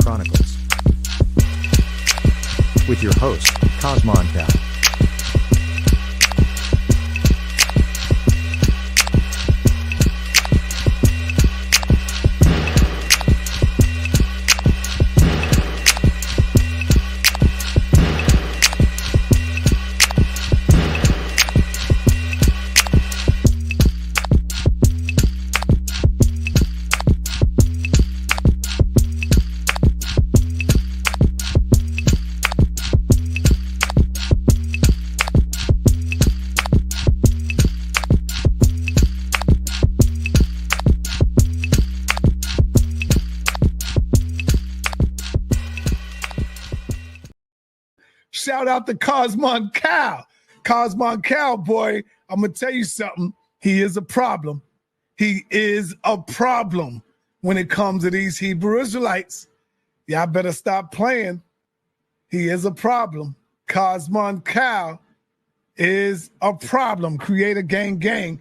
Chronicles. With your host, Cosmon Cal. Shout out to Cosmon Cal. Cosmon Cal, boy, I'm going to tell you something. He is a problem. He is a problem when it comes to these Hebrew Israelites. Y'all better stop playing. He is a problem. Cosmon Cal is a problem. Creator gang gang.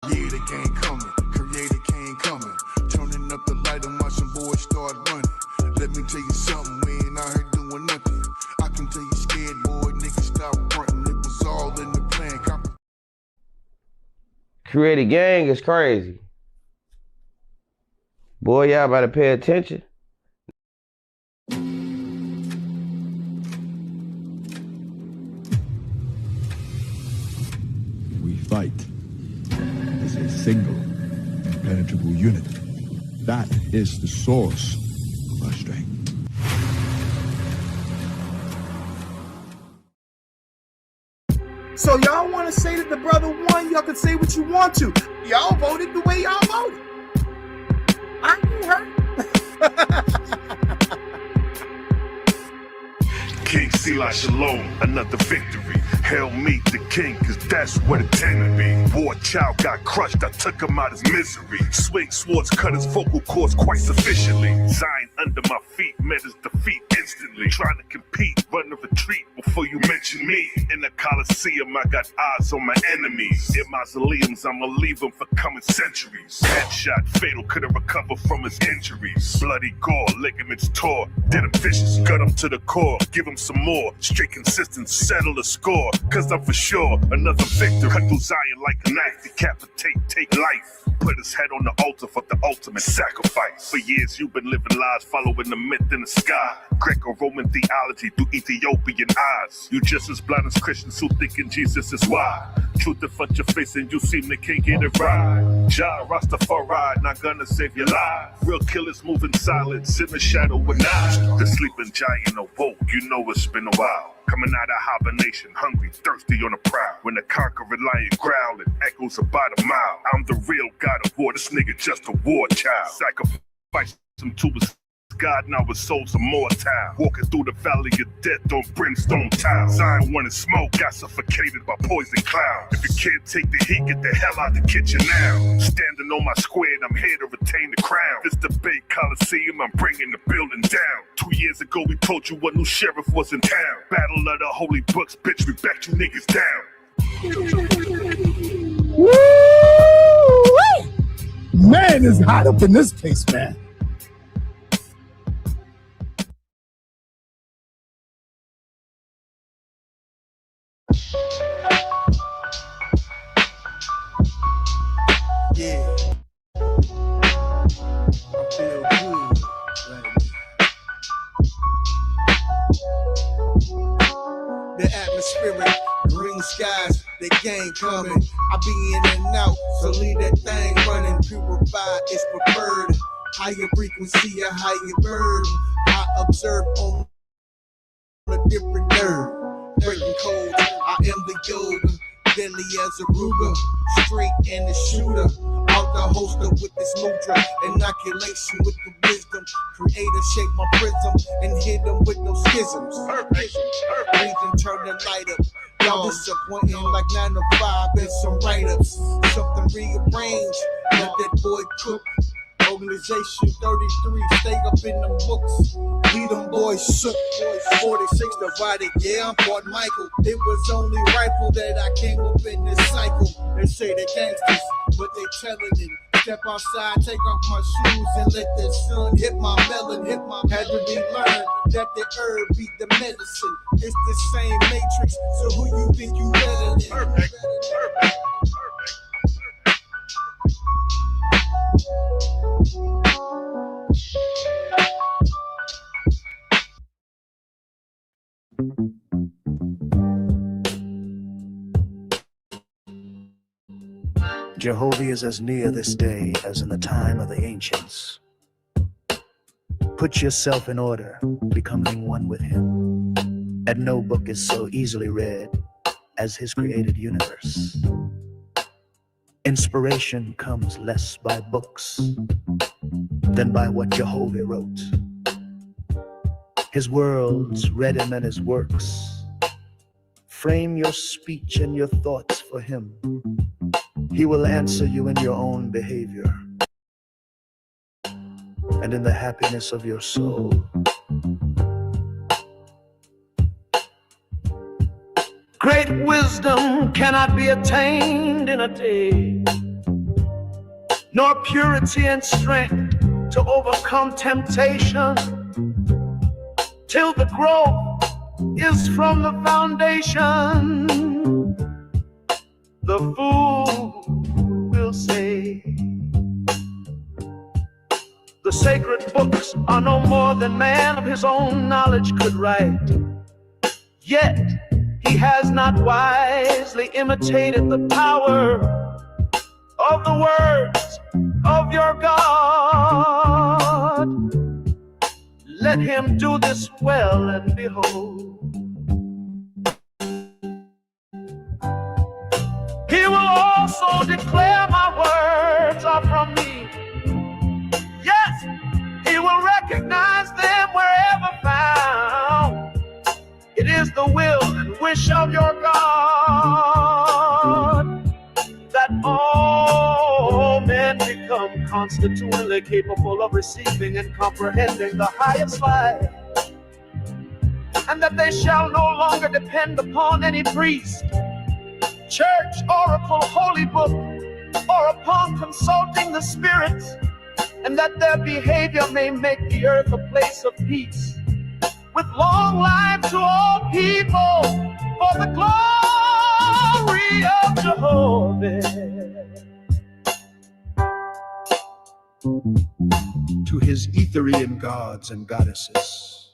Yeah, the gang coming. Creator gang coming. Turning up the light and watching boys start running. Let me tell you something, we ain't out here doing nothing. I can tell you scared, boy, niggas stop fronting. It was all in the plan. Creator gang is crazy. Boy, y'all better pay attention. We fight as a single, impenetrable unit. That is the source of our strength. So y'all want to say that the brother won? Y'all can say what you want to. Y'all voted the way y'all voted. I ain't hurt. King Selah Shalom, another victory. Hail me the king, cause that's what it tend to be. War child got crushed, I took him out his misery. Swing swords cut his vocal cords quite sufficiently. Zion under my feet, met his defeat instantly. Trying to compete, run a retreat before you mention me. In the Coliseum, I got eyes on my enemies. In mausoleums, I'ma leave them for coming centuries. Headshot fatal, couldn't recover from his injuries. Bloody gore, ligaments tore. Did him vicious, gut him to the core. Give him some more, straight consistent, settle the score. Cause I'm for sure another victor. Cut through Zion like a knife, decapitate, take life. Put his head on the altar for the ultimate sacrifice. For years you've been living lies, following the myth in the sky. Greco-Roman theology through Ethiopian eyes. You just as blind as Christians who thinking Jesus is why. Truth in front your face and you seem they can't get it right. Jah Rastafari, not gonna save your life. Real killers moving silence in the shadow of night. The sleeping giant awoke, you know it's been a while. Coming out of hibernation, hungry, thirsty on the prowl. When the conquering lion growling, echoes about a mile. I'm the real god of war, this nigga just a war child. Sacrifice him to his God, now his soul's immortal. Walking through the valley of death on brimstone tiles. Zion wanted smoke, got suffocated by poison clouds. If you can't take the heat, get the hell out the kitchen now. Standing on my square, and I'm here to retain the crown. This debate Coliseum, I'm bringing the building down. 2 years ago, we told you what new sheriff was in town. Battle of the holy books, bitch, we backed you niggas down. Woo! Man, it's hot up in this place, man. Yeah. I feel good right now. The atmospheric, green skies, the gang coming. I be in and out, so leave that thing running. Purified is preferred. Higher frequency, a higher bird. I observe on a different nerve. Breaking codes, I am the yoga. Deadly as a Ruger, straight and a shooter. Out the holster with this mudra, inoculation with the wisdom. Creator shape my prism and hit them with no schisms. Reason turn the light up. Y'all disappointing like 9 to 5 and some write-ups. Something rearranged, let that boy cook. Organization 33, stay up in them books. Lead them boys shook. 46 divided, yeah, I'm Fort Michael. It was only rifle that I came up in this cycle. They say they gangsters, but they telling it. step outside, take off my shoes and let the sun hit my melon, had to be learned that the herb beat the medicine. It's the same matrix, so who you think you better than? Perfect. Jehovah is as near this day as in the time of the ancients. Put yourself in order, becoming one with him. And no book is so easily read as his created universe. Inspiration comes less by books than by what Jehovah wrote. His worlds read him and his works. Frame your speech and your thoughts for him. He will answer you in your own behavior and in the happiness of your soul. Great wisdom cannot be attained in a day, nor purity and strength to overcome temptation, till the growth is from the foundation. The fool will say, the sacred books are no more than man of his own knowledge could write. Yet he has not wisely imitated the power of the words of your God. Let him do this well, and behold, he will also declare my words are from me. Yes, he will recognize them wherever found. It is the will and wish of your God that all men become constitutionally capable of receiving and comprehending the highest life, and that they shall no longer depend upon any priest, church, oracle, holy book, or upon consulting the spirits, and that their behavior may make the earth a place of peace, with long life to all people, for the glory of Jehovah. To his Etherian gods and goddesses,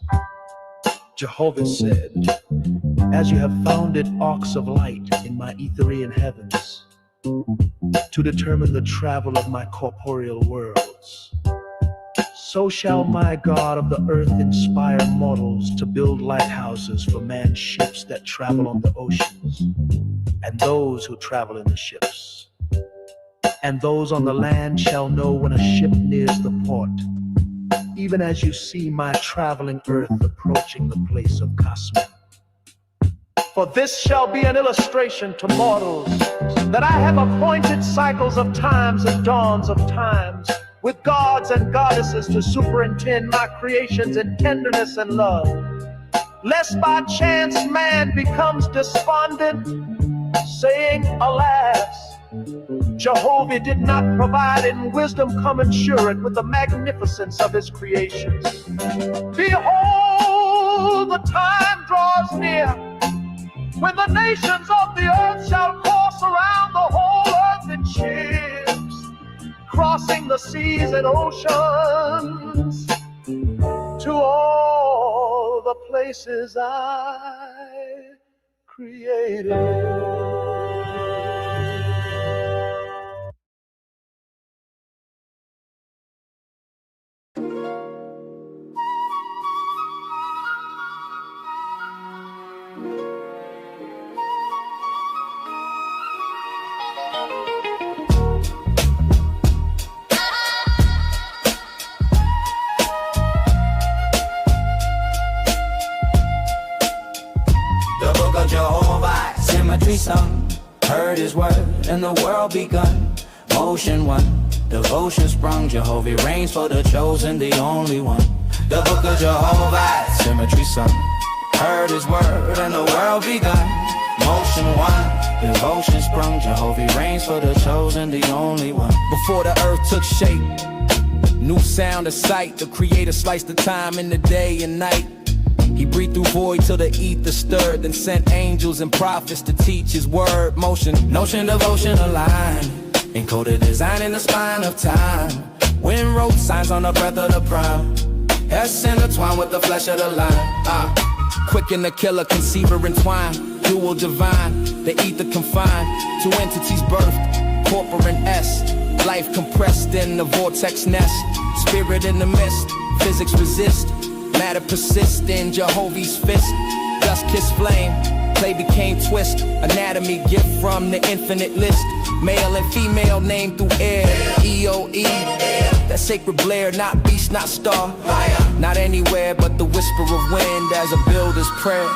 Jehovah said, as you have founded arcs of light in my Etherian heavens, to determine the travel of my corporeal worlds, so shall my God of the earth inspire mortals to build lighthouses for man's ships that travel on the oceans, and those who travel in the ships. And those on the land shall know when a ship nears the port, even as you see my traveling earth approaching the place of Cosmo. For this shall be an illustration to mortals, that I have appointed cycles of times and dawns of times, with gods and goddesses to superintend my creations in tenderness and love, lest by chance man becomes despondent, saying, alas, Jehovah did not provide in wisdom commensurate with the magnificence of his creations. Behold, the time draws near when the nations of the earth shall course around the whole earth in ships, crossing the seas and oceans to all the places I created. Jehovah, symmetry sung, heard his word, and the world begun. Motion one, devotion sprung, Jehovah reigns for the chosen, the only one. The book of Jehovah, symmetry sung, heard his word, and the world begun. Motion one, devotion sprung. Jehovah reigns for the chosen, the only one. Before the earth took shape, new sound of sight. The creator sliced the time in the day and night. He breathed through void till the ether stirred, then sent angels and prophets to teach his word. Motion, notion, devotion aligned, encoded design in the spine of time. Wind wrote signs on the breath of the prime. S intertwined with the flesh of the line. Quicken the killer, conceiver entwined. Dual divine, the ether confined. Two entities birthed, corporate and S. Life compressed in the vortex nest. Spirit in the mist, physics resist. Matter persist in Jehovah's fist. Dust kiss flame, play became twist. Anatomy gift from the infinite list. Male and female named through air. EOE, that sacred blare. Not beast, not star. Not anywhere but the whisper of wind as a builder's prayer.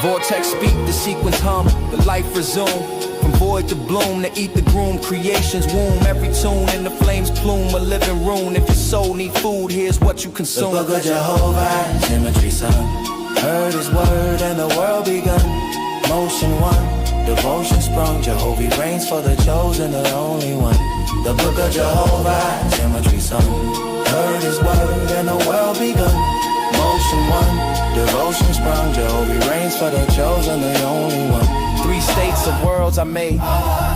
Vortex speak, the sequence hum, the life resume. From void to bloom, the ether groom, creation's womb. Every tune in the flames plume, a living rune. If your soul need food, here's what you consume. The book of Jehovah, symmetry son. Heard his word and the world begun. Motion one, devotion sprung. Jehovah reigns for the chosen, the only one. The book of Jehovah, symmetry son. Heard his word and the world begun. Motion one, devotion sprung. Jehovah reigns for the chosen, the only one. 3 states of worlds I made,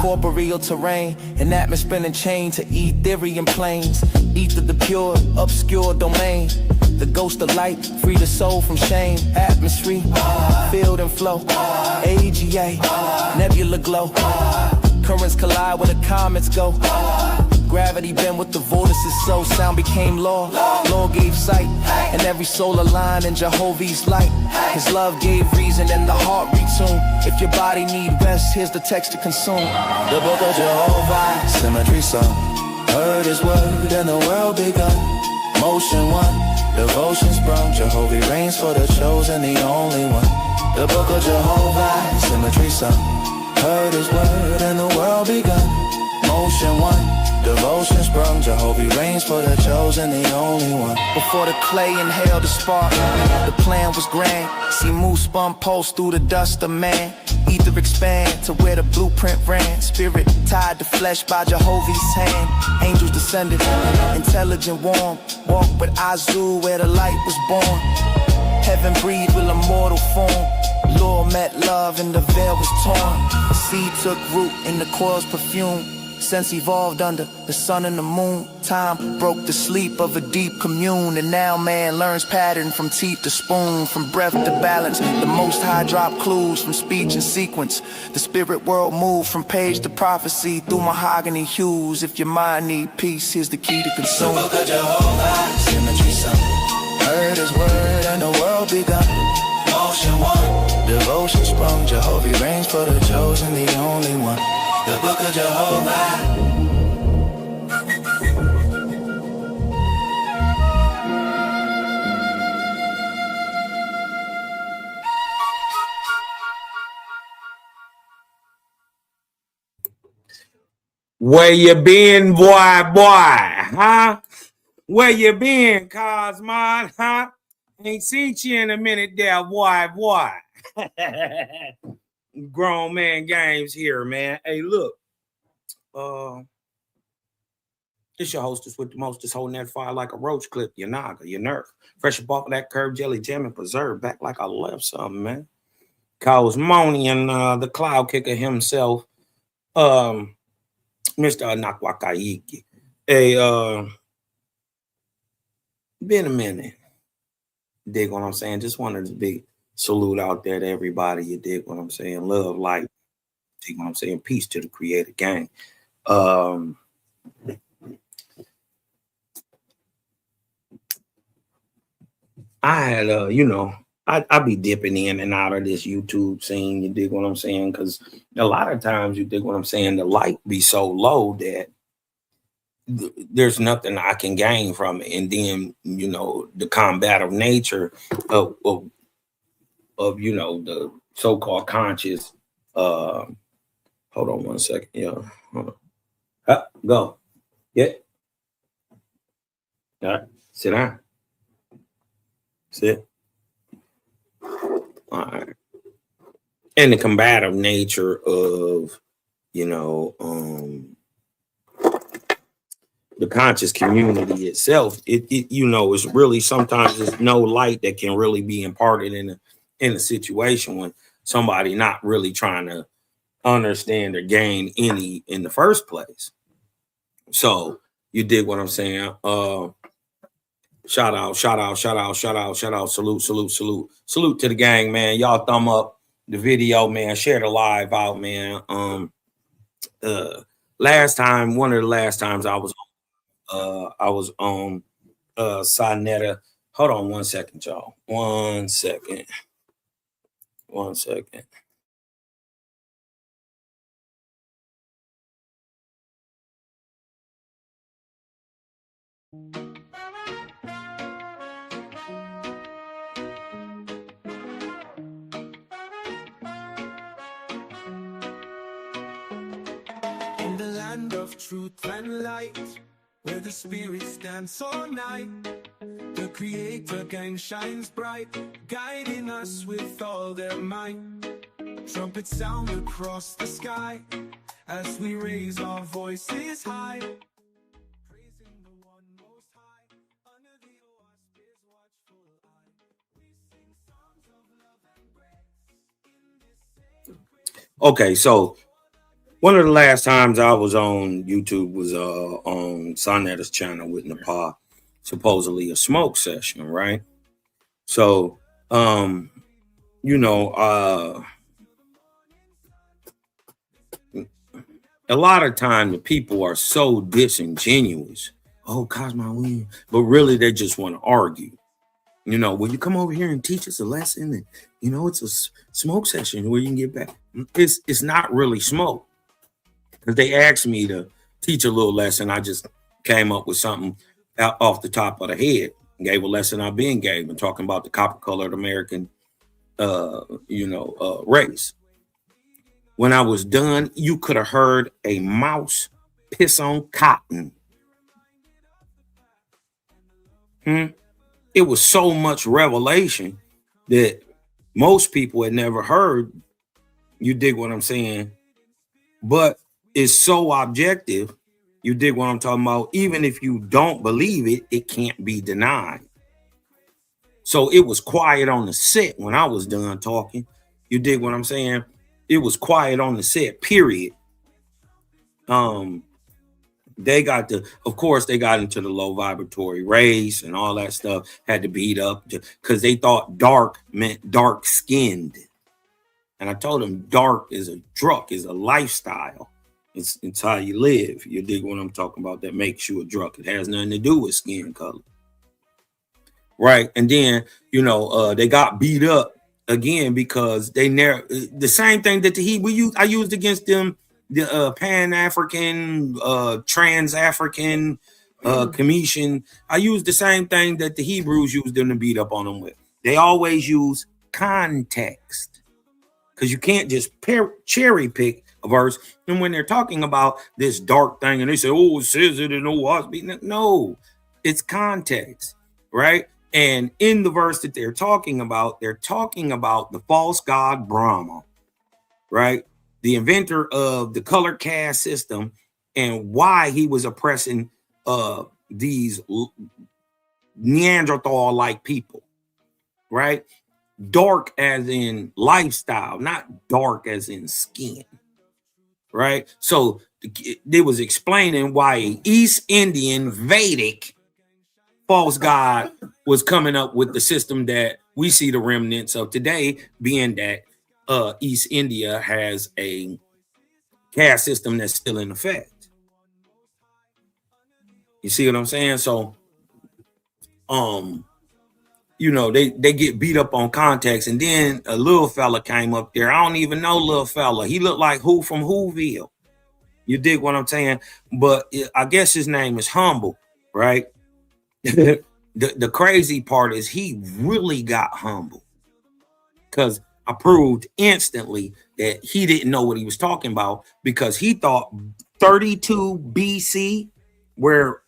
corporeal terrain, an atmosphere and chain to Etherian planes. Ether the pure, obscure domain. The ghost of light, free the soul from shame. Atmosphere, field and flow. AGA, nebula glow. Currents collide where the comets go. Gravity bend with the vortices, so sound became law. Law gave sight, and every soul aligned in Jehovah's light. His love gave reason and the heart retune. If your body need rest, here's the text to consume. The book of Jehovah, symmetry song. Heard his word and the world begun. Motion one, devotion sprung. Jehovah reigns for the chosen, the only one. The book of Jehovah, symmetry song. Heard his word and the world begun. Motion one, devotion sprung. Jehovah reigns for the chosen, the only one. Before the clay inhaled the spark, the plan was grand. See moose spun pulse through the dust of man. Ether expand to where the blueprint ran. Spirit tied to flesh by Jehovah's hand. Angels descended, intelligent, warm. Walk with Azu where the light was born. Heaven breathed with immortal form. Lord met love and the veil was torn. The seed took root in the coil's perfume. Sense evolved under the sun and the moon. Time broke the sleep of a deep commune. And now man learns pattern from teeth to spoon. From breath to balance, the most high drop clues. From speech and sequence, the spirit world moved. From page to prophecy, through mahogany hues. If your mind need peace, here's the key to consume. The book of Jehovah, symmetry son. Heard his word and the world begun. Motion one, devotion sprung. Jehovah reigns for the chosen, the only one. The book of Jehovah. Where you been, boy, huh? Where you been, Cosmon, huh? Ain't seen you in a minute there, boy. Grown man games here, man. Hey, look. This your hostess with the mostest, holding that fire like a roach clip, your naga, your nerve. Fresh up off of that curved jelly jam and preserved back like I left something, man. Cosmonian, the cloud kicker himself, Mr. Nakwakaiki. Hey, been a minute. Dig what I'm saying? Just wanted to be salute out there to everybody. You dig what I'm saying? Love, light. Dig what I'm saying? Peace to the creator gang. I had, I be dipping in and out of this YouTube scene. You dig what I'm saying? Because a lot of times, you dig what I'm saying, the light be so low that there's nothing I can gain from it. And then, the combative nature of the so-called conscious. Hold on one second. Hold on. Go. Yeah. All right. Sit down. Sit. All right. and the combative nature of, the conscious community itself, it is really, sometimes there's no light that can really be imparted in a situation when somebody not really trying to understand or gain any in the first place. So you dig what I'm saying? Shout out, salute to the gang, man. Y'all thumb up the video, man. Share the live out, man. One of the last times I was on Sonetta. Hold on 1 second, y'all. 1 second. 1 second. In the land of truth and light, where the spirits dance all night, the creator gang shines bright, guiding us with all their might. Trumpets sound across the sky as we raise our voices high, praising the one most high, under the oahspe's watchful eye. We sing songs of love and grace in this sacred. Okay, so one of the last times I was on YouTube was on Sonetta's channel with Nepal, supposedly a smoke session, right? So a lot of time the people are so disingenuous. Oh, Cosmo win, but really they just want to argue. Will you come over here and teach us a lesson? And it's a smoke session where you can get back. It's not really smoke. Because they asked me to teach a little lesson. I just came up with something out off the top of the head. Gave a lesson I've been gave and talking about the copper-colored American, race. When I was done, you could have heard a mouse piss on cotton. It was so much revelation that most people had never heard. You dig what I'm saying? But it's so objective. You dig what I'm talking about? Even if you don't believe it, it can't be denied. So it was quiet on the set when I was done talking. You dig what I'm saying? It was quiet on the set, period. They got into the low vibratory race and all that stuff, had to beat up because they thought dark meant dark skinned. And I told them dark is a lifestyle. It's how you live. You dig what I'm talking about? That makes you a drunk. It has nothing to do with skin color. Right. And then, they got beat up again because the same thing that the Hebrew I used against them, the Pan-African, Trans-African Commission. I used the same thing that the Hebrews used them to beat up on them with. They always use context. Because you can't just cherry pick a verse. And when they're talking about this dark thing and they say, oh, it says it in oahspe. No, it's context, right? And in the verse that they're talking about the false god Brahma, right? The inventor of the color caste system and why he was oppressing these Neanderthal-like people, right? Dark as in lifestyle, not dark as in skin, right? So they was explaining why an East Indian Vedic false god was coming up with the system that we see the remnants of today, being that East India has a caste system that's still in effect. You see what I'm saying? So, they get beat up on context. And then a little fella came up there. I don't even know little fella. He looked like who from Whoville. You dig what I'm saying? But I guess his name is Humble, right? The crazy part is he really got humble because I proved instantly that he didn't know what he was talking about, because he thought 32 BC, where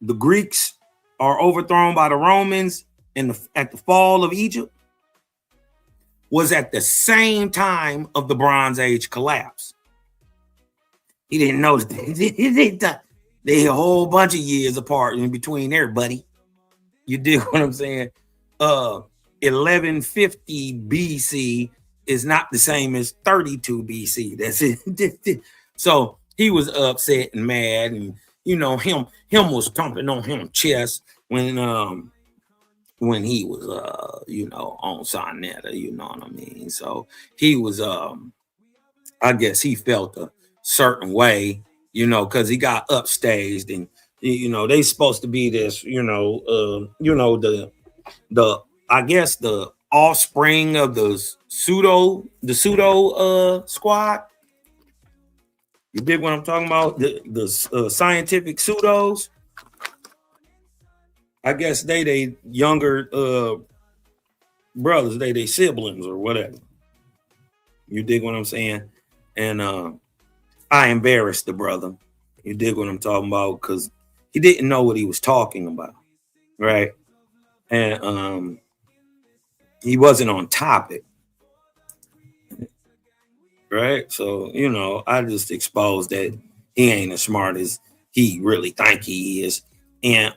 the Greeks are overthrown by the Romans at the fall of Egypt, was at the same time of the Bronze Age collapse. He didn't know that they a whole bunch of years apart in between there, buddy. You dig what I'm saying? 1150 BC is not the same as 32 BC. That's it. So he was upset and mad, and you know, him was thumping on him chest when he was you know, on Sonetta, you know what I mean? So he was I guess he felt a certain way, you know, because he got upstaged, and you know, they supposed to be this, you know, the I guess the offspring of the pseudo squad. You dig what I'm talking about? The scientific pseudos. I guess they younger brothers, they siblings or whatever. You dig what I'm saying? And I embarrassed the brother. You dig what I'm talking about? Because he didn't know what he was talking about, right? And he wasn't on topic, right? So, you know, I just exposed that he ain't as smart as he really think he is. And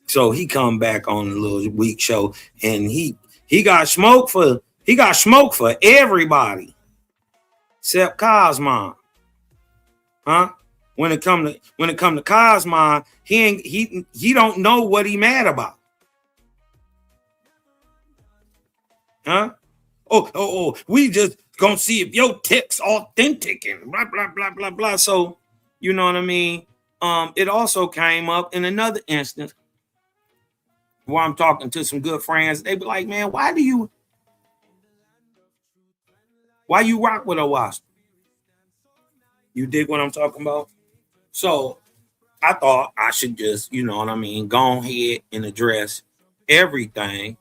so he come back on a little week show, and he got smoke for everybody except Cosmon. Huh? When it come to Cosmon, he don't know what he mad about. Huh? Oh, we just gonna see if your text authentic and blah blah blah blah blah. So, you know what I mean? It also came up in another instance where I'm talking to some good friends. They be like, man, why you rock with oahspe? You dig what I'm talking about? So I thought I should just, you know what I mean, go ahead and address everything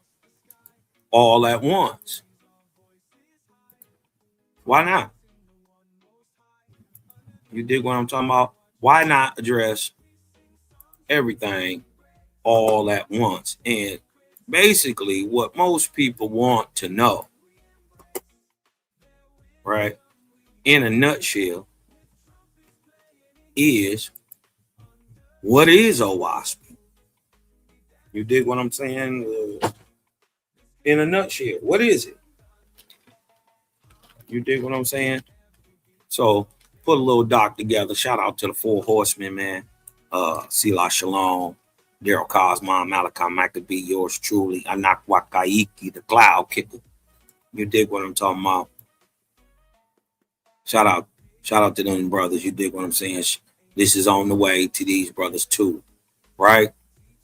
all at once. Why not? You dig what I'm talking about? Why not address everything all at once? And basically what most people want to know, right, in a nutshell, is what is oahspe? You dig what I'm saying? In a nutshell, what is it? You dig what I'm saying? So put a little doc together. Shout out to the 4 horsemen, man. Sila Shalom, Daryl Cosmon, Malachi Maccabee, yours truly, Anak Wakaiki, the cloud kicker. You dig what I'm talking about? Shout out to them brothers. You dig what I'm saying? This is on the way to these brothers too, right?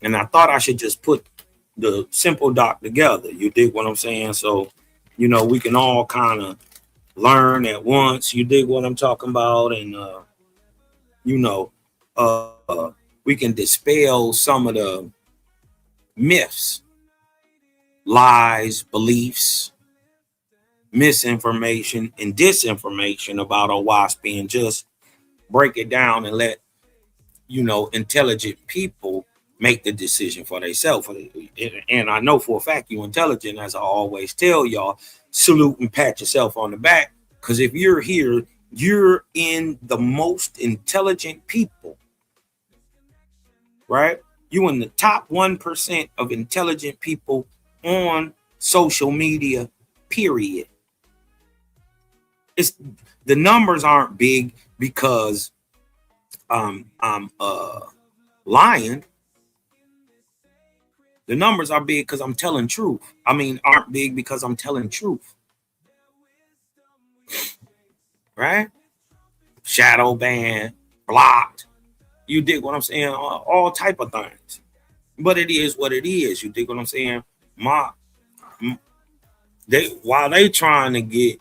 And I thought I should just put the simple doc together. You dig what I'm saying? So, you know, we can all kind of learn at once. You dig what I'm talking about? And, you know, we can dispel some of the myths, lies, beliefs, misinformation, and disinformation about oahspe, and just break it down and let, you know, intelligent people make the decision for themselves. And I know for a fact you intelligent, as I always tell y'all, salute and pat yourself on the back, because if you're here, you're in the most intelligent people, right? You in the top 1% of intelligent people on social media, period. It's the numbers aren't big because I'm lying. The numbers are big because I'm telling truth. I mean, aren't big because I'm telling truth. Right? Shadow ban, blocked. You dig what I'm saying? All type of things. But it is what it is. You dig what I'm saying? While they trying to get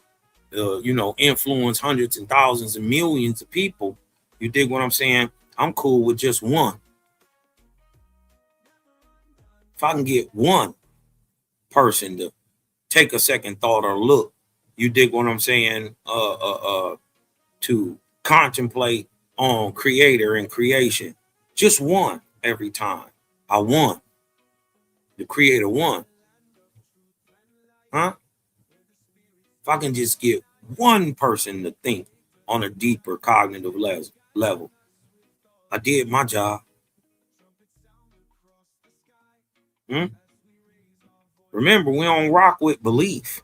you know, influence hundreds and thousands and millions of people, you dig what I'm saying? I'm cool with just one. If I can get one person to take a second thought or look, you dig what I'm saying, to contemplate on creator and creation, just one every time. I won. The creator won. Huh? If I can just get one person to think on a deeper cognitive level, I did my job. Remember, we don't rock with belief.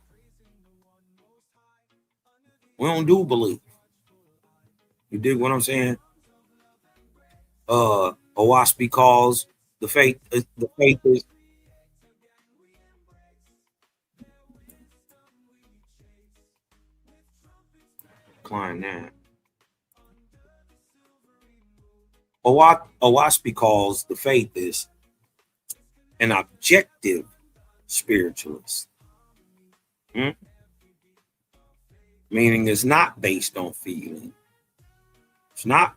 We don't do belief. You dig what I'm saying? Oahspe calls the faith is decline that. Oahspe calls the faith is an objective spiritualist. Meaning it's not based on feeling. It's not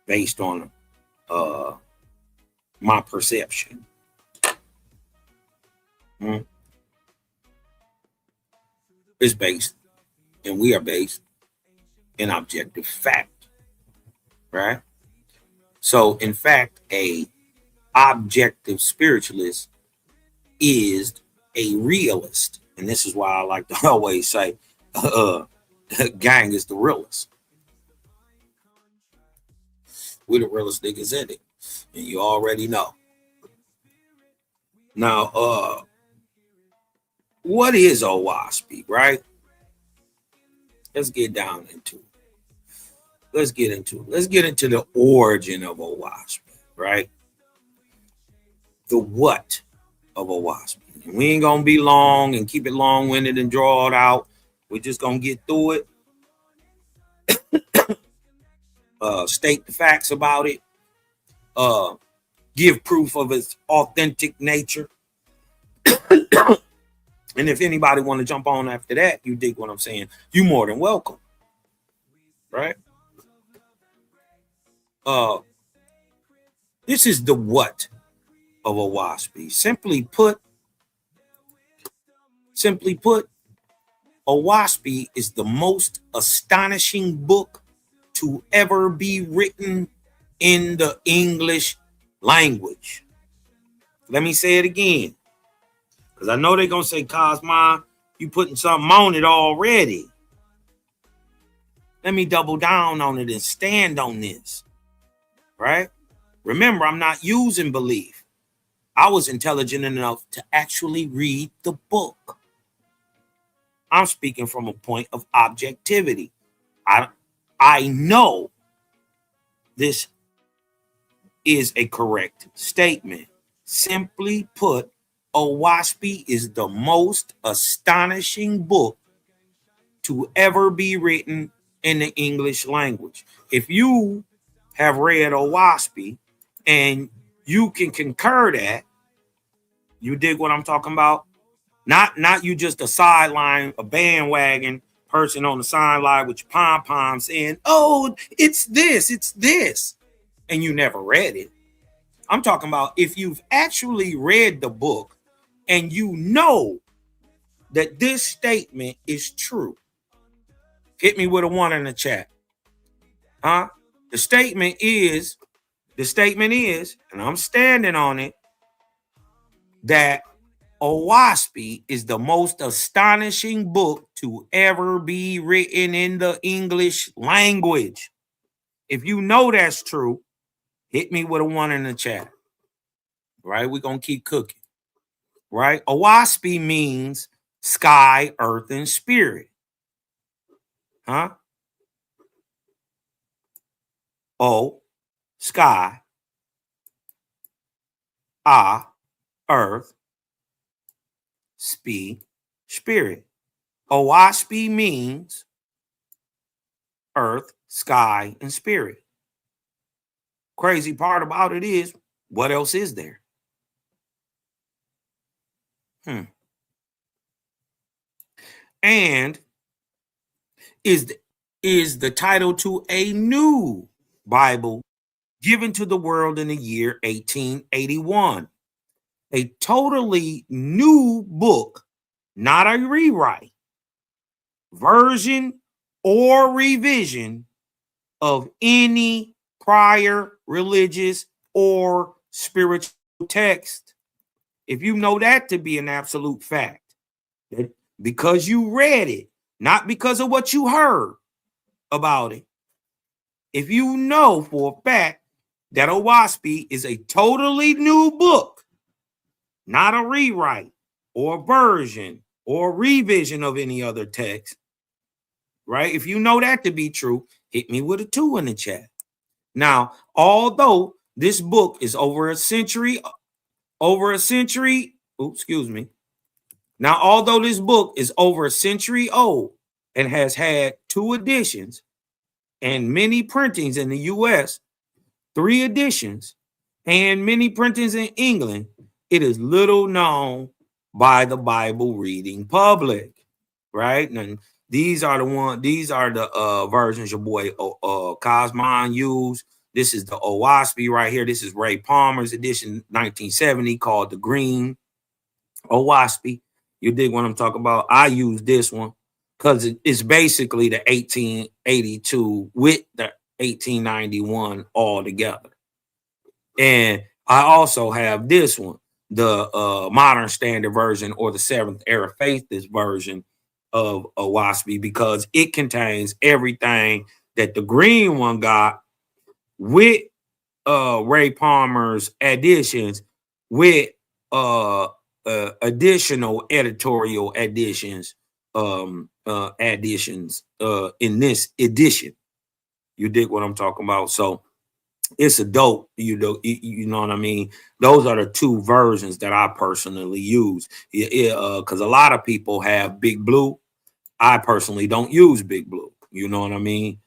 based on my perception. It's based, and we are based in objective fact, right? So, in fact, a objective spiritualist is a realist, and this is why I like to always say, gang is the realist. We're the realest niggas in it, and you already know. Now, what is oahspe, right? Let's get down into it. Let's get into the origin of oahspe, right? The what of oahspe. We ain't gonna be long and keep it long-winded and draw it out. We're just gonna get through it. State the facts about it. Give proof of its authentic nature. And if anybody want to jump on after that, you dig what I'm saying, you more than welcome. Right? This is the what of oahspe. Simply put, oahspe is the most astonishing book to ever be written in the English language. Let me say it again, because I know they're going to say, Cosma, you putting something on it already. Let me double down on it and stand on this, right? Remember, I'm not using belief. I was intelligent enough to actually read the book. I'm speaking from a point of objectivity. I know this is a correct statement. Simply put, oahspe is the most astonishing book to ever be written in the English language. If you have read oahspe and you can concur that, you dig what I'm talking about? Not you just a sideline, a bandwagon person on the sideline with your pom-pom saying, oh, it's this, and you never read it. I'm talking about if you've actually read the book and you know that this statement is true. Hit me with a 1 in the chat. Huh? The statement is, and I'm standing on it, that oahspe is the most astonishing book to ever be written in the English language. If you know that's true, hit me with a 1 in the chat. Right? We're going to keep cooking. Right? Oahspe means sky, earth, and spirit. Huh? O, sky. Ah, earth. Spe, spirit. Oahspe means earth, sky, and spirit. Crazy part about it is, what else is there? And is the title to a new Bible given to the world in the year 1881. A totally new book, not a rewrite, version, or revision of any prior religious or spiritual text. If you know that to be an absolute fact, that because you read it, not because of what you heard about it. If you know for a fact that oahspe is a totally new book, not a rewrite or a version or a revision of any other text, right? If you know that to be true, hit me with a 2 in the chat. Now, although this book is over a century, Now, although this book is over a century old and has had 2 editions and many printings in the US, 3 editions, and many printings in England, it is little known by the Bible reading public, right? And these are the versions your boy Cosmon used. This is the oahspe right here. This is Ray Palmer's edition, 1970, called the Green oahspe. You dig what I'm talking about? I use this one because it's basically the 1882 with the 1891 all together. And I also have this one, the modern standard version or the Seventh Era Faithist version of oahspe, because it contains everything that the green one got with Ray Palmer's additions, with additional editorial additions in this edition. You dig what I'm talking about? So it's a dope, you know what I mean? Those are the 2 versions that I personally use. Because a lot of people have Big Blue. I personally don't use Big Blue. You know what I mean?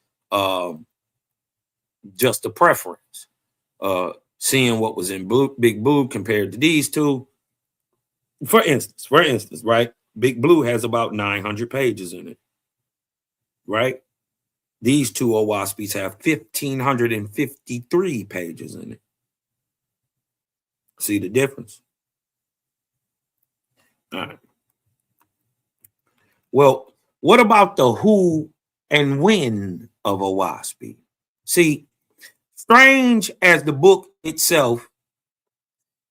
Just a preference. Seeing what was in Big Blue compared to these 2. For instance, right? Big Blue has about 900 pages in it, right? These 2 oahspes have 1,553 pages in it. See the difference? All right. Well, what about the who and when of oahspe? See, strange as the book itself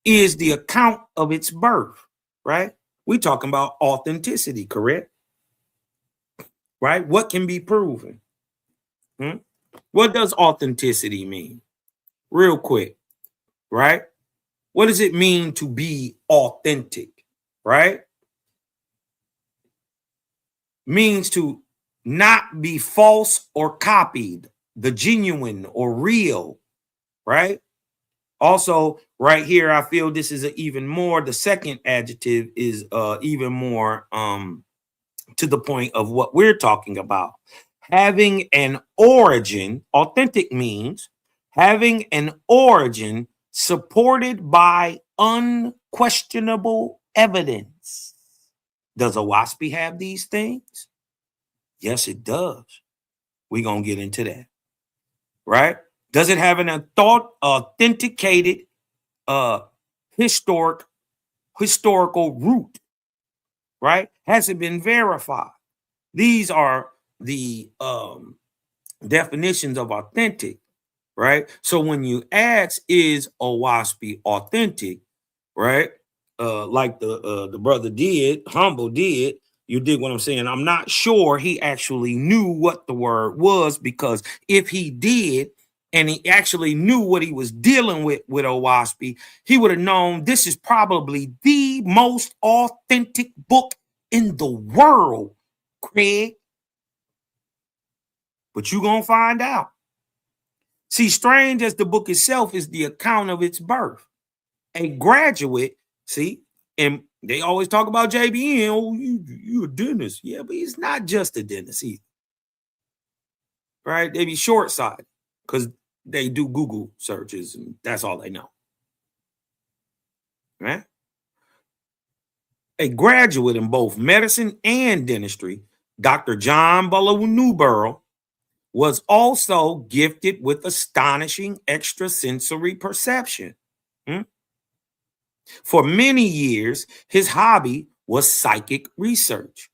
is the account of its birth, right? We're talking about authenticity, correct? Right? What can be proven? What does authenticity mean? Real quick, right? What does it mean to be authentic, right? Means to not be false or copied, the genuine or real, right? Also, right here, I feel this is even more, the second adjective is even more to the point of what we're talking about. Having an origin, authentic means having an origin supported by unquestionable evidence. Does oahspe have these things? Yes, it does. We're going to get into that, right? Does it have an authenticated historical root, right? Has it been verified? These are the definitions of authentic, right? So when you ask, is oahspe authentic, right? Like the brother did, Humble did, you dig what I'm saying? I'm not sure he actually knew what the word was, because if he did, and he actually knew what he was dealing with oahspe, he would have known this is probably the most authentic book in the world, Craig. But you're going to find out. See, strange as the book itself is the account of its birth. A graduate, see, and they always talk about JBN, oh, you a dentist. Yeah, but he's not just a dentist either. Right? They be short-sighted because they do Google searches and that's all they know. Right? A graduate in both medicine and dentistry, Dr. John Newborough was also gifted with astonishing extrasensory perception. For many years, his hobby was psychic research.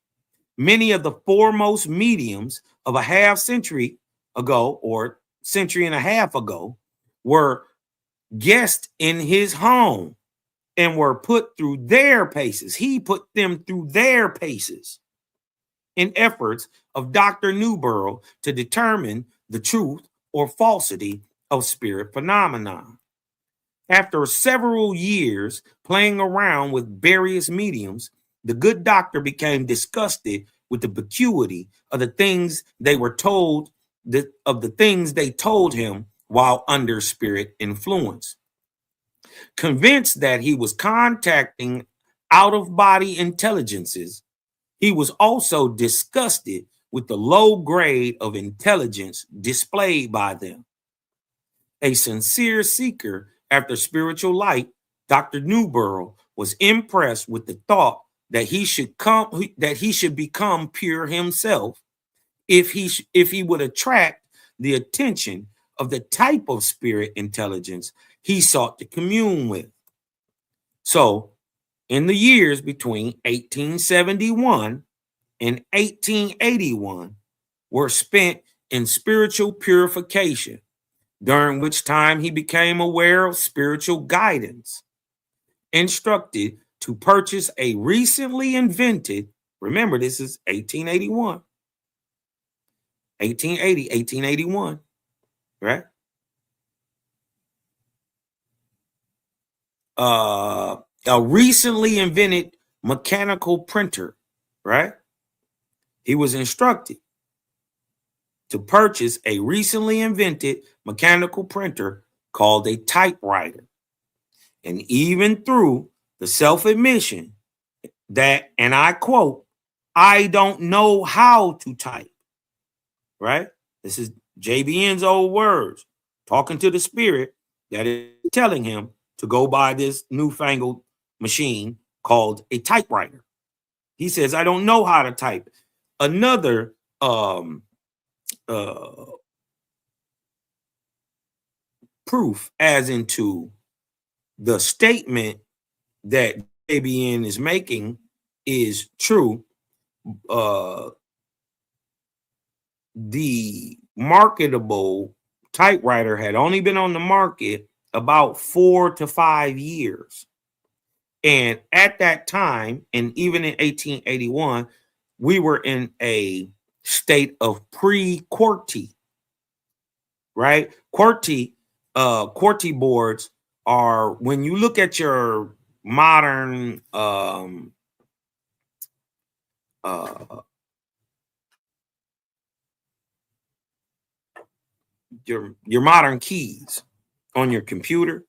Many of the foremost mediums of a half century ago or century and a half ago were guests in his home and were put through their paces. He put them through their paces in efforts of Dr. Newborough to determine the truth or falsity of spirit phenomena. After several years playing around with various mediums, the good doctor became disgusted with the vacuity of the things they were told, of the things they told him while under spirit influence. Convinced that he was contacting out-of-body intelligences, he was also disgusted with the low grade of intelligence displayed by them. A sincere seeker after spiritual light, Dr. Newborough was impressed with the thought that he should become pure himself if he would attract the attention of the type of spirit intelligence he sought to commune with. So, in the years between 1871 and 1881 were spent in spiritual purification, during which time he became aware of spiritual guidance, instructed to purchase a recently invented, remember this is 1881, 1880, 1881, right? A recently invented mechanical printer, right? He was instructed to purchase a recently invented mechanical printer called a typewriter. And even through the self-admission that, and I quote, "I don't know how to type," right? This is JBN's old words, talking to the spirit that is telling him to go buy this newfangled machine called a typewriter. He says, "I don't know how to type." Another proof as into the statement that JBN is making is true. The marketable typewriter had only been on the market about 4 to 5 years. And at that time, and even in 1881, we were in a state of pre-QWERTY, right? QWERTY boards are, when you look at your modern your modern keys on your computer,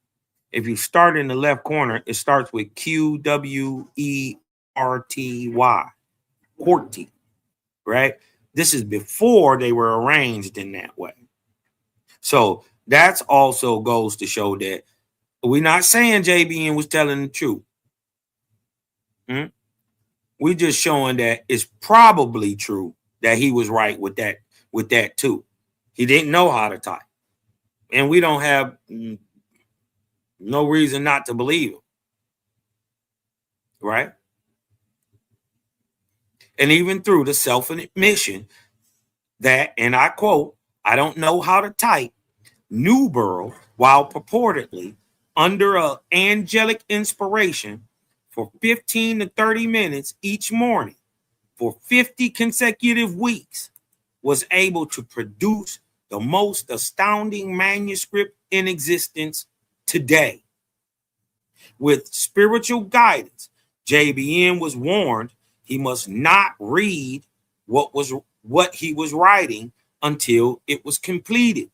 if you start in the left corner, it starts with QWERTY, QWERTY, right? This is before they were arranged in that way. So that's also goes to show that we're not saying JBN was telling the truth. We're just showing that it's probably true that he was right with that too. He didn't know how to type. And we don't have no reason not to believe him. Right? And even through the self-admission that, and I quote, "I don't know how to type," Newborough, while purportedly under an angelic inspiration for 15 to 30 minutes each morning for 50 consecutive weeks, was able to produce the most astounding manuscript in existence today. With spiritual guidance, JBN was warned he must not read what he was writing until it was completed.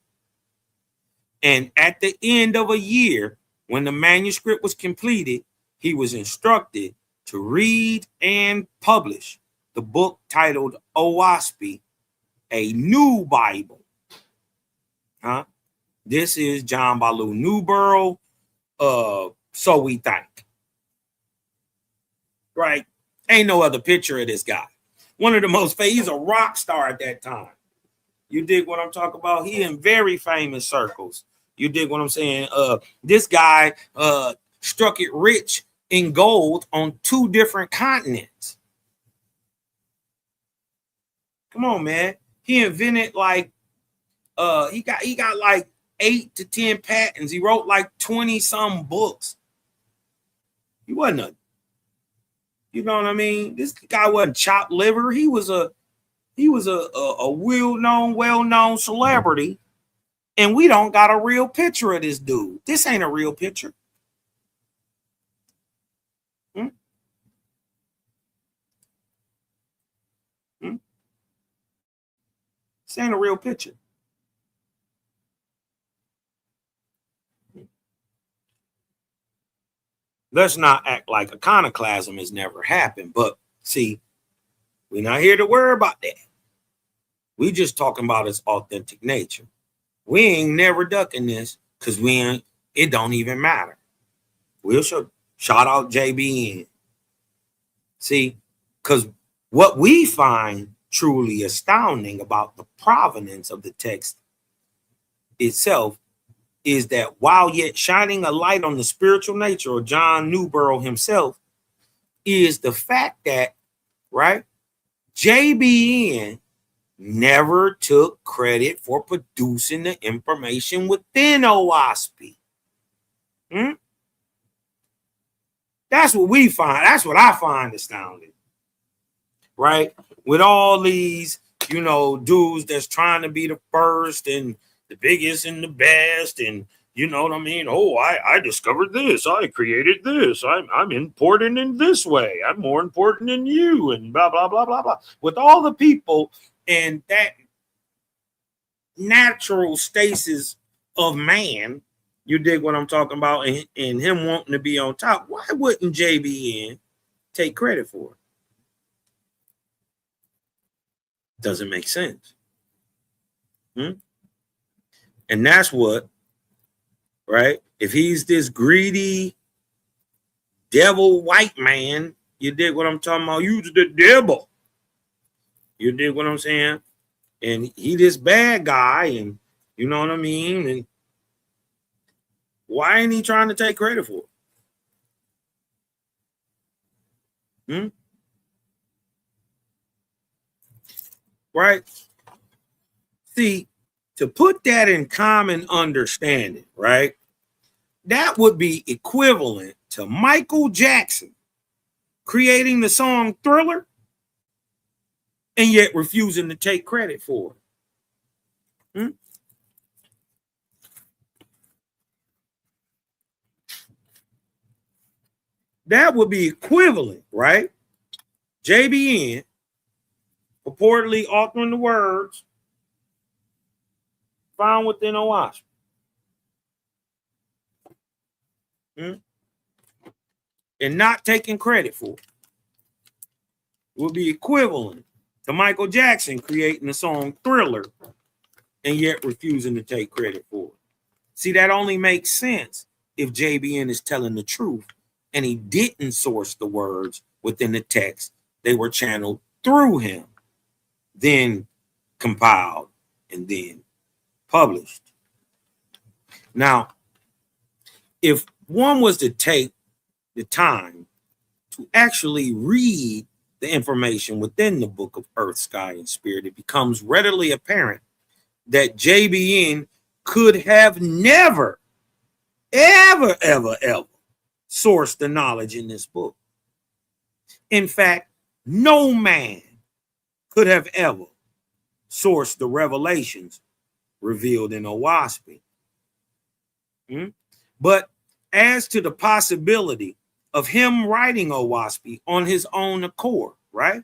And at the end of a year, when the manuscript was completed, he was instructed to read and publish the book titled Oahspe, a New Bible. This is John Ballou Newborough. So we think. Right? Ain't no other picture of this guy. One of the most famous, he's a rock star at that time. You dig what I'm talking about? He in very famous circles. You dig what I'm saying? This guy struck it rich in gold on 2 different continents. Come on, man. He invented like he got like 8 to 10 patents. He wrote like 20 some books. He wasn't a, you know what I mean? This guy wasn't chopped liver. He was a well-known celebrity, and we don't got a real picture of this dude. This ain't a real picture. Hmm? Hmm? This ain't a real picture. Let's not act like iconoclasm has never happened. But see, we're not here to worry about that. We just talking about its authentic nature. We ain't never ducking this because it don't even matter. We'll shout out JBN. See, because what we find truly astounding about the provenance of the text itself is that while yet shining a light on the spiritual nature of John Newborough himself, is the fact that, right, JBN never took credit for producing the information within oahspe. That's what we find. That's what I find astounding, right? With all these, dudes that's trying to be the first and the biggest and the best, and you know what I mean? Oh, I discovered this. I created this. I'm important in this way. I'm more important than you, and blah, blah, blah, blah, blah. With all the people and that natural stasis of man, you dig what I'm talking about, and him wanting to be on top, why wouldn't JBN take credit for it? Doesn't make sense. And that's what, right? If he's this greedy devil white man, you dig what I'm talking about? You's the devil. You dig what I'm saying? And he this bad guy, and you know what I mean? And why ain't he trying to take credit for it? Right? See, to put that in common understanding, right? That would be equivalent to Michael Jackson creating the song Thriller and yet refusing to take credit for it. That would be equivalent, right? JBN purportedly authoring the words found within oahspe. And not taking credit for it would be equivalent to Michael Jackson creating the song Thriller and yet refusing to take credit for it. See, that only makes sense if JBN is telling the truth and he didn't source the words within the text. They were channeled through him, then compiled, and then published. Now, if one was to take the time to actually read the information within the book of Earth, Sky, and Spirit, it becomes readily apparent that JBN could have never, ever sourced the knowledge in this book. In fact, no man could have ever sourced the revelations revealed in oahspe. But as to the possibility of him writing oahspe on his own accord, right?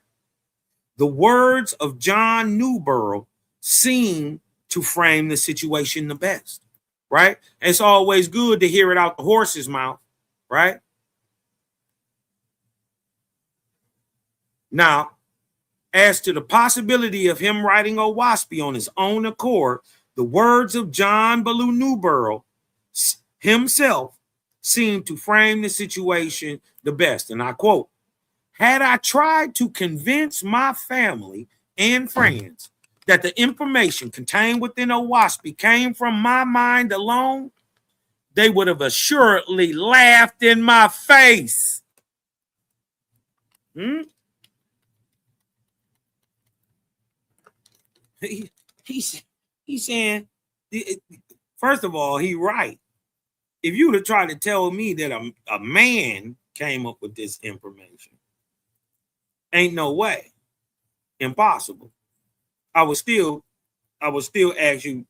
The words of John Newborough seem to frame the situation the best, right? It's always good to hear it out the horse's mouth, right? Now, as to the possibility of him writing oahspe on his own accord, the words of John Ballou Newborough himself seem to frame the situation the best. And I quote, "Had I tried to convince my family and friends that the information contained within oahspe came from my mind alone, they would have assuredly laughed in my face." He's saying, first of all, he right. If you would have tried to tell me that a man came up with this information. Ain't no way. Impossible. I would still ask you,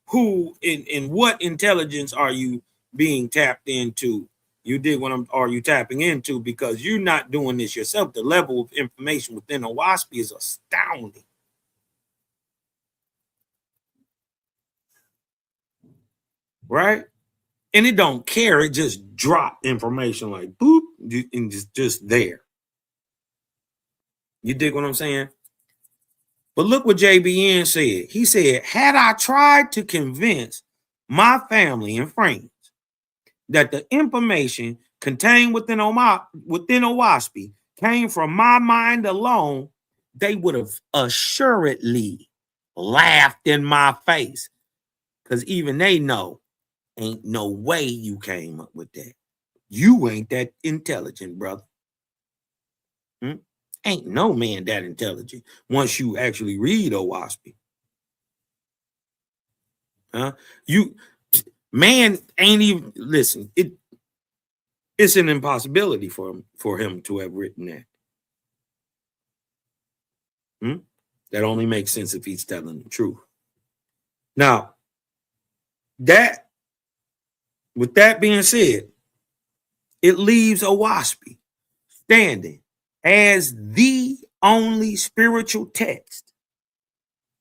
who in what intelligence are you being tapped into? You dig what are you tapping into? Because you're not doing this yourself. The level of information within oahspe is astounding. Right? And it don't care. It just drop information like boop and just there. You dig what I'm saying? But look what JBN said. He said, had I tried to convince my family and friends that the information contained within oahspe came from my mind alone, they would have assuredly laughed in my face. Because even they know, ain't no way you came up with that. You ain't that intelligent, brother. Ain't no man that intelligent once you actually read oahspe. Man ain't even, listen, it's an impossibility for him to have written that. That only makes sense if he's telling the truth. Now, with that being said, it leaves oahspe standing as the only spiritual text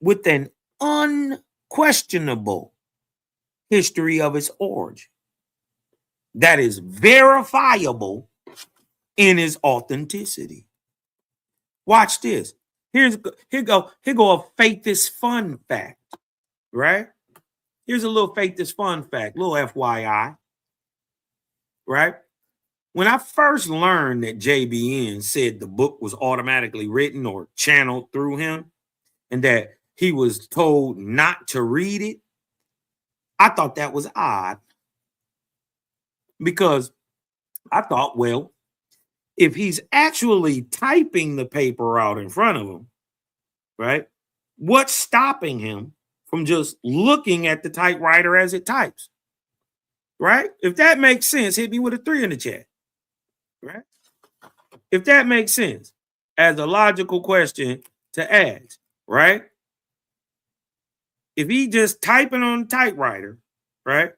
with an unquestionable history of its origin that is verifiable in its authenticity. Watch this. Here go a faithist fun fact, right? Here's a little faithist fun fact, little FYI, right? When I first learned that JBN said the book was automatically written or channeled through him and that he was told not to read it, I thought that was odd because I thought, well, if he's actually typing the paper out in front of him, right, what's stopping him from just looking at the typewriter as it types, right? If that makes sense, hit me with a 3 in the chat. Right? If that makes sense as a logical question to ask, right? If he just typing on the typewriter, right?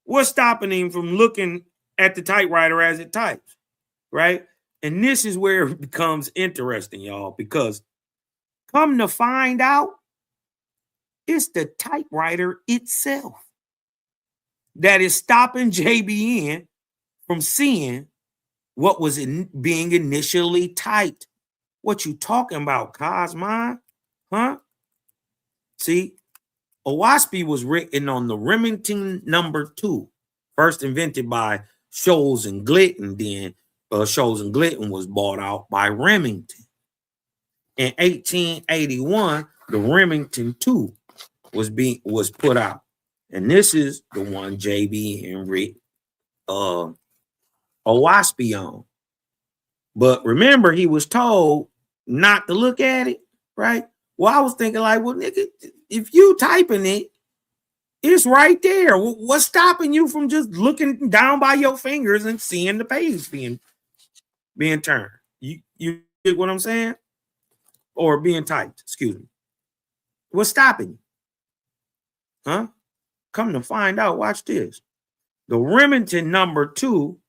What's stopping him from looking at the typewriter as it types, right? And this is where it becomes interesting, y'all, because come to find out, it's the typewriter itself that is stopping JBN from seeing what was being initially typed. What you talking about, Cosmon? Huh? See, oahspe was written on the Remington number 2, first invented by Scholes and Glidden. Then Scholes and Glidden was bought out by Remington. In 1881, the Remington 2 was put out. And this is the one JB Henry oahspe on. But remember, he was told not to look at it, right? Well, I was thinking like, well, nigga, if you typing it, it's right there. What's stopping you from just looking down by your fingers and seeing the page being turned? You get what I'm saying? Or being typed, excuse me. What's stopping you? Huh? Come to find out, watch this. The Remington number 2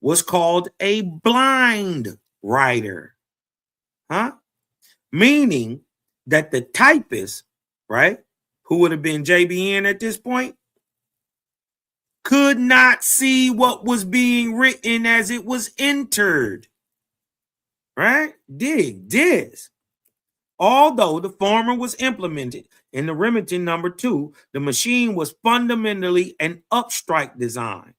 was called a blind writer, huh? Meaning that the typist, right, who would have been JBN at this point, could not see what was being written as it was entered, right? Dig this. Although the former was implemented in the Remington number 2, the machine was fundamentally an upstrike design,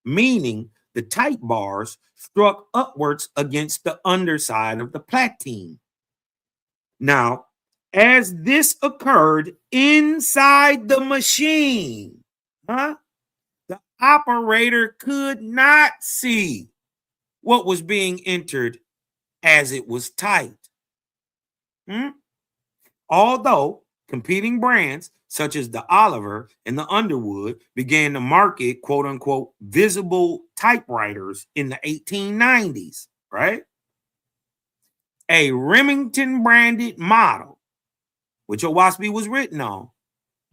meaning the type bars struck upwards against the underside of the platine. Now, as this occurred inside the machine, the operator could not see what was being entered as it was typed. Although competing brands such as the Oliver and the Underwood, began to market quote unquote visible typewriters in the 1890s, right? A Remington branded model, which oahspe was written on,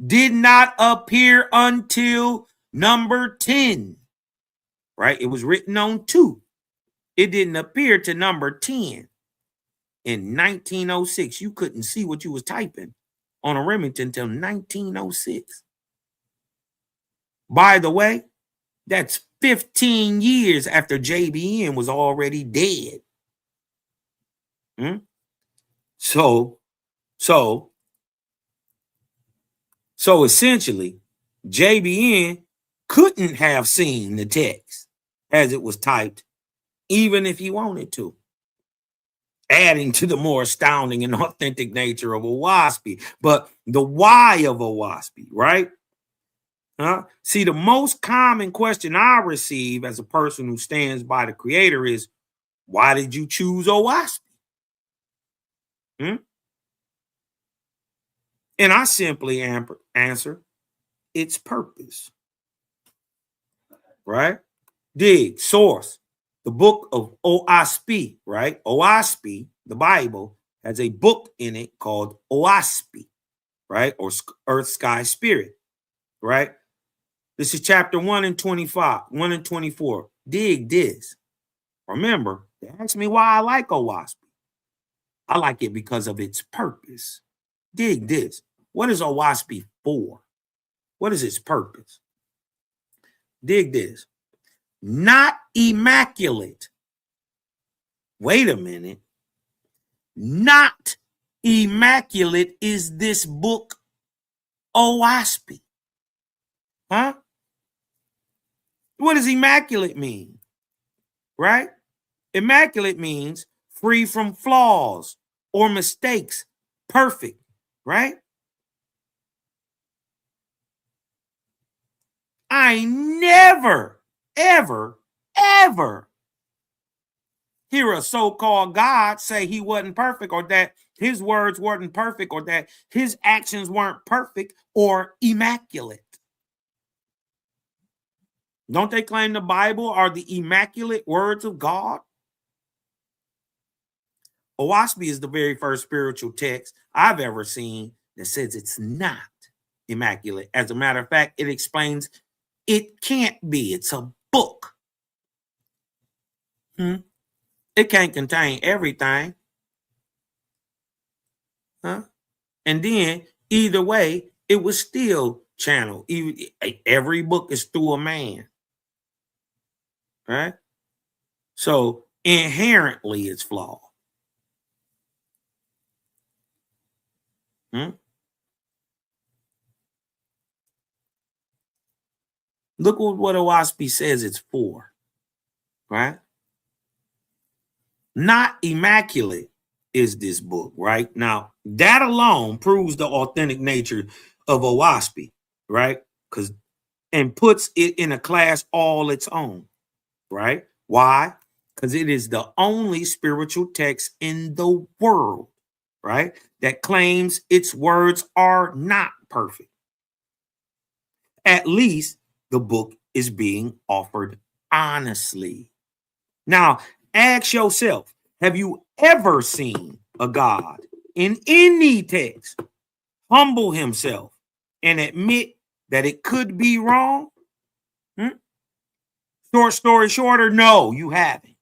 did not appear until number 10, right? It was written on 2. It didn't appear to number 10 in 1906. You couldn't see what you was typing on a Remington until 1906. By the way, that's 15 years after JBN was already dead. So essentially, JBN couldn't have seen the text as it was typed, even if he wanted to, adding to the more astounding and authentic nature of oahspe. But the why of oahspe, right? See, the most common question I receive as a person who stands by the creator is, why did you choose oahspe? And I simply answer, its purpose. Right? Dig, source, the book of oahspe, right? Oahspe, the Bible, has a book in it called oahspe, right? Or earth, sky, spirit, right? This is chapter 1 and 25, 1 and 24. Dig this. Remember, they asked me why I like oahspe. I like it because of its purpose. Dig this. What is oahspe for? What is its purpose? Dig this. Not immaculate. Wait a minute. Not immaculate is this book oahspe. Huh? What does immaculate mean? Right? Immaculate means free from flaws or mistakes, perfect, right? I never, ever, ever hear a so-called God say he wasn't perfect, or that his words weren't perfect, or that his actions weren't perfect or immaculate. Don't they claim the Bible are the immaculate words of God? Oahspe is the very first spiritual text I've ever seen that says it's not immaculate. As a matter of fact, it explains it can't be. It's a book. It can't contain everything. And then, either way, it was still channeled. Every book is through a man. Right? So, inherently, it's flawed. Look what oahspe says it's for, right? Not immaculate is this book, right? Now, that alone proves the authentic nature of oahspe, right? And puts it in a class all its own, right? Why? Because it is the only spiritual text in the world, right, that claims its words are not perfect. At least the book is being offered honestly. Now, ask yourself, have you ever seen a God in any text humble himself and admit that it could be wrong? Short story shorter, no, you haven't.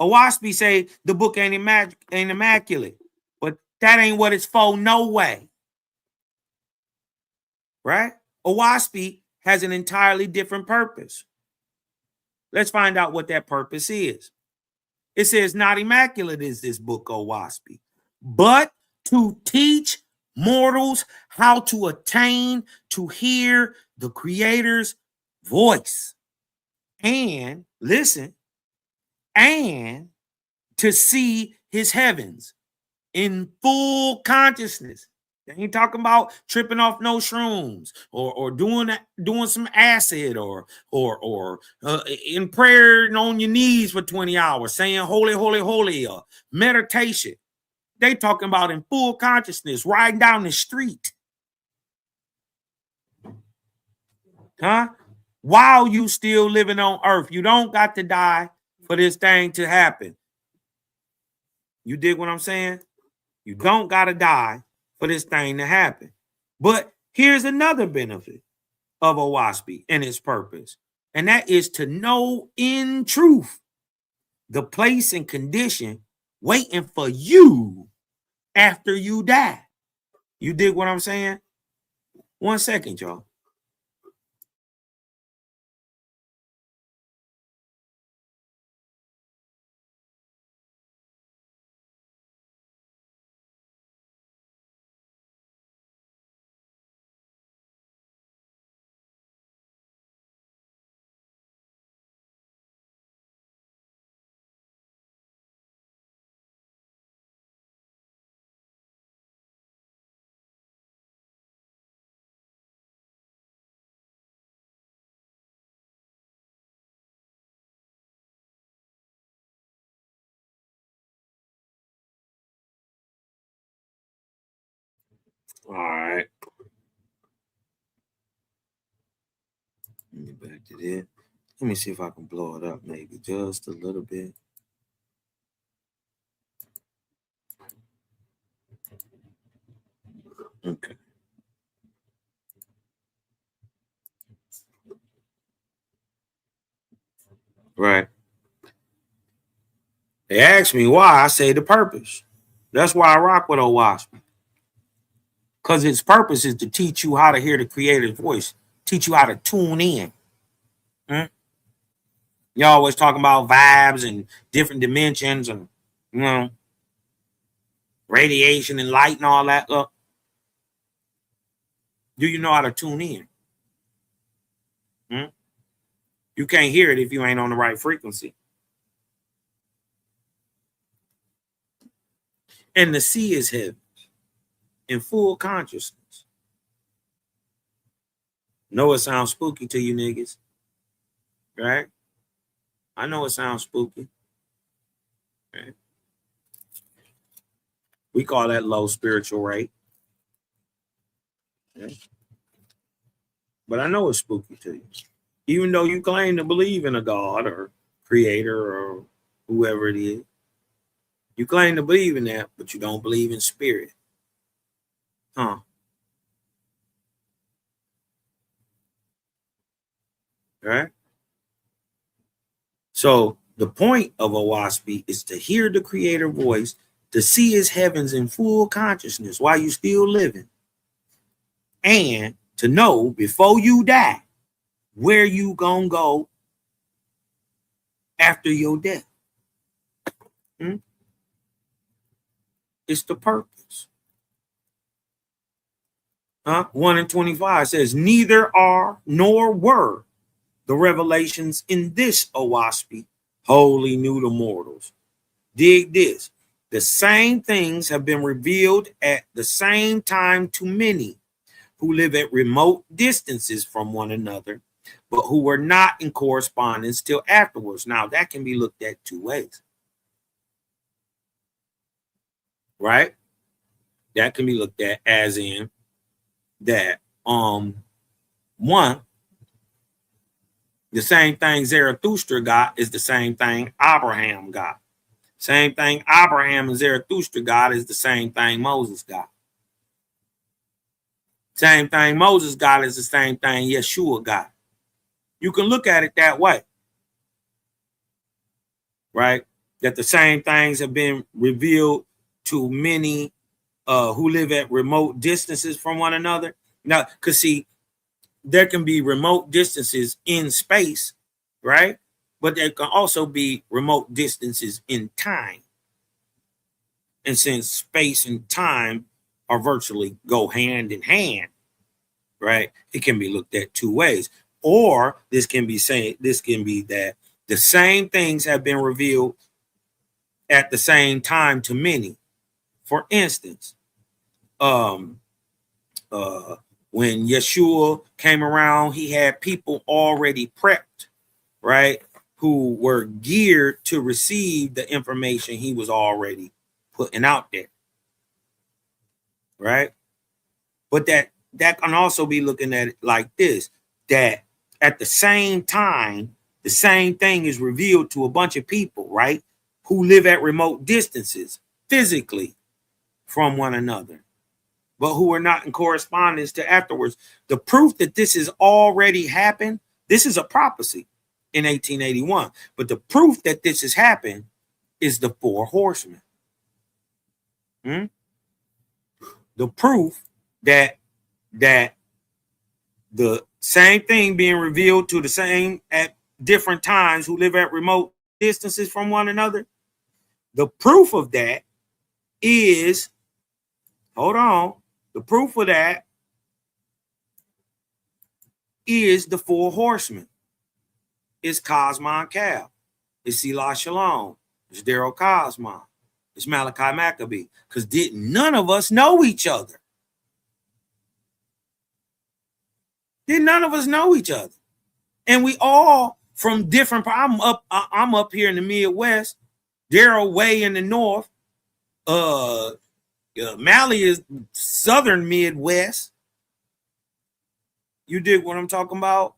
Oahspe say the book ain't immaculate, but that ain't what it's for, no way. Right? Oahspe has an entirely different purpose. Let's find out what that purpose is. It says, not immaculate is this book, oahspe, but to teach mortals how to attain to hear the Creator's voice. And, listen, and to see his heavens in full consciousness. They ain't talking about tripping off no shrooms or doing some acid or in prayer and on your knees for 20 hours saying holy, holy, holy, or meditation. They talking about in full consciousness, riding down the street. Huh? While you still living on earth. You don't got to die for this thing to happen. You dig what I'm saying? You don't got to die for this thing to happen. But here's another benefit of oahspe and its purpose. And that is to know in truth the place and condition waiting for you after you die. You dig what I'm saying? 1 second, y'all. All right. Let me back to that. Let me see if I can blow it up maybe just a little bit. Okay. Right. They asked me why. I say the purpose. That's why I rock with oahspe. Because its purpose is to teach you how to hear the creator's voice, teach you how to tune in. You always talking about vibes and different dimensions and, you know, radiation and light and all that. Do you know how to tune in? You can't hear it if you ain't on the right frequency. And the sea is heavens in full consciousness. Know it sounds spooky to you niggas, right? I know it sounds spooky. Right? We call that low spiritual rate. Okay? But I know it's spooky to you. Even though you claim to believe in a God or creator or whoever it is. You claim to believe in that, but you don't believe in spirit. Huh? Right? So the point of oahspe is to hear the creator voice, to see his heavens in full consciousness while you still living, and to know before you die where you gonna go after your death. It's the purpose. 1:25 says, neither are nor were the revelations in this oahspe wholly new to mortals. Dig this. The same things have been revealed at the same time to many who live at remote distances from one another, but who were not in correspondence till afterwards. Now, that can be looked at two ways. Right? That can be looked at as in that, one, the same thing Zarathustra got is the same thing Abraham got. Same thing Abraham and Zarathustra got is the same thing Moses got. Same thing Moses got is the same thing Yeshua got. You can look at it that way. Right? That the same things have been revealed to many who live at remote distances from one another. Now, because see, there can be remote distances in space, right? But there can also be remote distances in time. And since space and time are virtually go hand in hand, right? It can be looked at two ways. Or this can be that the same things have been revealed at the same time to many. For instance, when Yeshua came around, he had people already prepped, right? Who were geared to receive the information he was already putting out there. right? But that can also be looking at it like this, that at the same time, the same thing is revealed to a bunch of people, right, who live at remote distances physically from one another, but who are not in correspondence to afterwards. The proof that this has already happened, this is a prophecy in 1881, but the proof that this has happened is the four horsemen. The proof that the same thing being revealed to the same at different times who live at remote distances from one another. The proof of that is, the proof of that is the four horsemen. It's Cosmon Cal. It's Selah Shalom. It's Daryl Cosmon. It's Malachi Maccabee. Because none of us know each other. None of us know each other. And we all from different, I'm up here in the Midwest. Daryl way in the North. Mally is Southern Midwest. You dig what I'm talking about?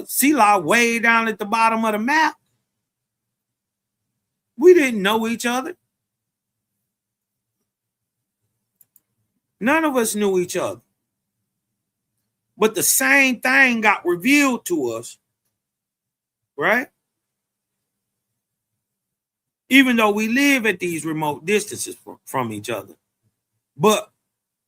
Selah way down at the bottom of the map. We didn't know each other. None of us knew each other. But the same thing got revealed to us, right? Even though we live at these remote distances from each other. But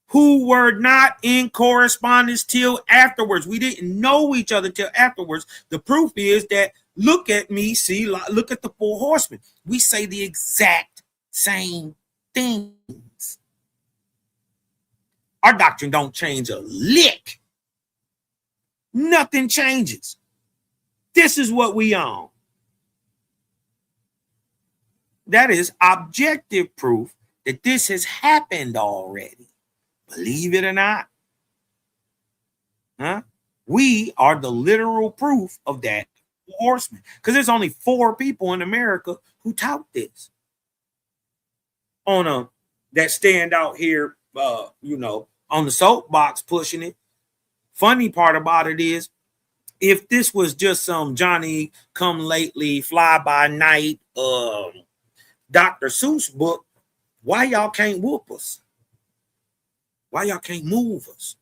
who were not in correspondence till afterwards. We didn't know each other till afterwards. The proof is that, look at me, see, look at the four horsemen. We say the exact same things. Our doctrine don't change a lick. Nothing changes. This is what we own. That is objective proof that this has happened already. Believe it or not. We are the literal proof of that horseman. Because there's only 4 people in America who tout this. That stand out here, on the soapbox pushing it. Funny part about it is, if this was just some Johnny come lately, fly by night, Dr. Seuss book, why y'all can't whoop us? Why y'all can't move us?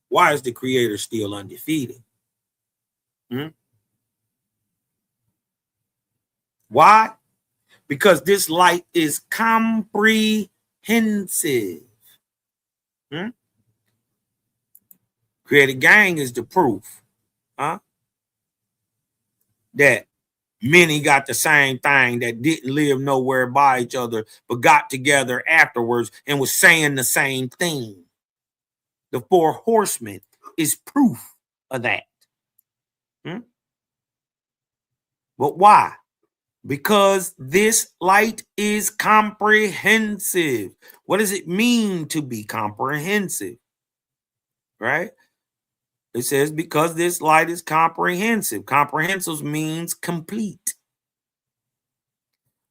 Why is the creator still undefeated? Why? Because this light is comprehensive. Created gang is the proof, that many got the same thing, that didn't live nowhere by each other, but got together afterwards and was saying the same thing. The four horsemen is proof of that. But why? Because this light is comprehensive. What does it mean to be comprehensive? Right? It says, because this light is comprehensive. Comprehensive means complete,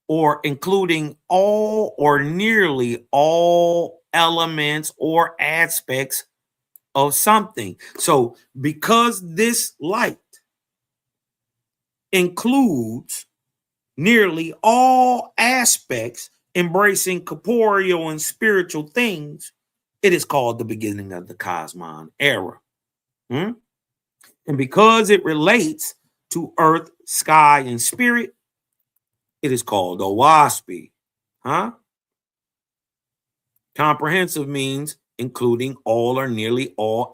or including all or nearly all elements or aspects of something. So because this light includes nearly all aspects embracing corporeal and spiritual things, it is called the beginning of the Cosmon era. And because it relates to earth, sky, and spirit, it is called oahspe. Comprehensive means including all or nearly all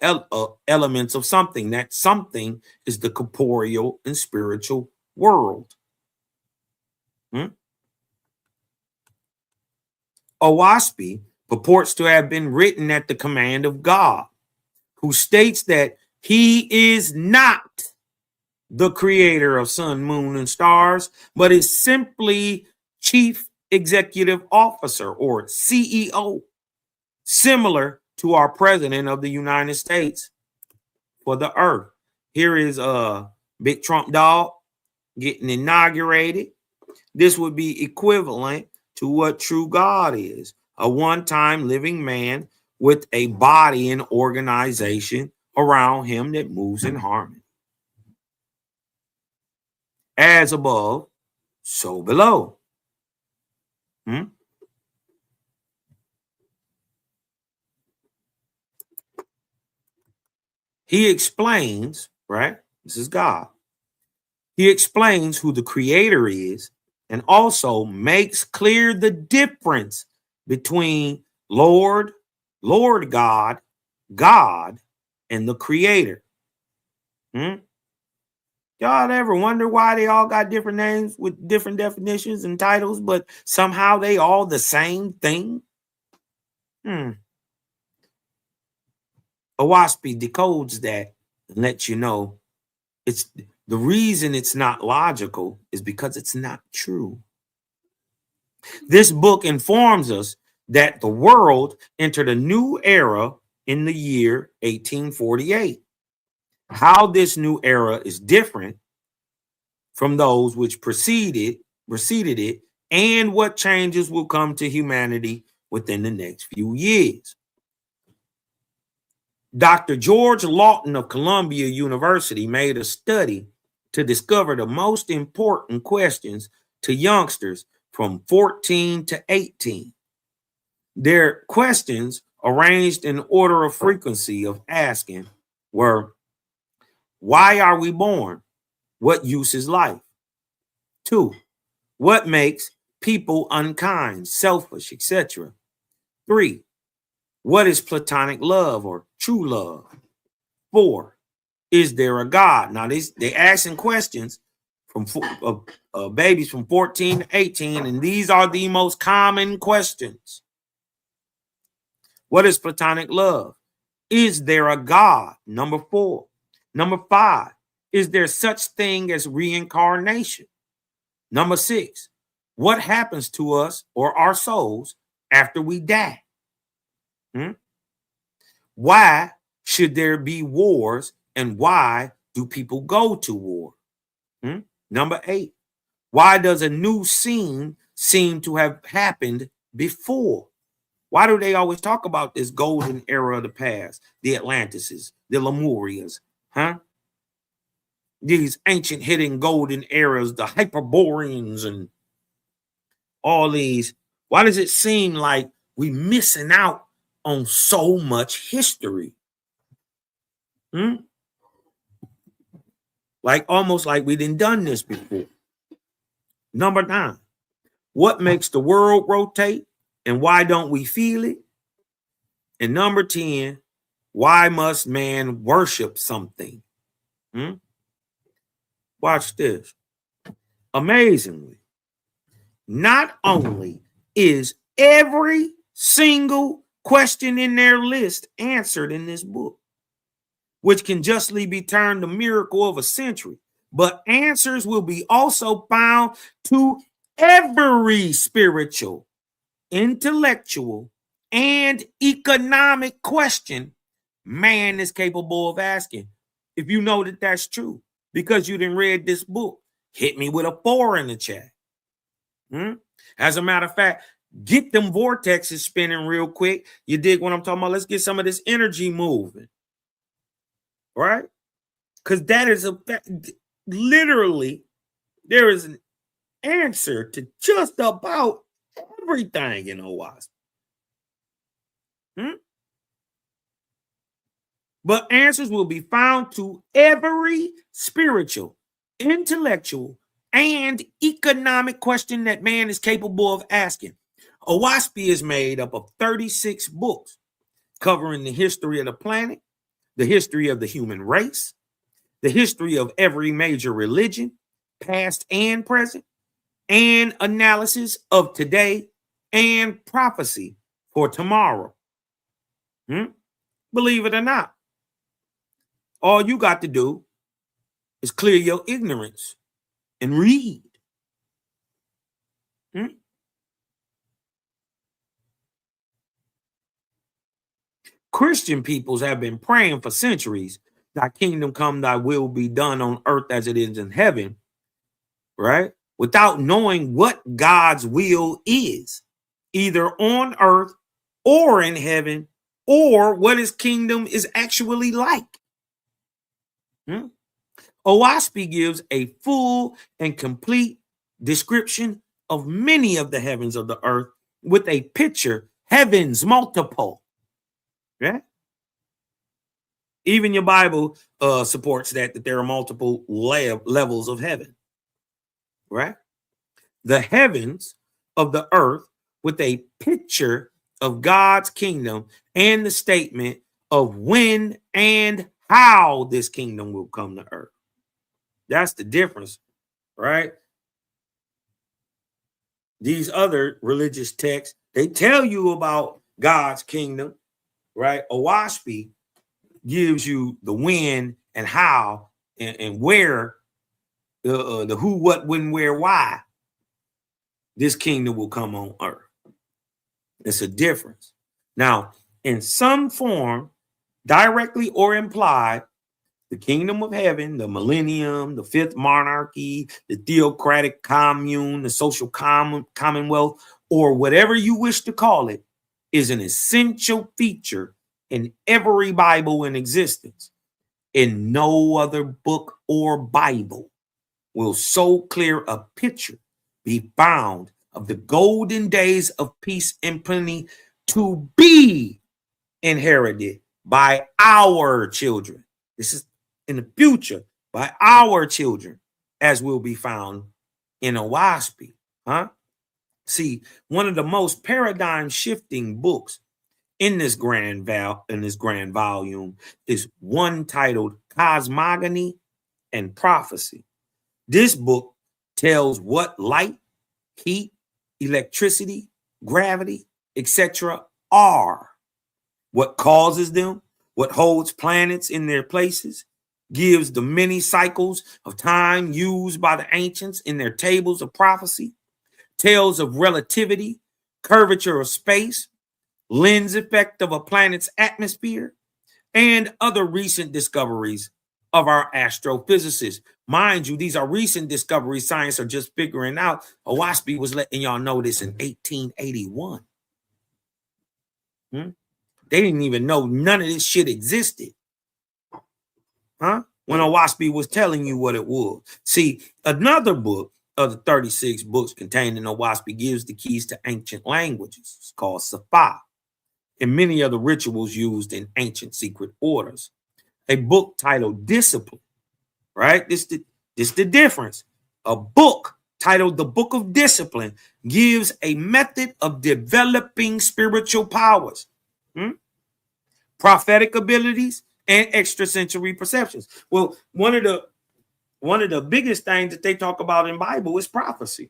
elements of something. That something is the corporeal and spiritual world. Oahspe purports to have been written at the command of God, who states that he is not the creator of sun, moon, and stars, but is simply chief executive officer, or CEO, similar to our president of the United States for the earth. Here is Big Trump dog getting inaugurated. This would be equivalent to what true God is. a one-time living man with a body and organization around him that moves in harmony. As above, so below. He explains, right? This is God. He explains who the creator is and also makes clear the difference between Lord God, and the creator. Y'all ever wonder why they all got different names with different definitions and titles, but somehow they all the same thing? Oahspe decodes that and lets you know it's the reason it's not logical is because it's not true. This book informs us that the world entered a new era in the year 1848. How this new era is different from those which preceded it, and what changes will come to humanity within the next few years. Dr. George Lawton of Columbia University made a study to discover the most important questions to youngsters from 14 to 18. Their questions, arranged in order of frequency of asking, were: why are we born? What use is life? 2, what makes people unkind, selfish, etc.? 3, what is platonic love or true love? 4, is there a God? Now, they asking questions from babies from 14 to 18, and these are the most common questions. What is platonic love? Is there a God? Number 4. Number 5, is there such thing as reincarnation? Number 6, what happens to us or our souls after we die? Why should there be wars, and why do people go to war? Number 8, why does a new scene seem to have happened before? Why do they always talk about this golden era of the past? The Atlantises, the Lemurians, these ancient hidden golden eras, the Hyperboreans, and all these. Why does it seem like we missing out on so much history? Like almost like we didn't done this before. Number 9, what makes the world rotate and why don't we feel it? And number 10, why must man worship something? Watch this. Amazingly, not only is every single question in their list answered in this book, which can justly be termed the miracle of a century, but answers will be also found to every spiritual, intellectual, and economic question man is capable of asking. If you know that that's true, because you didn't read this book, hit me with a 4 in the chat. As a matter of fact, get them vortexes spinning real quick. You dig what I'm talking about? Let's get some of this energy moving. Right? Because that is literally, there is an answer to just about everything in oahspe. But answers will be found to every spiritual, intellectual, and economic question that man is capable of asking. Oahspe is made up of 36 books covering the history of the planet, the history of the human race, the history of every major religion, past and present, and analysis of today and prophecy for tomorrow. Believe it or not, all you got to do is clear your ignorance and read. Christian peoples have been praying for centuries, thy kingdom come, thy will be done on earth as it is in heaven, right? Without knowing what God's will is, either on earth or in heaven, or what his kingdom is actually like. Oahspe gives a full and complete description of many of the heavens of the earth with a picture, heavens multiple. Yeah. Even your Bible supports that there are multiple levels of heaven. Right? The heavens of the earth with a picture of God's kingdom and the statement of when and how this kingdom will come to earth. That's the difference, right? These other religious texts, they tell you about God's kingdom, right? Oahspe gives you the when and how and where, the who, what, when, where, why this kingdom will come on earth. It's a difference. Now, in some form, directly or implied, the kingdom of heaven, the millennium, the fifth monarchy, the theocratic commune, the social commonwealth, or whatever you wish to call it, is an essential feature in every Bible in existence. In no other book or Bible will so clear a picture be found of the golden days of peace and plenty to be inherited by our children. This is in the future, by our children, as will be found in Oahspe. See, one of the most paradigm shifting books in this grand volume is one titled Cosmogony and Prophecy. This book tells what light, heat, electricity, gravity, etc. are, what causes them, what holds planets in their places, gives the many cycles of time used by the ancients in their tables of prophecy, tales of relativity, curvature of space, lens effect of a planet's atmosphere, and other recent discoveries of our astrophysicists. Mind you, these are recent discoveries. Science are just figuring out. Oahspe was letting y'all know this in 1881. They didn't even know none of this shit existed. When Oahspe was telling you what it was. See, another book of the 36 books contained in Oahspe gives the keys to ancient languages. It's called Safa, and many other rituals used in ancient secret orders. A book titled Discipline, right? This the difference. A book titled The Book of Discipline gives a method of developing spiritual powers, prophetic abilities, and extrasensory perceptions. Well, one of the biggest things that they talk about in Bible is prophecy,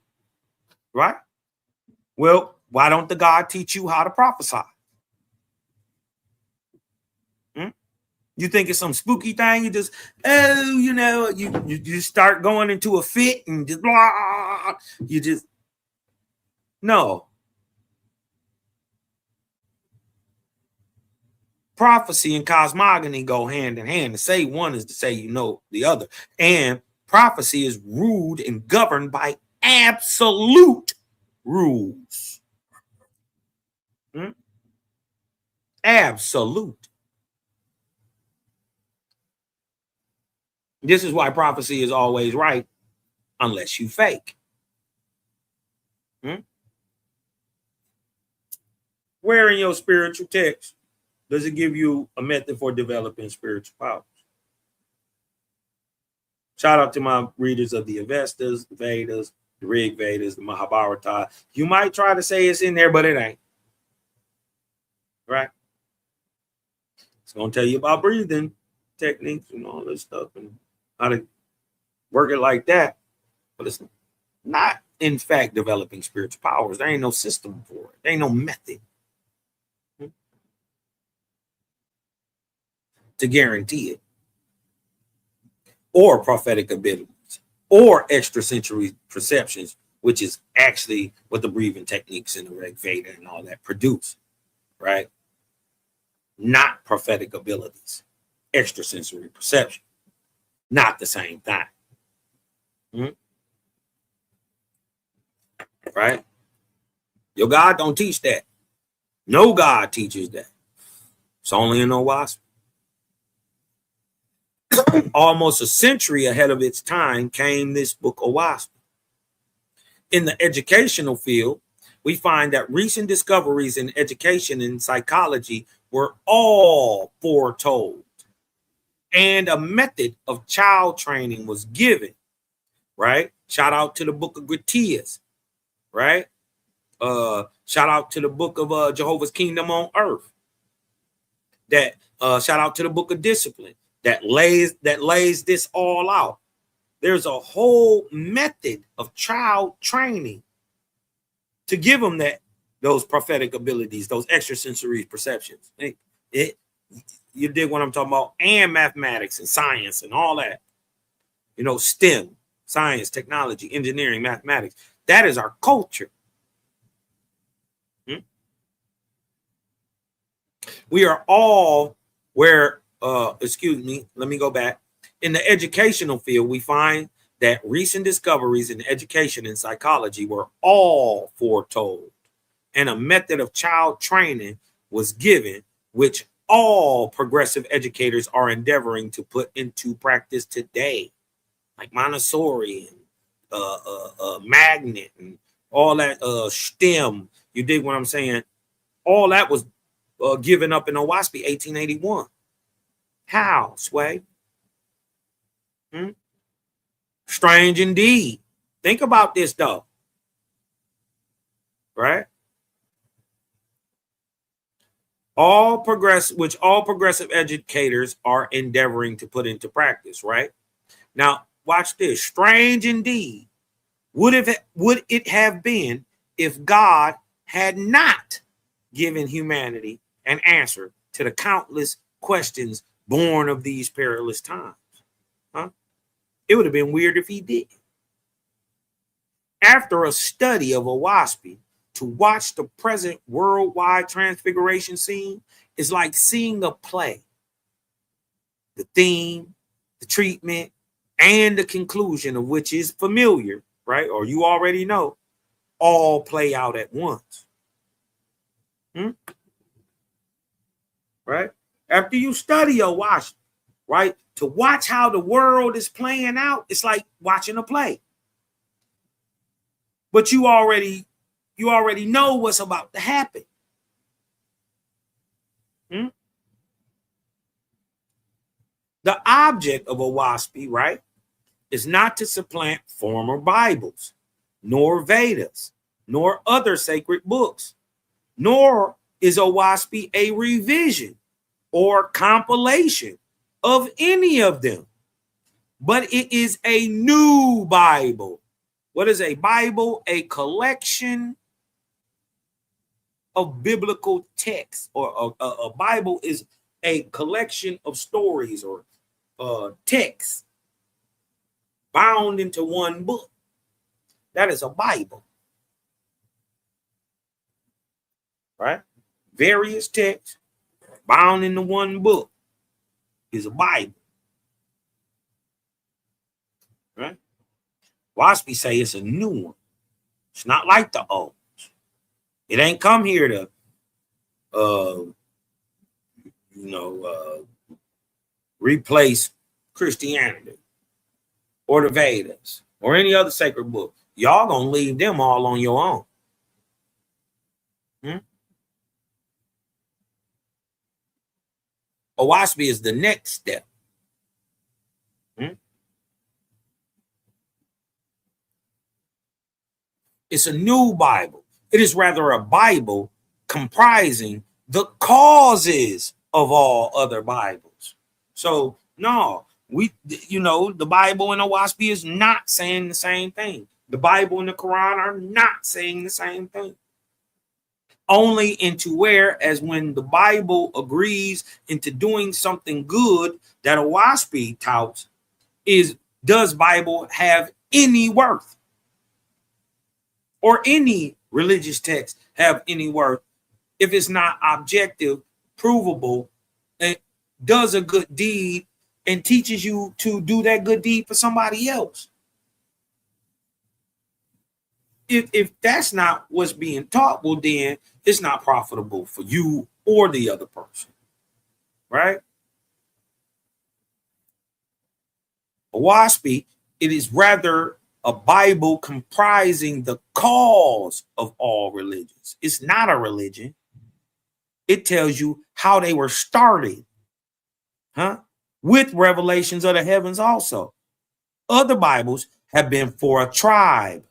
right? Well, why don't the God teach you how to prophesy? You think it's some spooky thing? You just, you start going into a fit and just blah. You just, no. Prophecy and cosmogony go hand in hand. To say one is to say you know the other. And prophecy is ruled and governed by absolute rules. Absolute. This is why prophecy is always right, unless you fake. Where in your spiritual text does it give you a method for developing spiritual powers? Shout out to my readers of the Avestas, the Vedas, the Rig Vedas, the Mahabharata. You might try to say it's in there, but it ain't. Right? It's going to tell you about breathing techniques and all this stuff and how to work it like that. But it's not, in fact, developing spiritual powers. There ain't no system for it. There ain't no method to guarantee it. Or prophetic abilities. Or extrasensory perceptions, which is actually what the breathing techniques in the Rig Veda and all that produce. Right? Not prophetic abilities. Extrasensory perception. Not the same thing. Right? Your God don't teach that. No God teaches that. It's only in oahspe. Almost a century ahead of its time came this book, oahspe. In the educational field, we find that recent discoveries in education and psychology were all foretold, and a method of child training was given, right? Shout out to the book of Gratias, right? Shout out to the book of Jehovah's Kingdom on Earth. That shout out to the book of Discipline that lays this all out. There's a whole method of child training to give them those prophetic abilities, those extrasensory perceptions. You dig what I'm talking about? And mathematics and science and all that. You know, STEM, science, technology, engineering, mathematics. That is our culture. We are all where, excuse me, let me go back. In the educational field, we find that recent discoveries in education and psychology were all foretold, and a method of child training was given, which all progressive educators are endeavoring to put into practice today, like Montessori and Magnet and all that STEM. You dig what I'm saying? All that was given up in oahspe 1881. How, Sway? Strange indeed. Think about this though, right? All progressive educators are endeavoring to put into practice, right? Now, watch this. Strange indeed. Would it have been if God had not given humanity an answer to the countless questions born of these perilous times? Huh? It would have been weird if he did. After a study of oahspe, to watch the present worldwide transfiguration scene is like seeing a play. The theme, the treatment, and the conclusion of which is familiar, right? Or you already know, all play out at once. Right? After you study oahspe, right? To watch how the world is playing out, it's like watching a play. But you already know what's about to happen. The object of oahspe, right, is not to supplant former Bibles, nor Vedas, nor other sacred books, nor is oahspe a revision or compilation of any of them, but it is a new Bible. What is a Bible? A collection of biblical texts, or a Bible is a collection of stories or texts bound into one book. That is a Bible, right? Various texts bound into one book is a Bible, right? oahspe say it's a new one. It's not like the old. It ain't come here to, replace Christianity or the Vedas or any other sacred book. Y'all gonna leave them all on your own. oahspe is the next step. It's a new Bible. It is rather a Bible comprising the causes of all other Bibles. So no, the Bible and oahspe is not saying the same thing. The Bible and the Quran are not saying the same thing. Only into whereas when the Bible agrees into doing something good that oahspe touts does Bible have any worth? Or any religious text have any worth if it's not objective, provable, and does a good deed and teaches you to do that good deed for somebody else? if that's not what's being taught, well, then it's not profitable for you or the other person, right? Oahspe, it is rather a Bible comprising the cause of all religions. It's not a religion. It tells you how they were started, with revelations of the heavens also. Other Bibles have been for a tribe.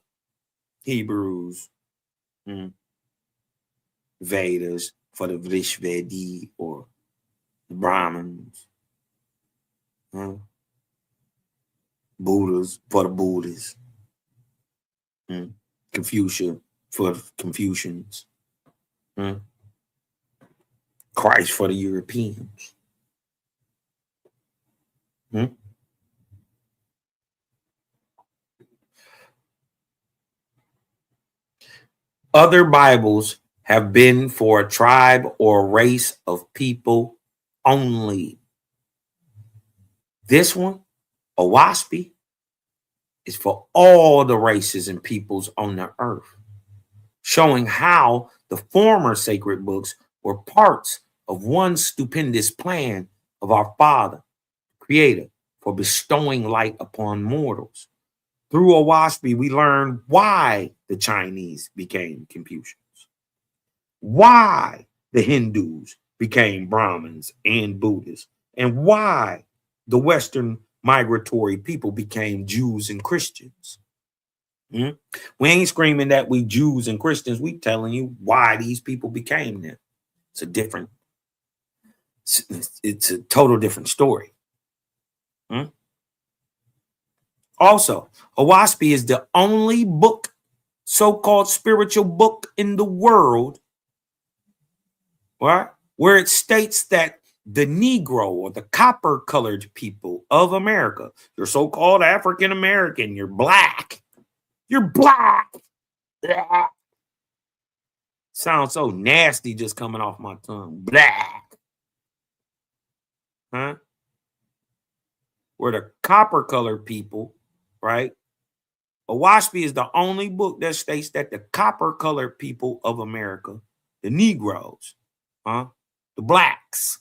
Hebrews, Vedas for the Vrishvedi or the Brahmins, Buddhas for the Buddhists, Confucius for the Confucians, Christ for the Europeans. Other Bibles have been for a tribe or race of people only. This one, Oahspe, is for all the races and peoples on the earth, showing how the former sacred books were parts of one stupendous plan of our Father, Creator, for bestowing light upon mortals. Through Oahspe, we learn why the Chinese became Confucians, why the Hindus became Brahmins and Buddhists, and why the Western migratory people became Jews and Christians. We ain't screaming that we Jews and Christians. We telling you why these people became them. It's a total different story. Also, Oahspe is the only book, so-called spiritual book in the world, right, where it states that the Negro or the copper-colored people of America, you're so-called African American, you're black. You're black. Sounds so nasty just coming off my tongue. Black. Where the copper-colored people, right? Oahspe is the only book that states that the copper-colored people of America, the Negroes, the blacks,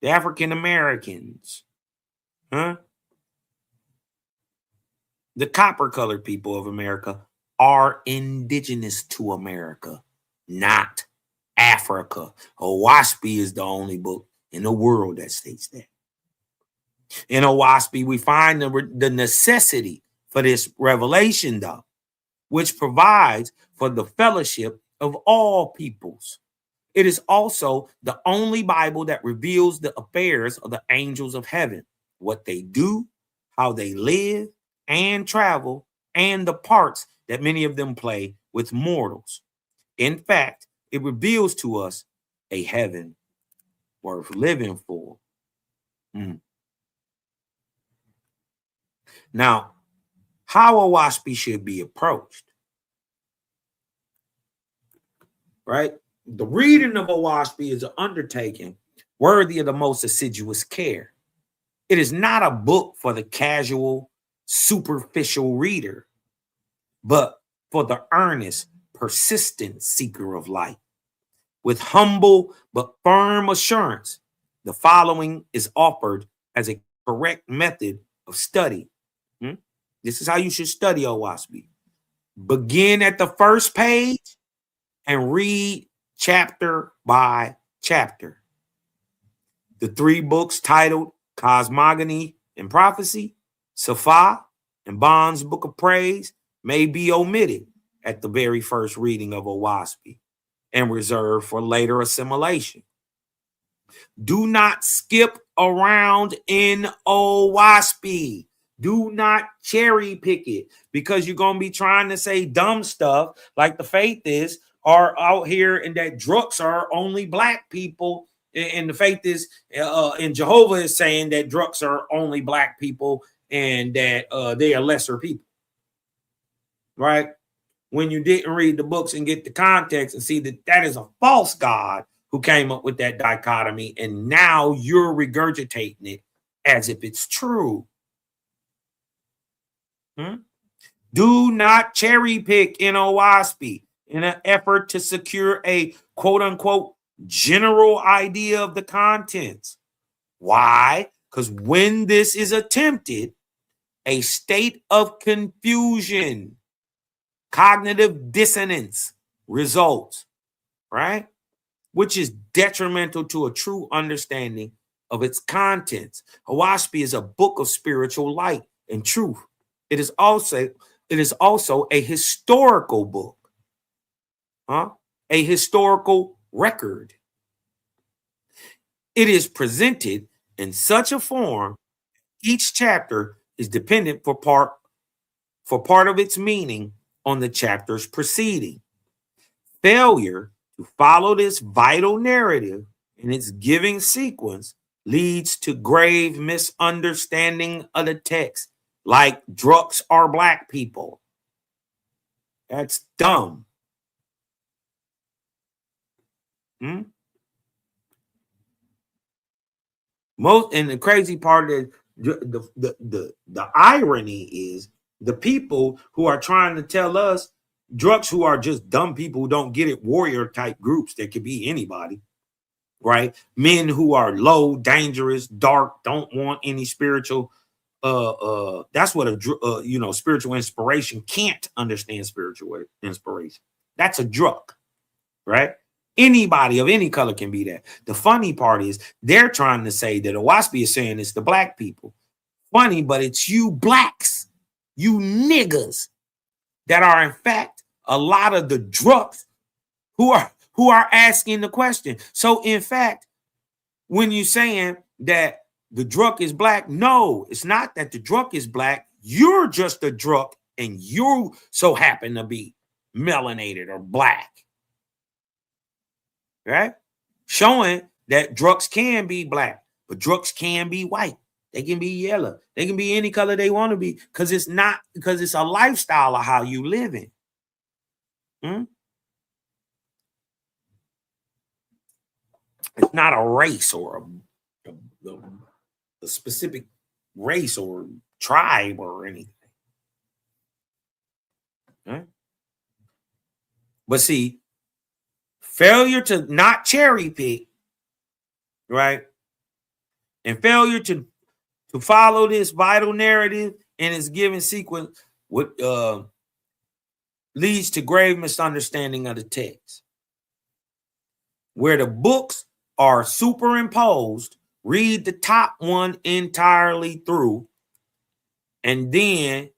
the African Americans, the copper-colored people of America are indigenous to America, not Africa. Oahspe is the only book in the world that states that. In Oahspe, we find the necessity for this revelation, though, which provides for the fellowship of all peoples. It is also the only Bible that reveals the affairs of the angels of heaven, what they do, how they live and travel, and the parts that many of them play with mortals. In fact, it reveals to us a heaven worth living for. Now, how Oahspe should be approached, right? The reading of Oahspe is an undertaking worthy of the most assiduous care. It is not a book for the casual, superficial reader, but for the earnest, persistent seeker of light. With humble but firm assurance, the following is offered as a correct method of study. This is how you should study Oahspe. Begin at the first page and read chapter by chapter. The 3 books titled Cosmogony and Prophecy, Safa, and Bond's Book of Praise may be omitted at the very first reading of Oahspe and reserved for later assimilation. Do not skip around in Oahspe. Do not cherry pick it, because you're going to be trying to say dumb stuff like the faith is are out here and that drunks are only black people. And the faith is and Jehovah is saying that drunks are only black people and that they are lesser people. Right? When you didn't read the books and get the context and see that that is a false God who came up with that dichotomy, and now you're regurgitating it as if it's true. Do not cherry pick in oahspe in an effort to secure a quote unquote general idea of the contents. Why? Because when this is attempted, a state of confusion, cognitive dissonance results, right? Which is detrimental to a true understanding of its contents. Oahspe is a book of spiritual light and truth. It is also a historical book, a historical record. It is presented in such a form, each chapter is dependent for part of its meaning on the chapters preceding. Failure to follow this vital narrative in its giving sequence leads to grave misunderstanding of the text, like drunks are black people. That's dumb. And the crazy part is the irony is the people who are trying to tell us, drunks who are just dumb people who don't get it, warrior type groups that could be anybody, right? Men who are low, dangerous, dark, don't want any spiritual. That's what a spiritual inspiration can't understand. Spiritual inspiration. That's a drunk, right? Anybody of any color can be that. The funny part is they're trying to say that oahspe is saying it's the black people. Funny, but it's you blacks, you niggas, that are in fact a lot of the drunks who are asking the question. So in fact, when you're saying that the drunk is black, no, it's not that the drunk is black. You're just a drunk and you so happen to be melanated or black. Right? Showing that drunks can be black, but drunks can be white. They can be yellow. They can be any color they want to be, because it's a lifestyle of how you live in. It's not a race or a specific race or tribe or anything. Right? But see, failure to not cherry pick, right? And failure to follow this vital narrative in its given sequence leads to grave misunderstanding of the text. Where the books are superimposed, read the top one entirely through, and then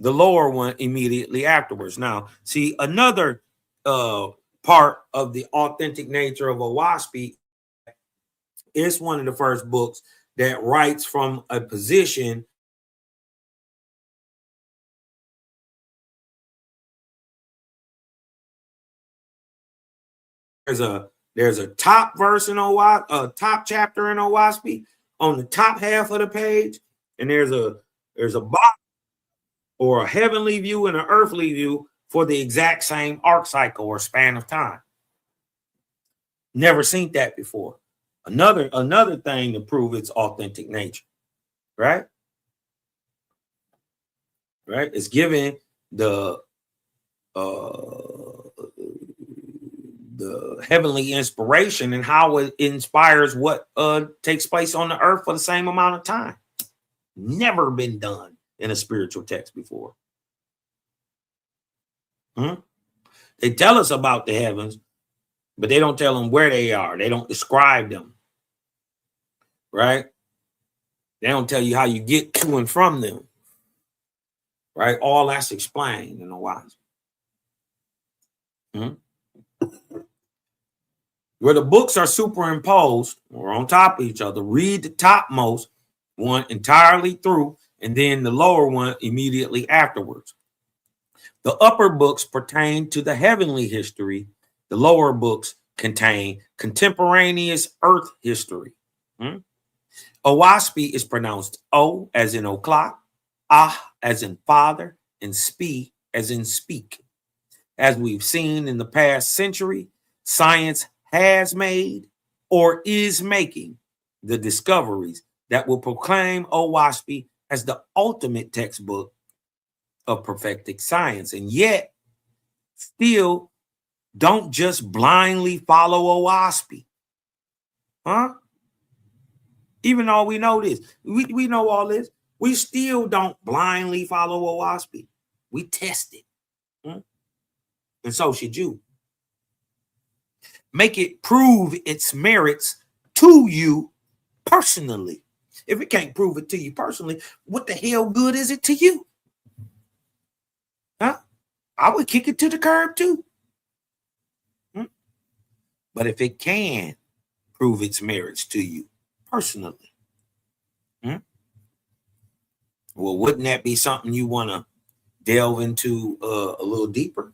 the lower one immediately afterwards. Now, see, another part of the authentic nature of oahspe is one of the first books that writes from a position there's a top verse in top chapter in oahspe on the top half of the page, and there's a box or a heavenly view and an earthly view for the exact same arc cycle or span of time. Never seen that before. Another thing to prove its authentic nature, right? Right? It's giving the heavenly inspiration and how it inspires what takes place on the earth for the same amount of time. Never been done in a spiritual text before. They tell us about the heavens, but they don't tell them where they are. They don't describe them, right? They don't tell you how you get to and from them, right? All that's explained in a while. Where the books are superimposed or on top of each other, read the topmost one entirely through, and then the lower one immediately afterwards. The upper books pertain to the heavenly history. The lower books contain contemporaneous earth history. Oahspe is pronounced O as in o'clock, ah as in father, and spe as in speak. As we've seen in the past century, science has made or is making the discoveries that will proclaim oahspe as the ultimate textbook of perfecting science. And yet, still don't just blindly follow oahspe. Huh? Even though we know this, we know all this, we still don't blindly follow oahspe. We test it. And so should you. Make it prove its merits to you personally. If it can't prove it to you personally, what the hell good is it to you? Huh? I would kick it to the curb too. But if it can prove its merits to you personally, well, wouldn't that be something you want to delve into a little deeper?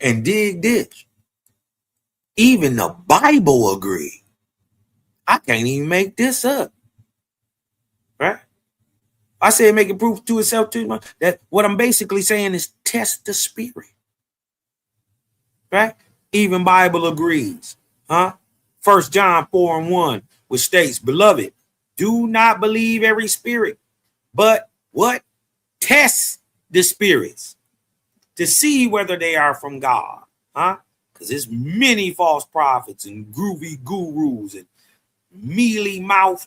And dig this. Even the Bible agreed. I can't even make this up. Right? I said make it prove to itself too. That what I'm basically saying is test the spirit. Right? Even Bible agrees. Huh? 1 John 4:1, which states, beloved, do not believe every spirit, but what? Test the spirits to see whether they are from God. Huh? Because there's many false prophets and groovy gurus and mealy mouth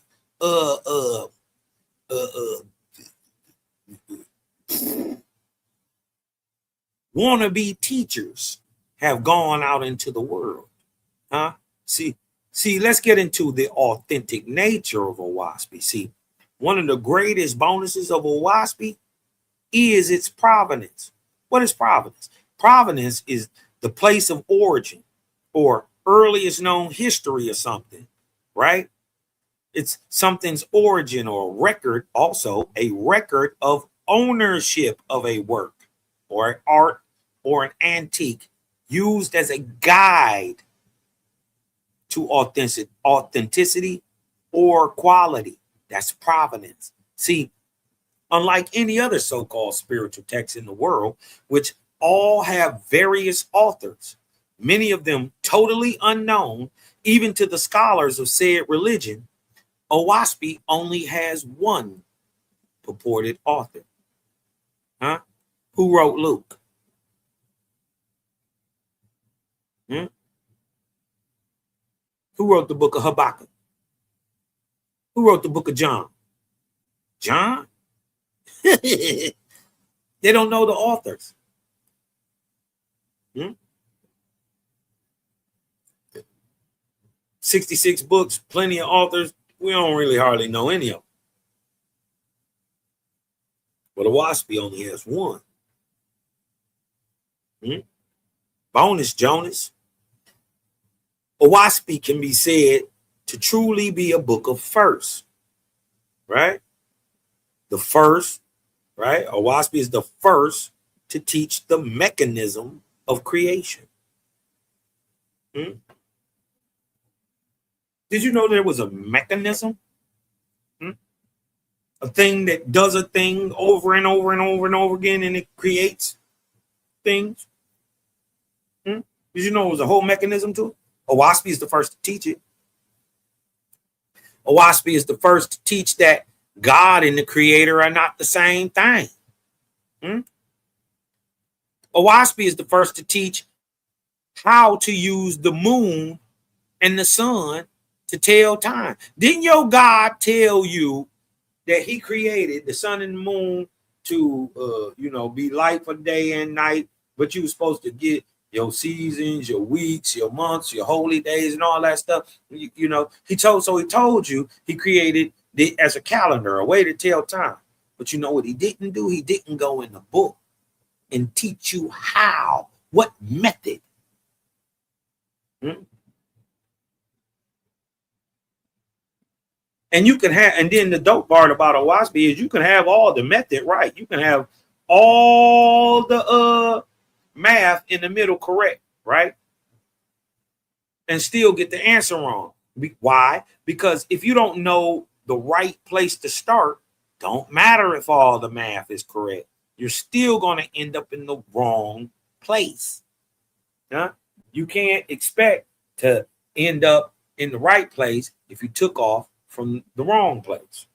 wannabe teachers have gone out into the world. Huh? See, let's get into the authentic nature of oahspe. See, one of the greatest bonuses of oahspe is its provenance. What is provenance? Provenance is the place of origin or earliest known history of something, right? It's something's origin or record, also a record of ownership of a work or an art or an antique used as a guide to authenticity or quality. That's provenance. See, unlike any other so-called spiritual texts in the world, which all have various authors, many of them totally unknown, even to the scholars of said religion, oahspe only has one purported author. Huh? Who wrote Luke? Who wrote the book of Habakkuk? Who wrote the book of John? John? They don't know the authors. 66 books, plenty of authors. We don't really hardly know any of them. But oahspe only has one. Bonus, Jonas. Oahspe can be said to truly be a book of first, right? The first, right? Oahspe is the first to teach the mechanism of creation. Did you know there was a mechanism? A thing that does a thing over and over and over and over again, and it creates things. Did you know it was a whole mechanism to it? Oahspe is the first to teach it. Oahspe is the first to teach that God and the creator are not the same thing. Oahspe is the first to teach how to use the moon and the sun to tell time. Didn't your God tell you that he created the sun and the moon to, be light for day and night, but you were supposed to get your seasons, your weeks, your months, your holy days, and all that stuff. He told you he created it as a calendar, a way to tell time. But you know what he didn't do? He didn't go in the book and teach you how, what method. And you can have, and then the dope part about oahspe is you can have all the method right. You can have all the math in the middle correct, right? And still get the answer wrong. Why? Because if you don't know the right place to start, don't matter if all the math is correct. You're still going to end up in the wrong place. You can't expect to end up in the right place if you took off from the wrong place.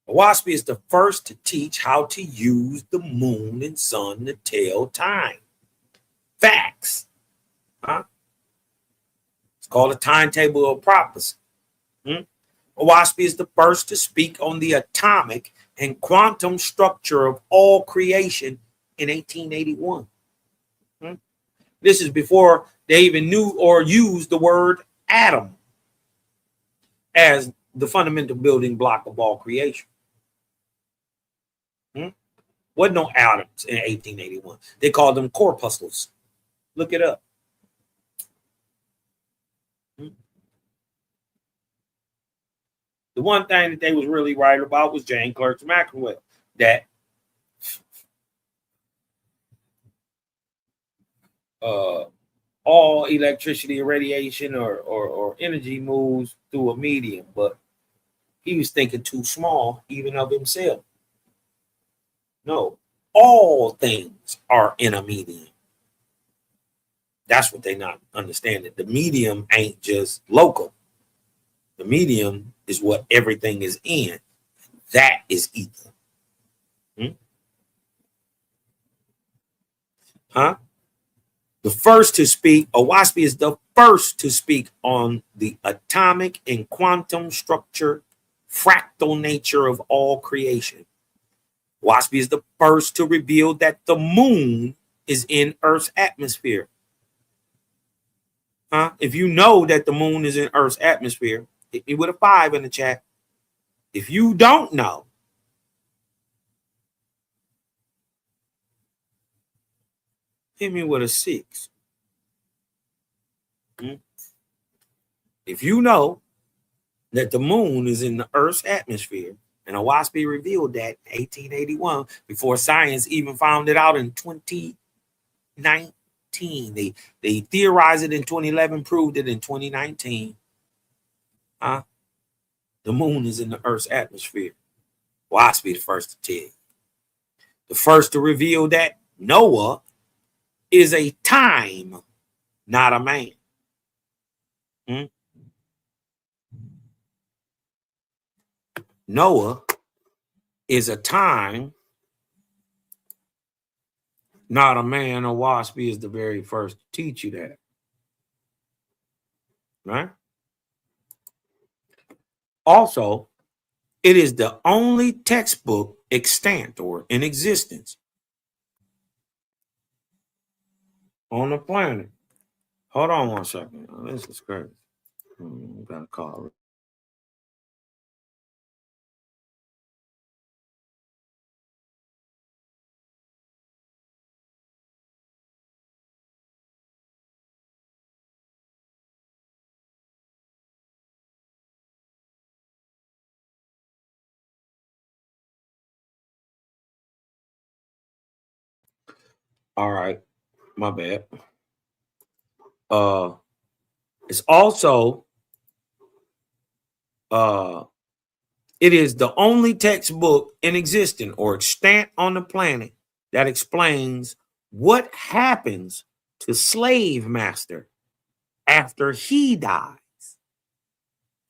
Oahspe is the first to teach how to use the moon and sun to tell time. Facts. It's called a timetable of prophecy. Oahspe is the first to speak on the atomic and quantum structure of all creation in 1881. This is before they even knew or used the word atom as the fundamental building block of all creation. Wasn't no atoms in 1881. They called them corpuscles. Look it up. The one thing that they was really right about was Jane Clerk's Maxwell, that all electricity or radiation or energy moves through a medium, but he was thinking too small even of himself. No, all things are in a medium. That's what they not understanding. The medium ain't just local. The medium is what everything is in. That is ether. The first to speak, Oahspe is the first to speak on the atomic and quantum structure, fractal nature of all creation. Oahspe is the first to reveal that the moon is in Earth's atmosphere. If you know that the moon is in Earth's atmosphere, hit me with a 5 in the chat. If you don't know, hit me with a 6. If you know that the moon is in the Earth's atmosphere, and Oahspe revealed that in 1881 before science even found it out in 2019. They theorized it in 2011, proved it in 2019. The moon is in the Earth's atmosphere. Oahspe the first to tell you. The first to reveal that Noah is a time, not a man. Noah is a time, not a man. Oahspe is the very first to teach you that. Right? Also, it is the only textbook extant or in existence on the planet. Hold on one second. This is crazy. Got a call. All right, my bad. It's also it is the only textbook in existence or extant on the planet that explains what happens to slave master after he dies.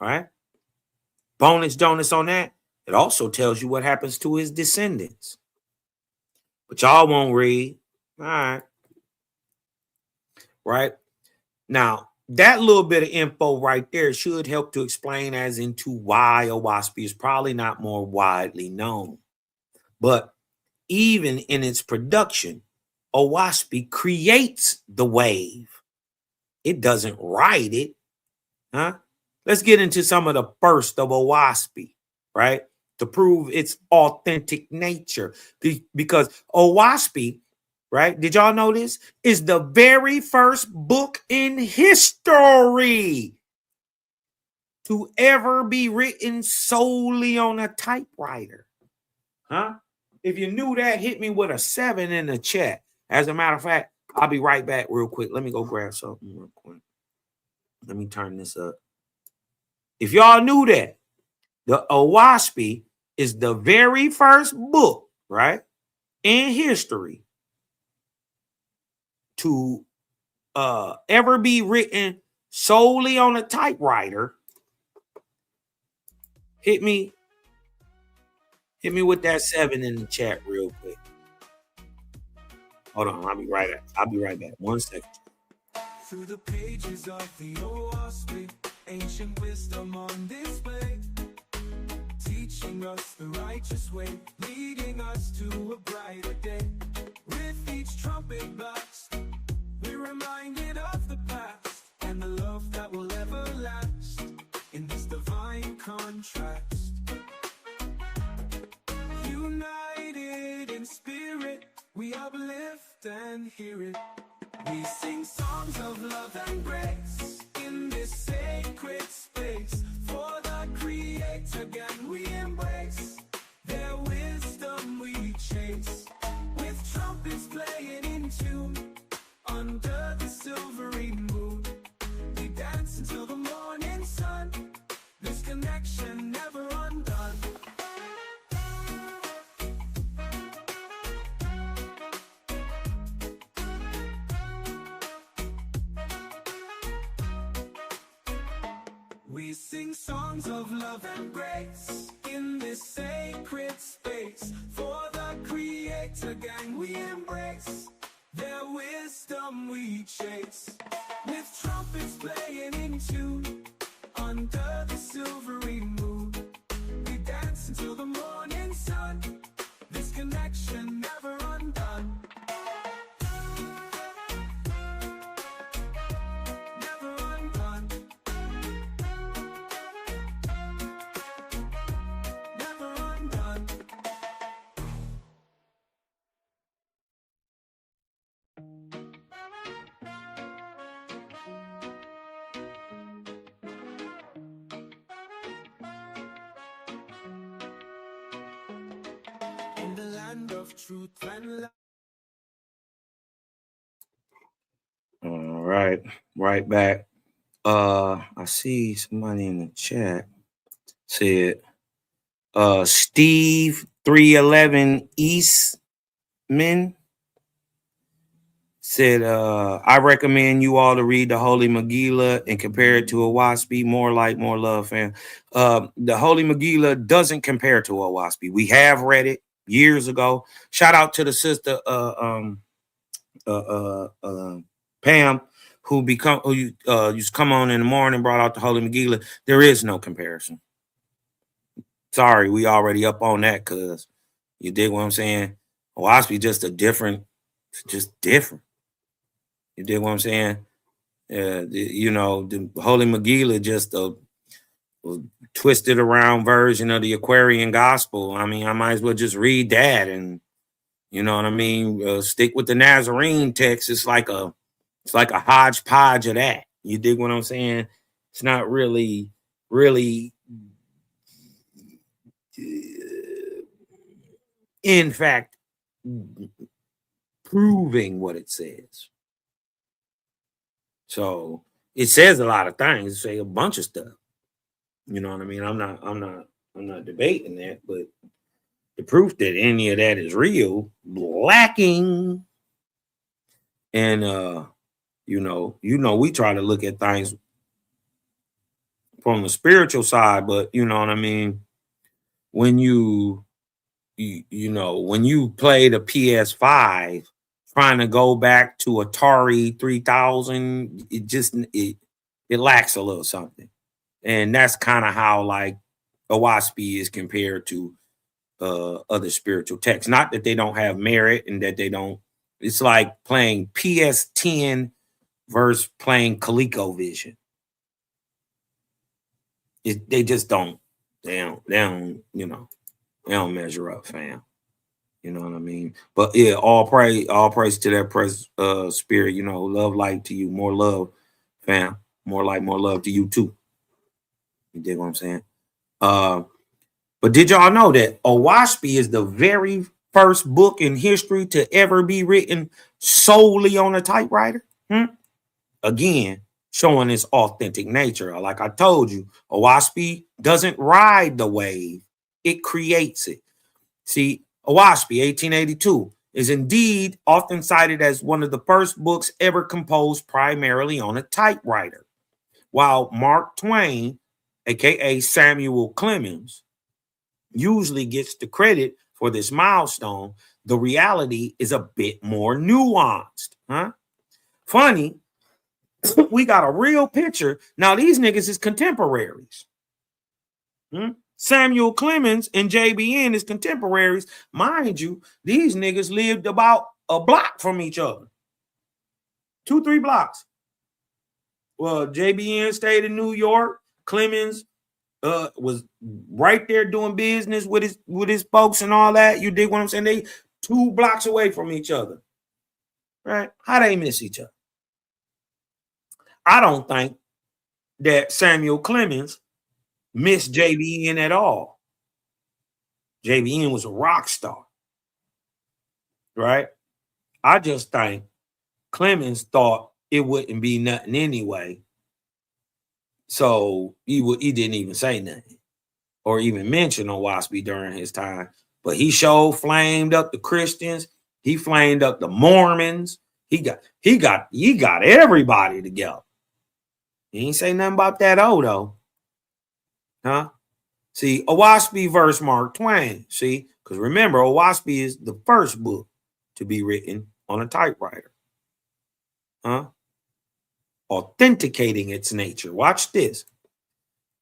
All right. Bonus Jonas on that. It also tells you what happens to his descendants. But y'all won't read. All right. Right. Now, that little bit of info right there should help to explain as into why Oahspe is probably not more widely known. But even in its production, Oahspe creates the wave. It doesn't ride it. Let's get into some of the first of Oahspe, right? To prove its authentic nature. Because Oahspe, right? Did y'all know this? Is the very first book in history to ever be written solely on a typewriter. If you knew that, hit me with a 7 in the chat. As a matter of fact, I'll be right back real quick. Let me go grab something real quick. Let me turn this up. If y'all knew that, the Oahspe is the very first book, right, in history to ever be written solely on a typewriter, hit me with that 7 in the chat real quick. Hold on, I'll be right back. 1 second. Through the pages of the oahspe, ancient wisdom on display, teaching us the righteous way, leading us to a brighter day. With each trumpet blast, we're reminded of the past and the love that will ever last in this divine contrast. United in spirit, we uplift and hear it. We sing songs of love and grace in this sacred space. For the Creator again we embrace, their wisdom we chase. With trumpets playing in tune, under the silvery moon, we dance until the morning sun, this connection never undone. We sing songs of love and grace in this sacred space. For the Creator gang we embrace, their wisdom we chase. With trumpets playing in tune, under the silvery moon, we dance until the morning sun, this connection never undone. In the land of truth and light. All right back. I see somebody in the chat said, Steve 311 Eastman said, I recommend you all to read the Holy Megillah and compare it to oahspe. More light, more love, fam. The Holy Megillah doesn't compare to oahspe. We have read it years ago. Shout out to the sister Pam, who used to come on in the morning, brought out the Holy Megillah. There is no comparison. Sorry, we already up on that, cuz you dig what I'm saying? oahspe just different. You dig what I'm saying? The Holy Megillah just a twisted around version of the Aquarian Gospel. I mean, I might as well just read that, and you know what I mean. Stick with the Nazarene text. It's like a hodgepodge of that. You dig what I'm saying? It's not really, in fact, proving what it says. So it says a lot of things. It say a bunch of stuff. You know what I mean? I'm not debating that, but the proof that any of that is real, lacking. And we try to look at things from the spiritual side, but you know what I mean? When you play the PS5, trying to go back to Atari 3000, it lacks a little something. And that's kind of how like oahspe is compared to other spiritual texts. Not that they don't have merit and that they don't. It's like playing PS10 versus playing ColecoVision. They just don't. They don't measure up, fam. You know what I mean? But yeah, all praise to that spirit. Love, light to you. More love, fam. More light, more love to you too. You dig what I'm saying? But did y'all know that oahspe is the very first book in history to ever be written solely on a typewriter? Again, showing its authentic nature. Like I told you, oahspe doesn't ride the wave. It creates it. See, oahspe, 1882, is indeed often cited as one of the first books ever composed primarily on a typewriter. while Mark Twain, aka Samuel Clemens, usually gets the credit for this milestone, the reality is a bit more nuanced. Huh? Funny, we got a real picture. Now, these niggas is contemporaries. Samuel Clemens and JBN is contemporaries. Mind you, these niggas lived about a block from each other. 2-3 blocks. Well, JBN stayed in New York. Clemens was right there doing business with his folks and all that. You dig what I'm saying? They 2 blocks away from each other. Right? How they miss each other? I don't think that Samuel Clemens missed JBN at all. JBN was a rock star. Right? I just think Clemens thought it wouldn't be nothing anyway. So he didn't even say nothing or even mention oahspe during his time. But he flamed up the Christians. He flamed up the Mormons. He got everybody together. He ain't say nothing about that though. Huh? See, oahspe versus Mark Twain. See, because remember, oahspe is the first book to be written on a typewriter. Huh? Authenticating its nature. Watch this.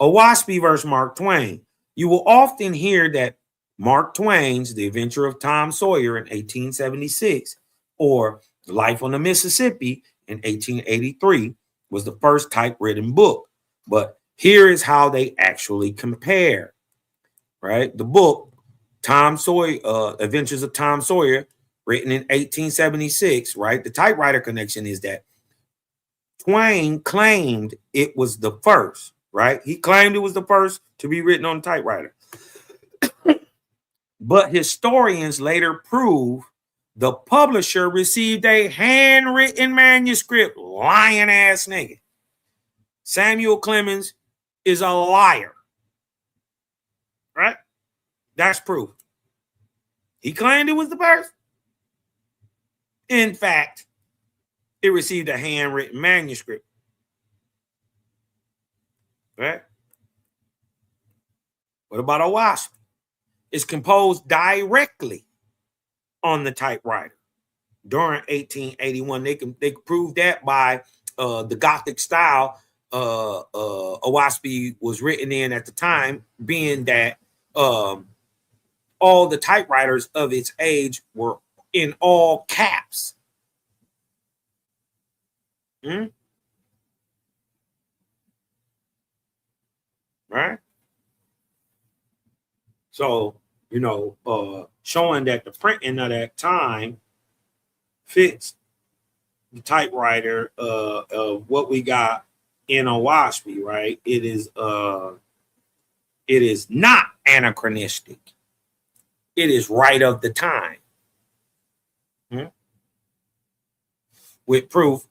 oahspe versus Mark Twain. You will often hear that Mark Twain's The Adventure of Tom Sawyer in 1876 or Life on the Mississippi in 1883 was the first typewritten book. But here is how they actually compare. Right? The book, Tom Sawyer, Adventures of Tom Sawyer, written in 1876, right? The typewriter connection is that Twain claimed it was the first, right? He claimed it was the first to be written on a typewriter. But historians later prove the publisher received a handwritten manuscript. Lying ass nigga. Samuel Clemens is a liar. Right? That's proof. He claimed it was the first. In fact, it received a handwritten manuscript. Right? What about oahspe? It's composed directly on the typewriter during 1881. They can prove that by the Gothic style oahspe was written in at the time, being that all the typewriters of its age were in all caps. Right? So, showing that the printing of that time fits the typewriter of what we got in oahspe, right? It is not anachronistic. It is right of the time. With proof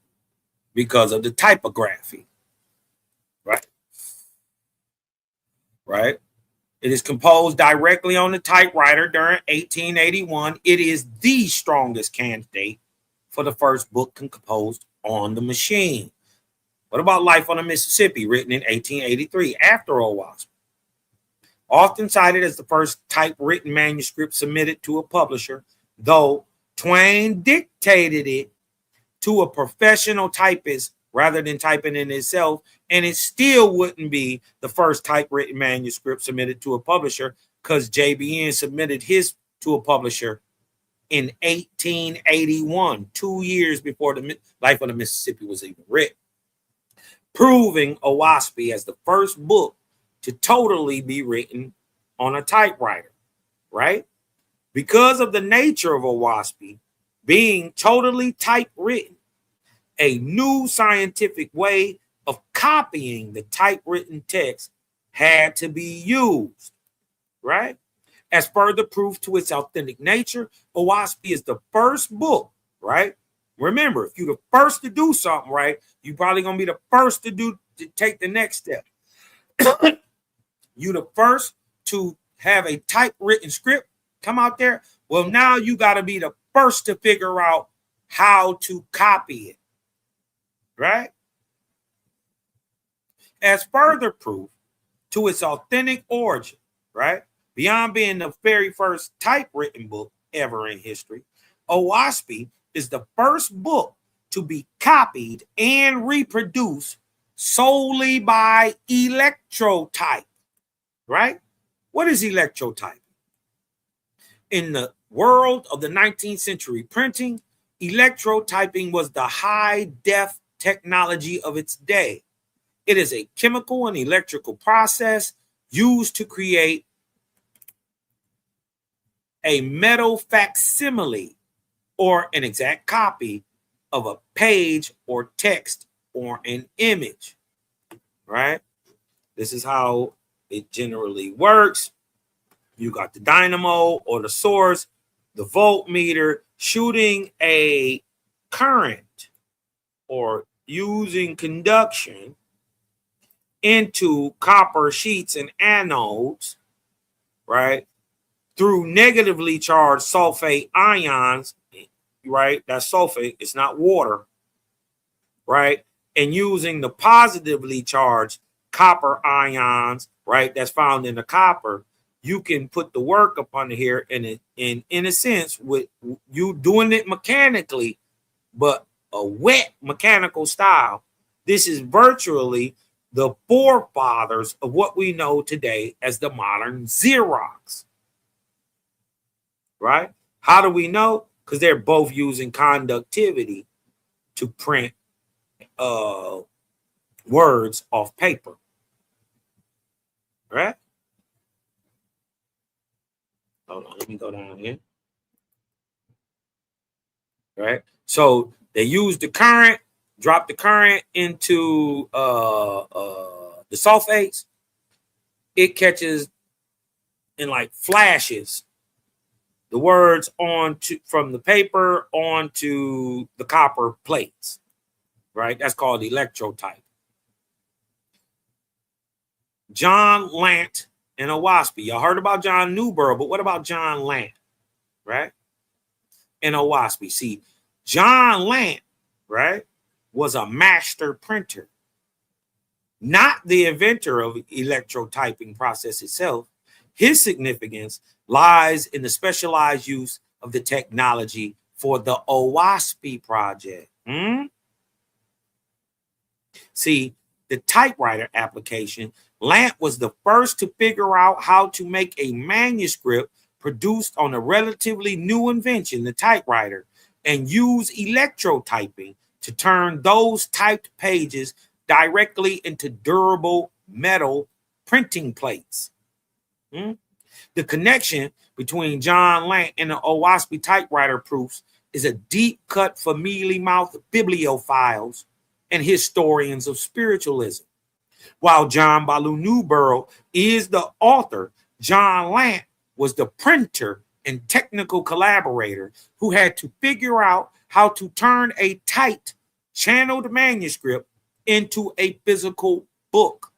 because of the typography. Right? It is composed directly on the typewriter during 1881. It is the strongest candidate for the first book composed on the machine. What about Life on the Mississippi, written in 1883 after oahspe? Often cited as the first typewritten manuscript submitted to a publisher, though Twain dictated it to a professional typist rather than typing it itself, and it still wouldn't be the first typewritten manuscript submitted to a publisher because JBN submitted his to a publisher in 1881, 2 years before the Life on the Mississippi was even written, proving oahspe as the first book to totally be written on a typewriter, right? Because of the nature of oahspe being totally typewritten, a new scientific way of copying the typewritten text had to be used, right? As further proof to its authentic nature, oahspe is the first book, right? Remember, if you're the first to do something right, you're probably going to be the first to take the next step. You're the first to have a typewritten script come out there. Well, now you got to be the first to figure out how to copy it. Right? As further proof to its authentic origin, right? Beyond being the very first typewritten book ever in history, Oahspe is the first book to be copied and reproduced solely by electrotype, right? What is electrotype? In the world of the 19th century printing, electrotyping was the high-def technology of its day. It is a chemical and electrical process used to create a metal facsimile or an exact copy of a page or text or an image, right? This is how it generally works. You got the dynamo or the source, the voltmeter shooting a current or using conduction into copper sheets and anodes, right? Through negatively charged sulfate ions, right? That's sulfate, it's not water, right? And using the positively charged copper ions, right? That's found in the copper. You can put the work up under here, and in a sense, with you doing it mechanically, but a wet mechanical style. This is virtually the forefathers of what we know today as the modern Xerox, right? How do we know? Because they're both using conductivity to print words off paper, right? Hold on, let me go down here. Right? So they use the current, drop the current into the sulfates. It catches in like flashes the words from the paper onto the copper plates, right? That's called electrotype. John Lant and Oahspe. Y'all heard about John Newborough, but what about John Lant, right? And Oahspe. See, John Lant, right, was a master printer, not the inventor of electrotyping process itself. His significance lies in the specialized use of the technology for the oahspe project. See, the typewriter application, Lant was the first to figure out how to make a manuscript produced on a relatively new invention, the typewriter, and use electrotyping to turn those typed pages directly into durable metal printing plates. The connection between John Lant and the Oahspe typewriter proofs is a deep cut for mealy-mouthed bibliophiles and historians of spiritualism. While John Baloo Newborough is the author, John Lant was the printer and technical collaborator who had to figure out how to turn a tight, channeled manuscript into a physical book.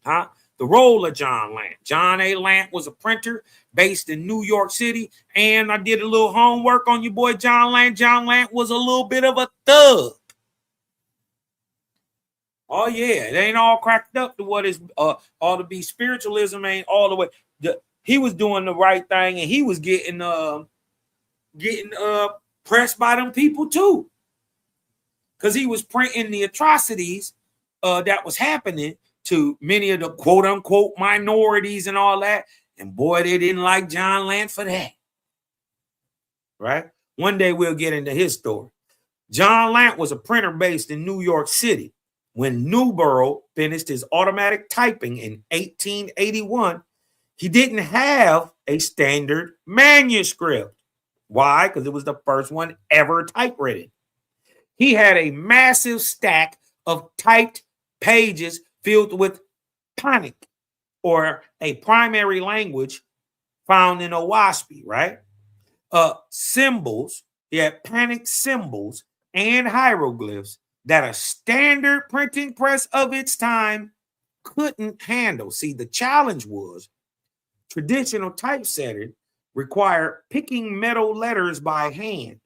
The role of John Lant. John A. Lant was a printer based in New York City, and I did a little homework on your boy John Lant. John Lant was a little bit of a thug. Oh yeah, it ain't all cracked up to what is all to be spiritualism ain't all the way. He was doing the right thing, and he was getting pressed by them people too, because he was printing the atrocities that was happening to many of the quote unquote minorities and all that. And boy, they didn't like John Lant for that. Right? One day we'll get into his story. John Lant was a printer based in New York City. When Newborough finished his automatic typing in 1881, he didn't have a standard manuscript. Why? Because it was the first one ever typewritten. He had a massive stack of typed pages filled with Panic, or a primary language found in Oahspe, right? Symbols, he had Panic symbols and hieroglyphs that a standard printing press of its time couldn't handle. See, the challenge was traditional typesetting required picking metal letters by hand.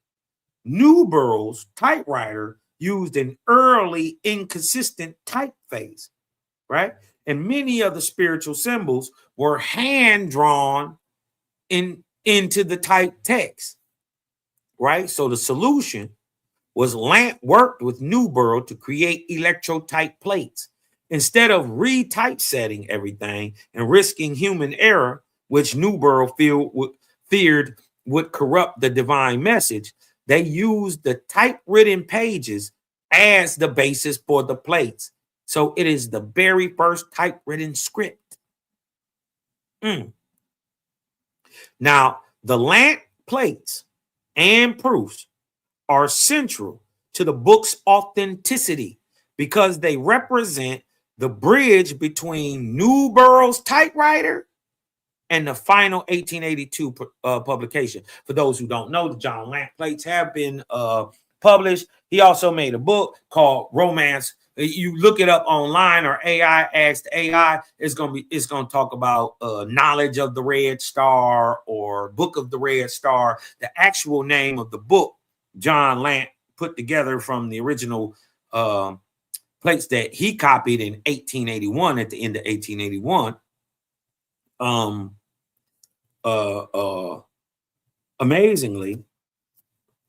Newborough's typewriter used an early inconsistent typeface. right? And many of the spiritual symbols were hand drawn into the type text, right? So the solution was Lant worked with Newborough to create electrotype plates. Instead of retypesetting everything and risking human error, which Newborough feared would corrupt the divine message, they used the typewritten pages as the basis for the plates. So it is the very first typewritten script. Now, the Lant plates and proofs are central to the book's authenticity because they represent the bridge between Newborough's typewriter and the final 1882 publication. For those who don't know, the John Lant plates have been published. He also made a book called Romance. You look it up online, or AI Ask AI. It's gonna talk about Knowledge of the Red Star or Book of the Red Star. The actual name of the book John Lant put together from the original plates that he copied in 1881, at the end of 1881. Amazingly,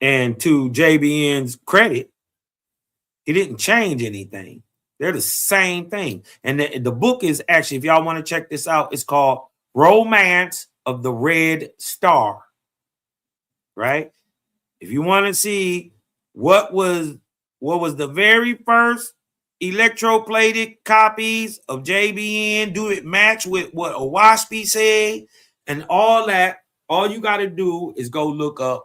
and to JBN's credit, he didn't change anything. They're the same thing. And the book is actually, if y'all want to check this out, it's called Romance of the Red Star, right? If you want to see what was the very first electroplated copies of JBN, do it match with what oahspe said and all that, all you got to do is go look up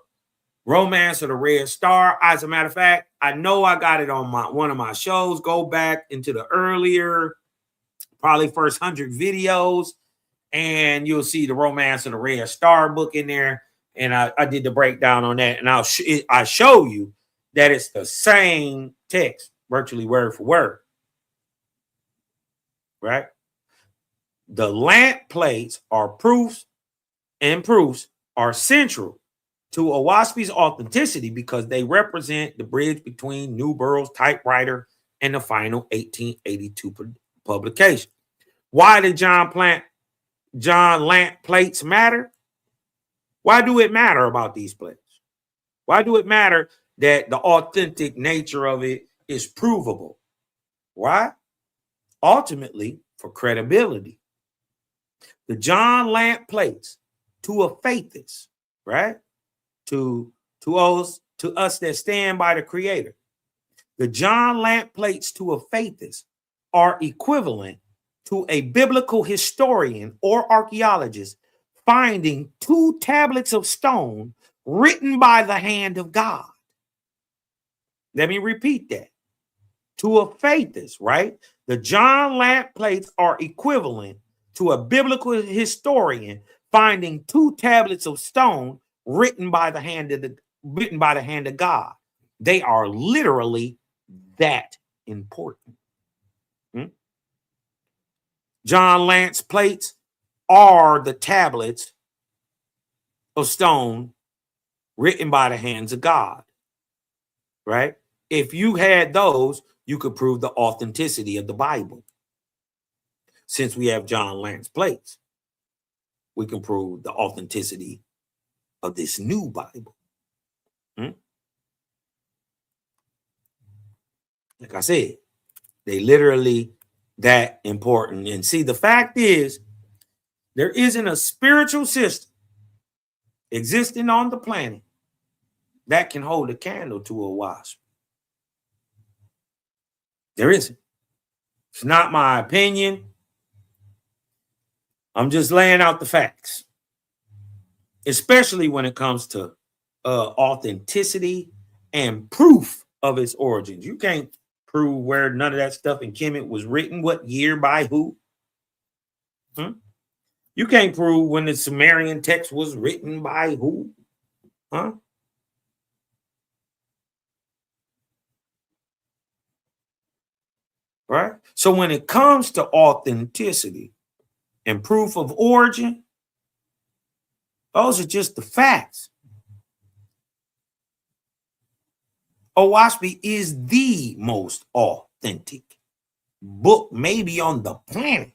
Romance of the Red Star. As a matter of fact, I know I got it on one of my shows. Go back into the earlier, probably first 100 videos, and you'll see the Romance of the Red Star book in there. And I did the breakdown on that, and I show you that it's the same text, virtually word for word, right? The Lant plates are proofs are central to oahspe's authenticity because they represent the bridge between Newborough's typewriter and the final 1882 publication. Why did John Lant plates matter? Why do it matter about these plates? Why do it matter that the authentic nature of it is provable? Why? Ultimately, for credibility. The John Lant plates to a faithist, right? To us that stand by the Creator. The John Lant plates to a faithist are equivalent to a biblical historian or archaeologist finding 2 tablets of stone written by the hand of God. Let me repeat that. To a faithist, right? The John Lant plates are equivalent to a biblical historian finding 2 tablets of stone written by the hand of God. They are literally that important. John Lant's plates are the tablets of stone written by the hands of God, right? If you had those, you could prove the authenticity of the Bible. Since we have John Lant's plates, we can prove the authenticity of this new Bible. Like I said, they literally that important. And see, the fact is, there isn't a spiritual system existing on the planet that can hold a candle to oahspe. There isn't. It's not my opinion. I'm just laying out the facts, especially when it comes to authenticity and proof of its origins. You can't prove where none of that stuff in Kemet was written, what year, by who. You can't prove when the Sumerian text was written by who. Right? So when it comes to authenticity and proof of origin, those are just the facts. Oahspe is the most authentic book maybe on the planet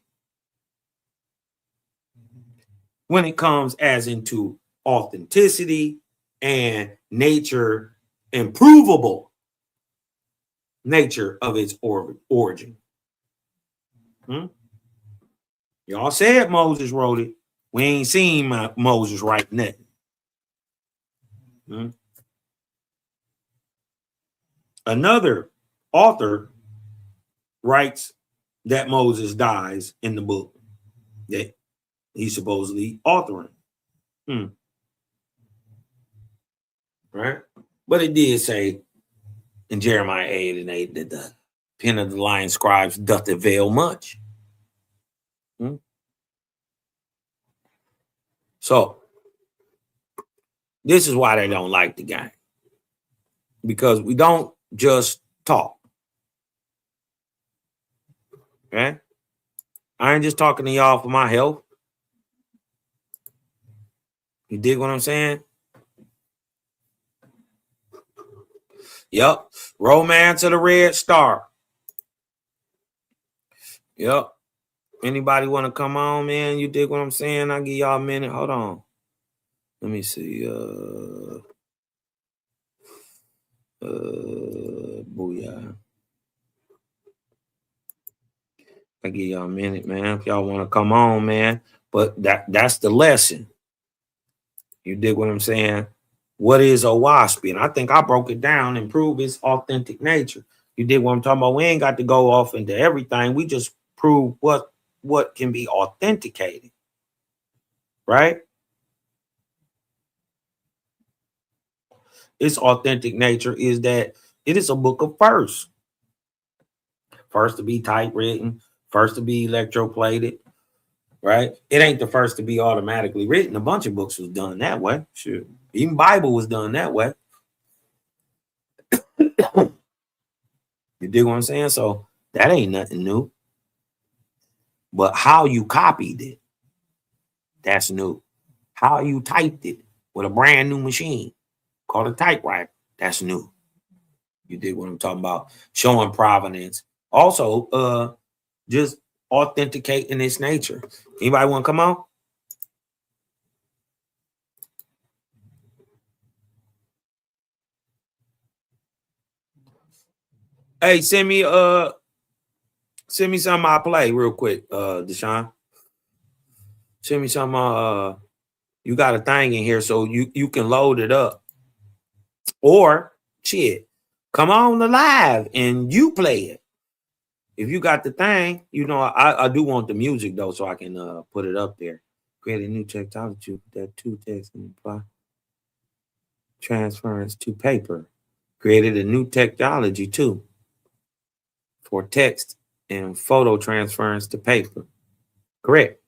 when it comes as into authenticity and nature, improvable nature of its origin. Y'all said Moses wrote it. We ain't seen Moses write nothing. Another author writes that Moses dies in the book that he's supposedly authoring. Right? But it did say in Jeremiah 8:8 that the pen of the lion scribes doth avail much. So this is why they don't like the game. Because we don't just talk. Okay? I ain't just talking to y'all for my health. You dig what I'm saying? Yep. Romance of the Red Star. Yep. Anybody want to come on, man? You dig what I'm saying? I'll give y'all a minute. Hold on. Let me see. Booyah. I'll give y'all a minute, man. If y'all want to come on, man. But that's the lesson. You dig what I'm saying? What is oahspe? And I think I broke it down and prove its authentic nature. You dig what I'm talking about? We ain't got to go off into everything. We just prove what can be authenticated. Right? Its authentic nature is that it is a book of firsts. First to be typewritten, first to be electroplated, right? It ain't the first to be automatically written. A bunch of books was done that way. Sure. Even Bible was done that way. You dig what I'm saying? So that ain't nothing new. But how you copied it, that's new. How you typed it with a brand new machine called a typewriter, that's new. You dig what I'm talking about? Showing provenance. Also, just authenticating its nature. Anybody want to come on? Hey, send me something I'll play real quick, Deshaun. Send me some you got a thing in here so you can load it up. Or shit, come on the live and you play it. If you got the thing, you know, I do want the music though, so I can put it up there. Create a new technology that to text and apply transference to paper. Created a new technology too for text and photo transference to paper. Correct.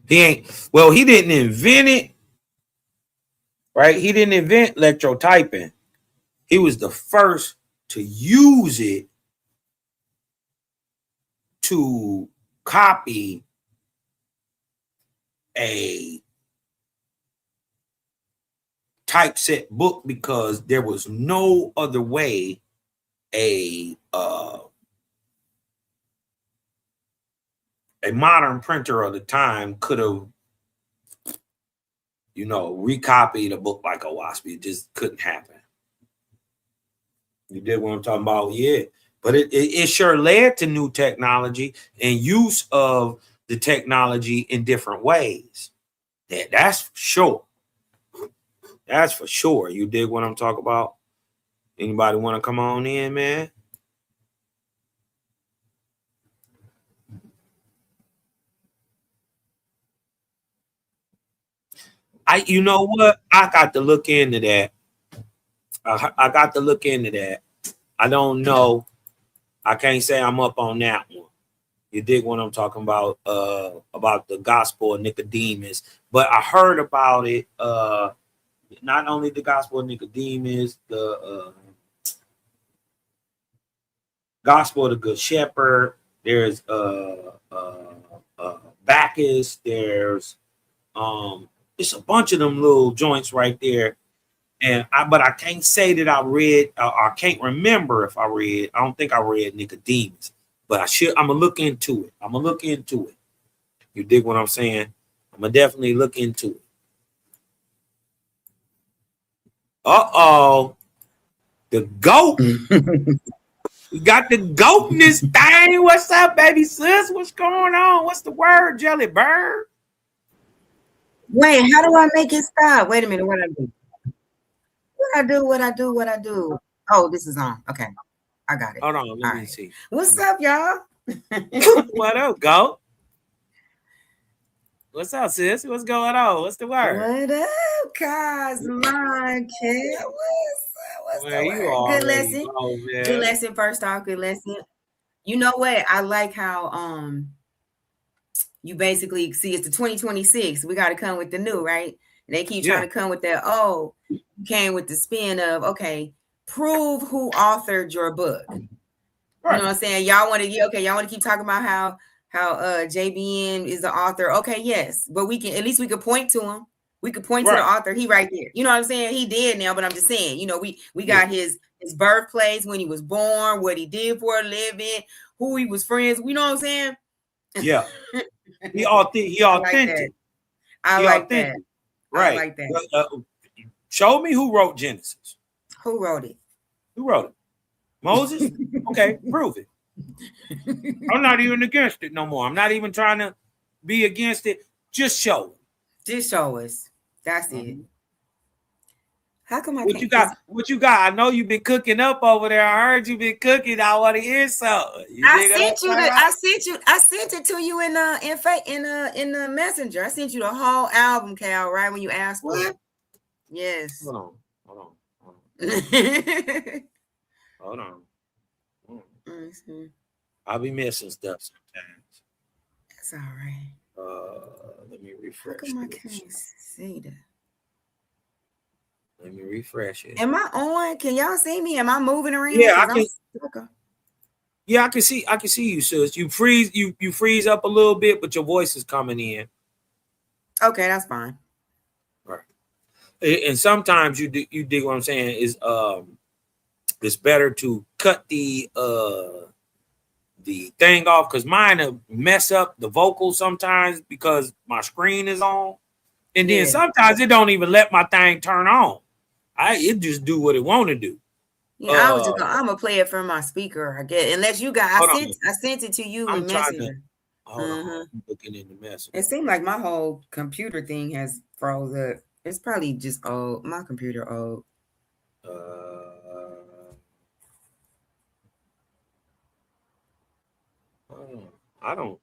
He didn't invent it, right? He didn't invent electrotyping. He was the first to use it to copy a typeset book because there was no other way a modern printer of the time could have, you know, recopied a book like oahspe. It just couldn't happen. You did what I'm talking about? Yeah. But it sure led to new technology and use of the technology in different ways. That's for sure. That's for sure. You dig what I'm talking about? Anybody want to come on in, man? You know what? I got to look into that. I got to look into that. I don't know. I can't say I'm up on that one. You dig what I'm talking about the gospel of Nicodemus. But I heard about it. Not only the gospel of Nicodemus, the gospel of the Good Shepherd. There's Bacchus. There's it's a bunch of them little joints right there But I can't say that I read. I can't remember if I read. I don't think I read Nicodemus, but I should. I'm gonna look into it. You dig what I'm saying? I'm gonna definitely look into it. The goat. We got the goat in this thing. What's up, baby sis? What's going on? What's the word, Jelly Bird? Wait, how do I make it stop? Wait a minute, what I do? What I do? Oh, this is on. Okay, I got it. Hold on, let me see. What's up, y'all? What up, goat? What's up, sis? What's going on? What's the word? What up, Cosmon? What's the word? Good lesson. Good lesson. First off, good lesson. You know what? I like how you basically see it's the 2026. We got to come with the new, right? And they keep trying to come with that. Oh, you came with the spin of okay, prove who authored your book. Right. You know what I'm saying? Y'all want to y'all want to keep talking about how JBN is the author. Okay, yes, but we can at least we could point to him. We could point to the author. He right there. You know what I'm saying? He dead now, but I'm just saying. You know, we got his birthplace, when he was born, what he did for a living, who he was friends. You know what I'm saying? Yeah. He authentic. I like that. Right. I like that. Show me who wrote Genesis. Who wrote it? Moses? Okay, prove it. I'm not even against it no more. I'm not even trying to be against it. Just show it. Just show us. That's it. How come What you got? I know you've been cooking up over there. I heard you've been cooking. I want to hear something. I sent it to you in the messenger. I sent you the whole album, Cal, right when you asked for it. Yes. Hold on. I'll be missing stuff sometimes. That's all right. Let me refresh. How come I can't see that? Let me refresh it. Am I on? Can y'all see me? Am I moving around? Yeah, I can. Yeah, I can see you, sis. You freeze up a little bit, but your voice is coming in. Okay, that's fine. Right. And sometimes you dig what I'm saying is it's better to cut the thing off because mine will mess up the vocals sometimes because my screen is on. And then sometimes it don't even let my thing turn on. It just do what it want to do. Yeah, I'm gonna play it from my speaker, I guess. Unless you got I sent it to you in Messenger. I'm looking in the message. It seemed like my whole computer thing has froze up. It's probably just old. My computer old. I don't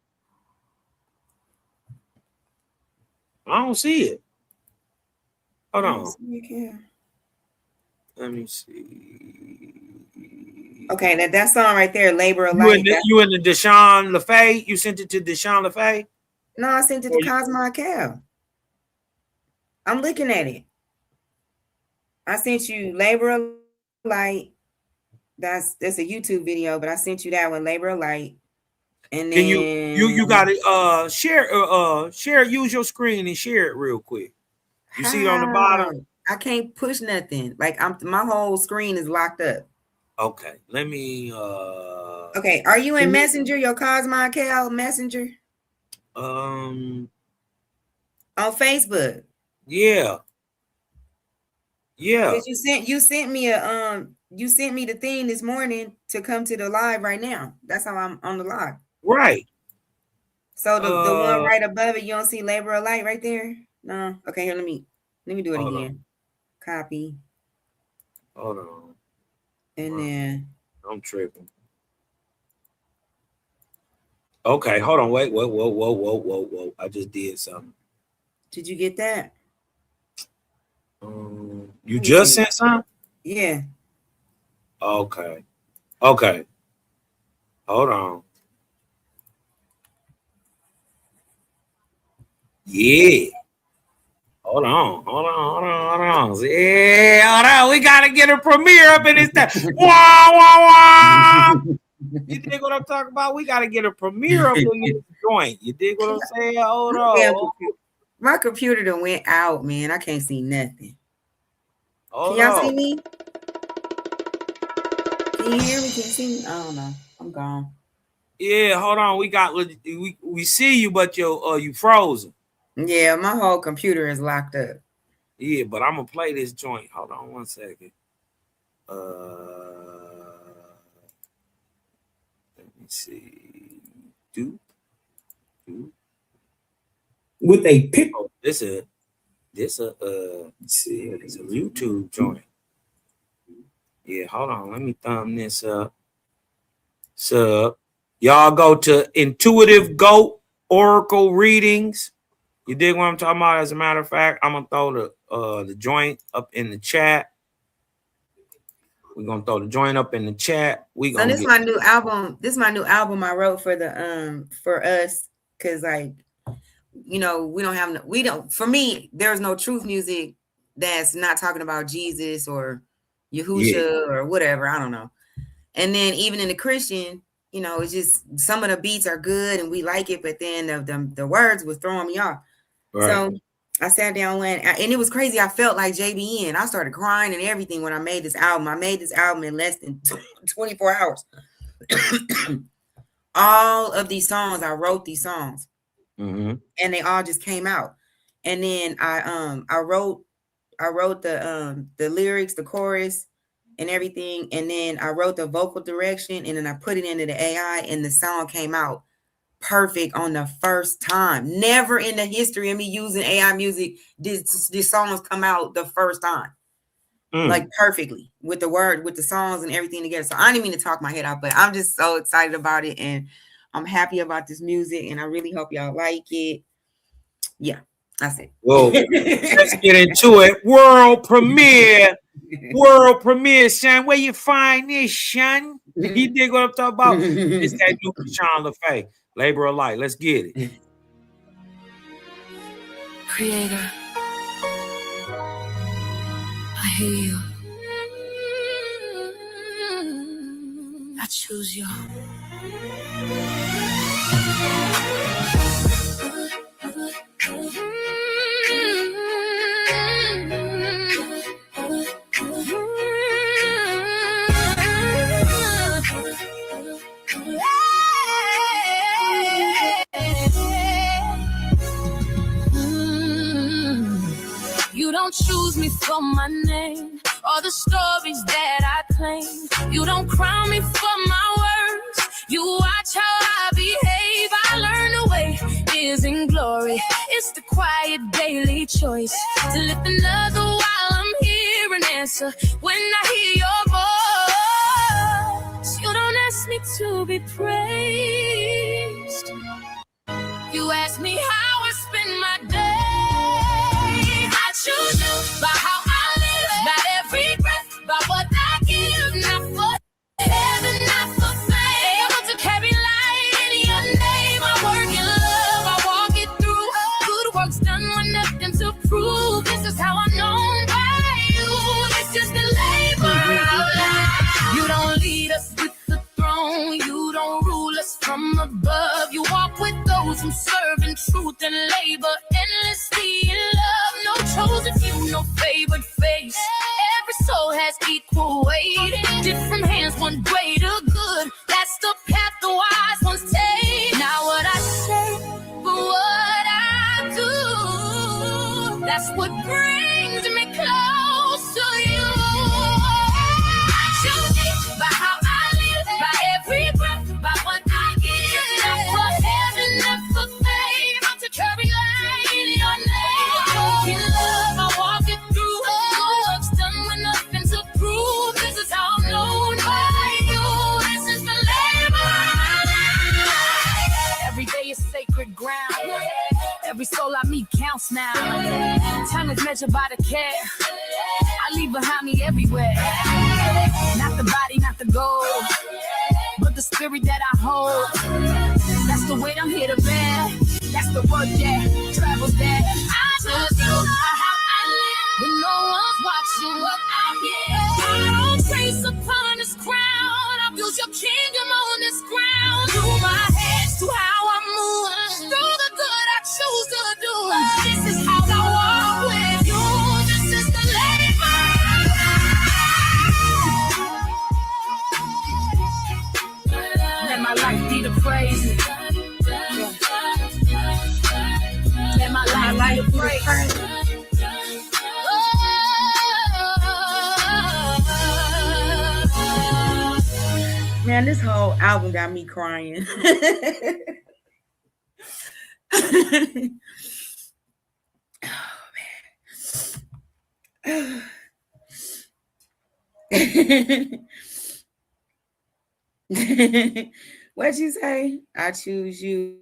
see it. Hold on. Let me see. Okay, that song right there, Labor of Life. You in the Deshaun LaFay? You sent it to Deshaun LaFay? No, I sent it to Cosmo Cal. I'm looking at it. I sent you Labor of Light. That's a YouTube video, but I sent you that one, Labor of Light. And then you got it. Share. Use your screen and share it real quick. You see it on the bottom. I can't push nothing. Like my whole screen is locked up. Okay, let me. Okay, are you in Messenger? Your Cosmo Cal Messenger? On Facebook. Yeah. You sent me the thing this morning to come to the live right now. That's how I'm on the live. Right. So the one right above it, you don't see Labor of Light right there? No. Okay, here, let me do it again. Copy. Hold on. And then I'm tripping. Okay, hold on. Wait. Whoa. I just did something. Did you get that? You just sent something? Yeah. Okay. Hold on. Yeah. Hold on. Yeah, hold on. We gotta get a premiere up in this thing. Wah. You dig what I'm talking about? We gotta get a premiere up in this joint. You dig what I'm saying? Hold on. My computer done went out, man. I can't see nothing. Can y'all see me? Can you hear me? Can you see me? I don't know. I'm gone. Yeah, hold on. We see you, but you frozen. Yeah, my whole computer is locked up. Yeah, but I'm gonna play this joint. Hold on 1 second. Let me see. With a pick. Oh, this a YouTube joint. Yeah, hold on. Let me thumb this up. So y'all go to Intuitive Goat Oracle Readings. You dig what I'm talking about? As a matter of fact, I'm gonna throw the joint up in the chat. We're gonna throw the joint up in the chat. So this is my new album. This is my new album I wrote for the for us, because like, you know, for me, there's no truth music that's not talking about Jesus or Yahusha or whatever. I don't know. And then even in the Christian, you know, it's just some of the beats are good and we like it, but then the words was throwing me off. Right. So I sat down and it was crazy. I felt like JBN. I started crying and everything when I made this album. I made this album in less than 24 hours. All of these songs, I wrote these songs, and they all just came out. And then I wrote the lyrics, the chorus, and everything. And then I wrote the vocal direction, and then I put it into the AI, and the song came out perfect on the first time. Never in the history of me using AI music did songs come out the first time. Like perfectly with the songs and everything together. So I didn't mean to talk my head out, but I'm just so excited about it, and I'm happy about this music, and I really hope y'all like it. Yeah, that's it. Well, let's get into it. World premiere, son. Where you find this, son? You dig what I'm talking about? It's that new Sean LaFay. Labor of Light. Let's get it. Creator, I hear you. I choose you. You don't choose me for my name or the stories that I claim. You don't crown me for my words. You watch how I behave. I learn the way is in glory. It's the quiet daily choice to lift another while I'm here and answer when I hear your voice. You don't ask me to be praised. You ask me how I spend my day. I choose you by how I live, by every breath, by what I give, not for heaven, not for fame. Able to carry light in your name. I work in love, I walk it through. Good works done with nothing to prove. This is how I'm known by you. It's just the labor of life. You don't lead us with the throne. You don't rule us from above. You walk with those who serve in truth and labor endlessly in love. No chosen few, no favored face. Every soul has equal weight. Different hands, one greater good. That's the path the wise ones take. Not what I say, but what I do. That's what brings me close to you. I choose you by how I live, by every breath, by what I give. Not for heaven, not for fame. I'm to carry light in your name. In love, I walk it through. Good works done with nothing to prove. This is how I'm known by you. This is the labor of life. Every day is sacred ground. Every soul I meet counts now. Time is measured by the care I leave behind me everywhere. Not the body, not the gold, but the spirit that I hold. That's the weight I'm here to bear. That's the work that travels there. I choose you how I live when no one's watching what I get. I don't trace upon this crown. I build your kingdom on this ground. Through my hands to how I move. Through the good I choose to do. This is how I walk with you. This is the labor. life is crazy. Man, this whole album got me crying. Oh man. What'd you say? I choose you.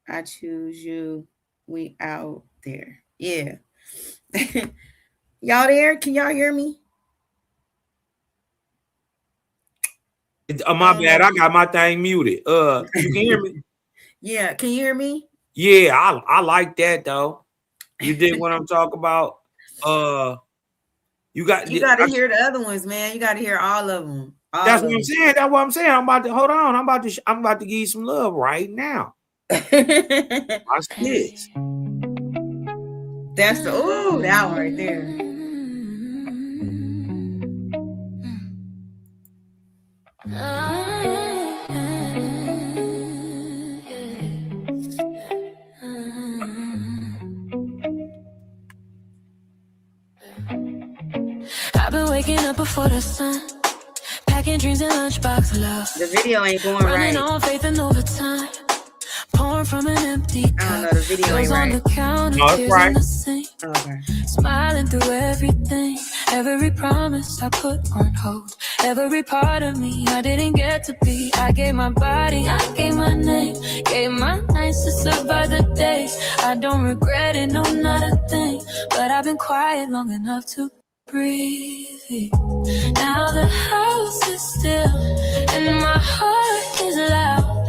I choose you. We out there. Yeah. Y'all there? Can y'all hear me? My bad. I got my thing muted. You can hear me? Yeah. Can you hear me? Yeah, I like that though. You dig what I'm talking about? You got to hear the other ones, man. You got to hear all of them. That's what I'm saying. That's what I'm saying. I'm about to hold on. I'm about to give you some love right now. Watch this. That's that one right there. I've been waking up before the sun, packing dreams in lunchbox love. The video ain't going running right. On faith and overtime, pouring from an empty cup. I don't know, the video ain't right. On the counter, no, it's right. In the sink, okay. Smiling through everything, every promise I put on hold, every part of me I didn't get to be. I gave my body, I gave my name, gave my nights to survive the days. I don't regret it, no, not a thing. But I've been quiet long enough to breathe. Now the house is still and my heart is loud.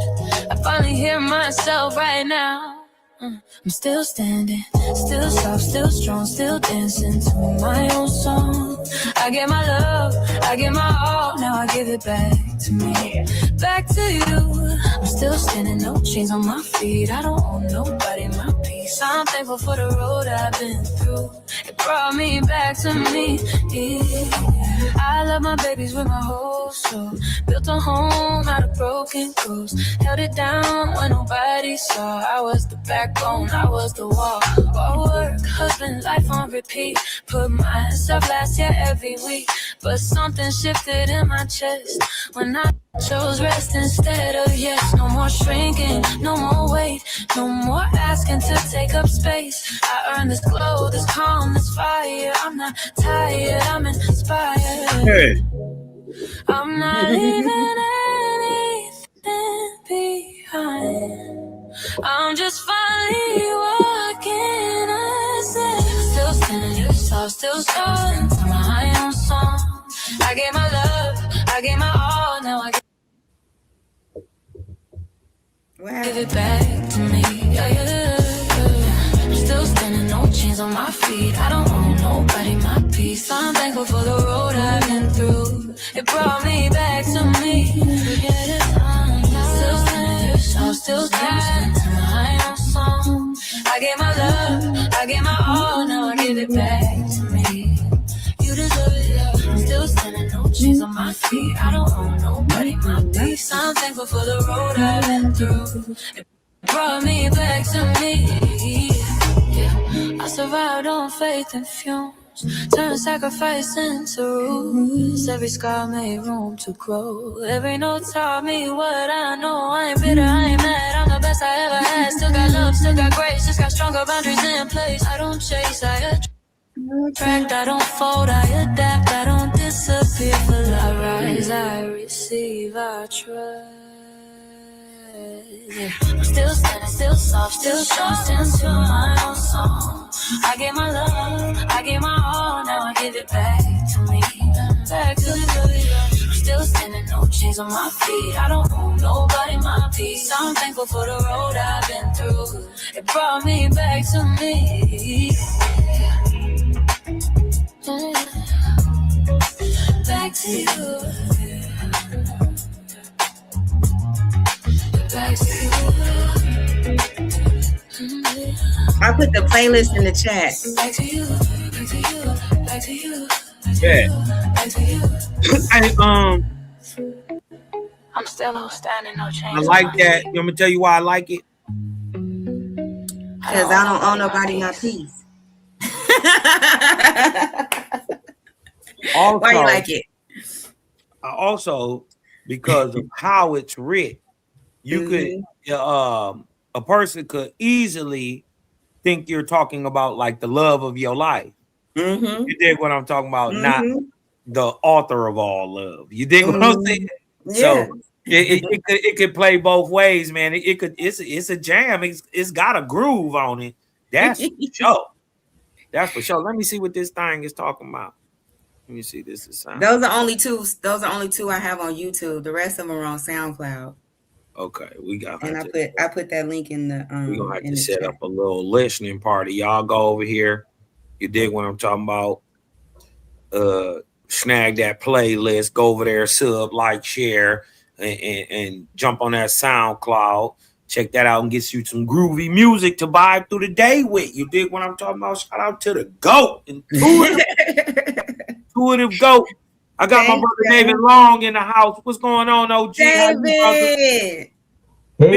I finally hear myself right now. I'm still standing, still soft, still strong, still dancing to my own song. I get my love, I get my all, now I give it back to me, back to you. I'm still standing, no chains on my feet. I don't owe nobody my peace. I'm thankful for the road I've been through. It brought me back to me. I love my babies with my whole soul. Built a home out of broken clothes. Held it down when nobody saw. I was the backbone, I was the wall. All work, husband, life on repeat. Put myself last, yeah, every week. But something shifted in my chest when I chose rest instead of yes. No more shrinking, no more weight, no more asking to take up space. I earned this glow, this calm, this fire. I'm not tired, I'm inspired. Hey. I'm not leaving anything behind. I'm just finally walking. I said, still standing, soft, still starting to my own song. I gave my love, I gave my all, now I give it back to me. Yeah. I'm still standing, no chains on my feet. I don't owe nobody my peace. I'm thankful for the road I've been through. It brought me back to me. Still standing, I'm still dancing to my own song. I gave my love, I gave my all, now I give it back to me. You deserve it, yeah. I'm still standing, no chains on my feet. I don't owe nobody my peace. I'm thankful for the road I've been through. It brought me back to me. Yeah. I survived on faith and fumes. Turn sacrifice into rules. Every scar made room to grow. Every note taught me what I know. I ain't bitter, I ain't mad. I'm the best I ever had. Still got love, still got grace. Just got stronger boundaries in place. I don't chase, I attract. I don't fold, I adapt. I don't disappear. Full I rise, I receive, I trust. Yeah. I'm still standing, still soft, still strong, still to my own song. I gave my love, I gave my all, now I give it back to me. Back to the good. I'm still standing, no chains on my feet. I don't owe nobody my peace. I'm thankful for the road I've been through. It brought me back to me. Back to you. Back to you. I put the playlist in the chat. Back to you. Back to you. Back to you. Yeah. Back to you. I'm still standing, no change. I like that. You want me to tell you why I like it? Because I don't owe nobody my peace. Also, why you like it? Also, because of how it's written, you could a person could easily think you're talking about like the love of your life. You dig what I'm talking about? Not the author of all love. You dig what I'm saying? Yeah. So it could play both ways, man. It's a jam. It's got a groove on it. That's for sure. That's for sure. Let me see what this thing is talking about. Let me see. This is sound. Those are only two I have on YouTube. The rest of them are on SoundCloud. Okay, we got. And I put that link in the we're gonna have to set up a little listening party. Y'all go over here. You dig what I'm talking about? Snag that playlist, go over there, sub, like, share, and jump on that SoundCloud. Check that out and get you some groovy music to vibe through the day with. You dig what I'm talking about? Shout out to the GOAT and intuitive GOAT. I got my brother David Long in the house. What's going on, OG? David. Hey, brother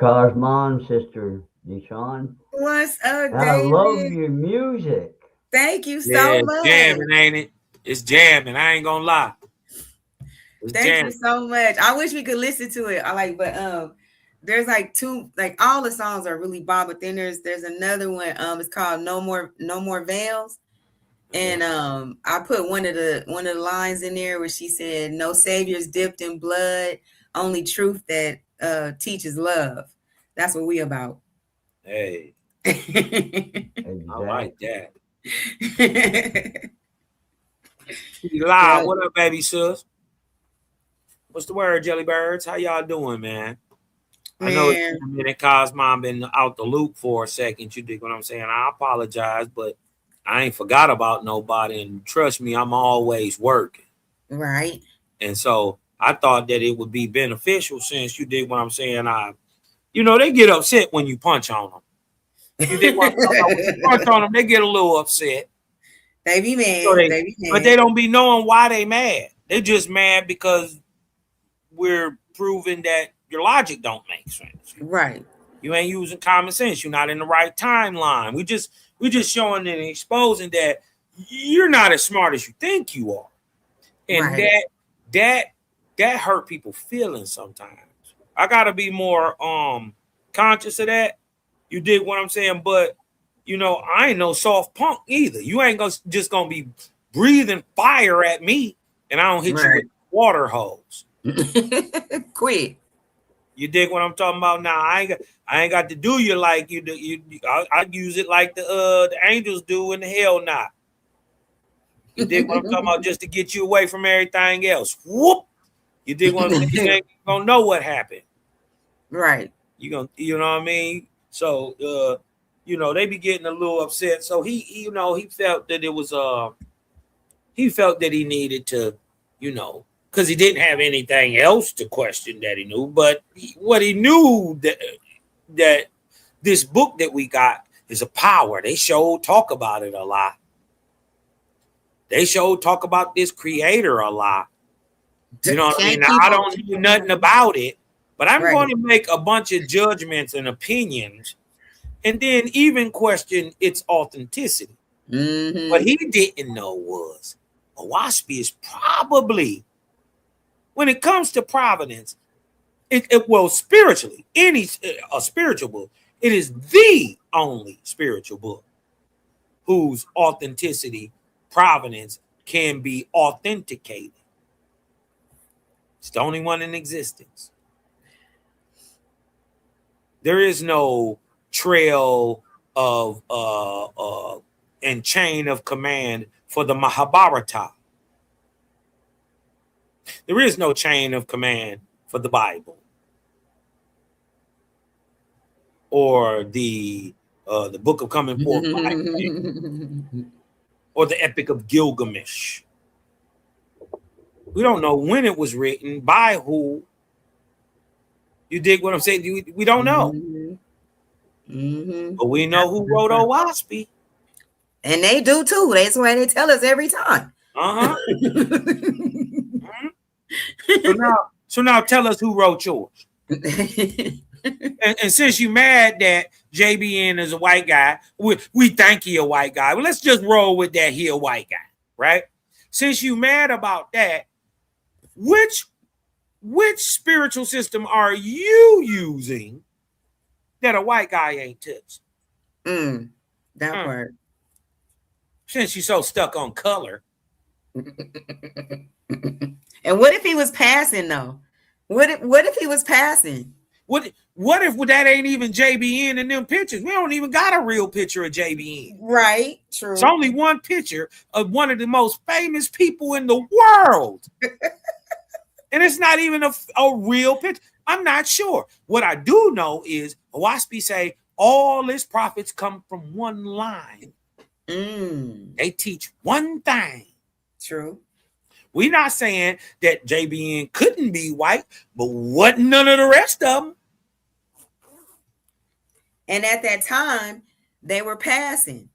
Cosmon, sister Deshaun. What's up, David? I love your music. Thank you so much. It's jamming, ain't it? It's jamming. I ain't gonna lie. Thank you so much. I wish we could listen to it. But there's like two, like all the songs are really bomb, but then there's another one. It's called No More Veils. And I put one of the lines in there where she said, "No saviors dipped in blood, only truth that teaches love." That's what we about. Hey. I like that. Live. What up, baby sis? What's the word, Jelly Birds? How y'all doing, man? I know it's been a minute. Cosmon been out the loop for a second. You dig what I'm saying? I apologize, but I ain't forgot about nobody. And trust me, I'm always working. Right. And so I thought that it would be beneficial since you did what I'm saying. They get upset when you punch on them. You dig what I'm talking about? When you punch on them, they get a little upset. They be mad. But they don't be knowing why they mad. They just mad because we're proving that your logic don't make sense. Right. You ain't using common sense. You're not in the right timeline. We just showing and exposing that you're not as smart as you think you are. And that hurt people's feelings sometimes. I gotta be more conscious of that. You dig what I'm saying? But I ain't no soft punk either. You ain't just gonna be breathing fire at me and I don't hit you with water hose. Quit. You dig what I'm talking about? Now I ain't got to do you like you do. I use it like the angels do in the hell not. You dig what I'm talking about? Just to get you away from everything else. Whoop. You dig what I'm saying? You ain't gonna know what happened. Right. You know what I mean? So they be getting a little upset. So he felt that it was he felt that he needed to, because he didn't have anything else to question that he knew. But what he knew that this book that we got is a power. They talk about it a lot. They talk about this creator a lot. You know what I mean? Now, I don't know nothing about it, but I'm going to make a bunch of judgments and opinions and then even question its authenticity. Mm-hmm. What he didn't know was oahspe is probably, when it comes to providence, spiritually, a spiritual book, it is the only spiritual book whose authenticity, providence can be authenticated. It's the only one in existence. There is no trail of and chain of command for the Mahabharata. There is no chain of command for the Bible or the Book of Coming Forth or the Epic of Gilgamesh. We don't know when it was written, by who. You dig what I'm saying? We don't know. Mm-hmm. But we know who wrote oahspe. And they do too. That's why they tell us every time. Uh-huh. So now tell us who wrote yours. and since you mad that JBN is a white guy, we think he a white guy. Well, let's just roll with that he a white guy, right? Since you mad about that, which spiritual system are you using that a white guy ain't touched? That part. Since you're so stuck on color. And what if he was passing though? What if he was passing? What if that ain't even JBN in them pictures? We don't even got a real picture of JBN. Right, true. It's only one picture of one of the most famous people in the world. And it's not even a real picture. I'm not sure. What I do know is oahspe say all his prophets come from one line. They teach one thing. True. We're not saying that JBN couldn't be white, but wasn't none of the rest of them. And at that time, they were passing.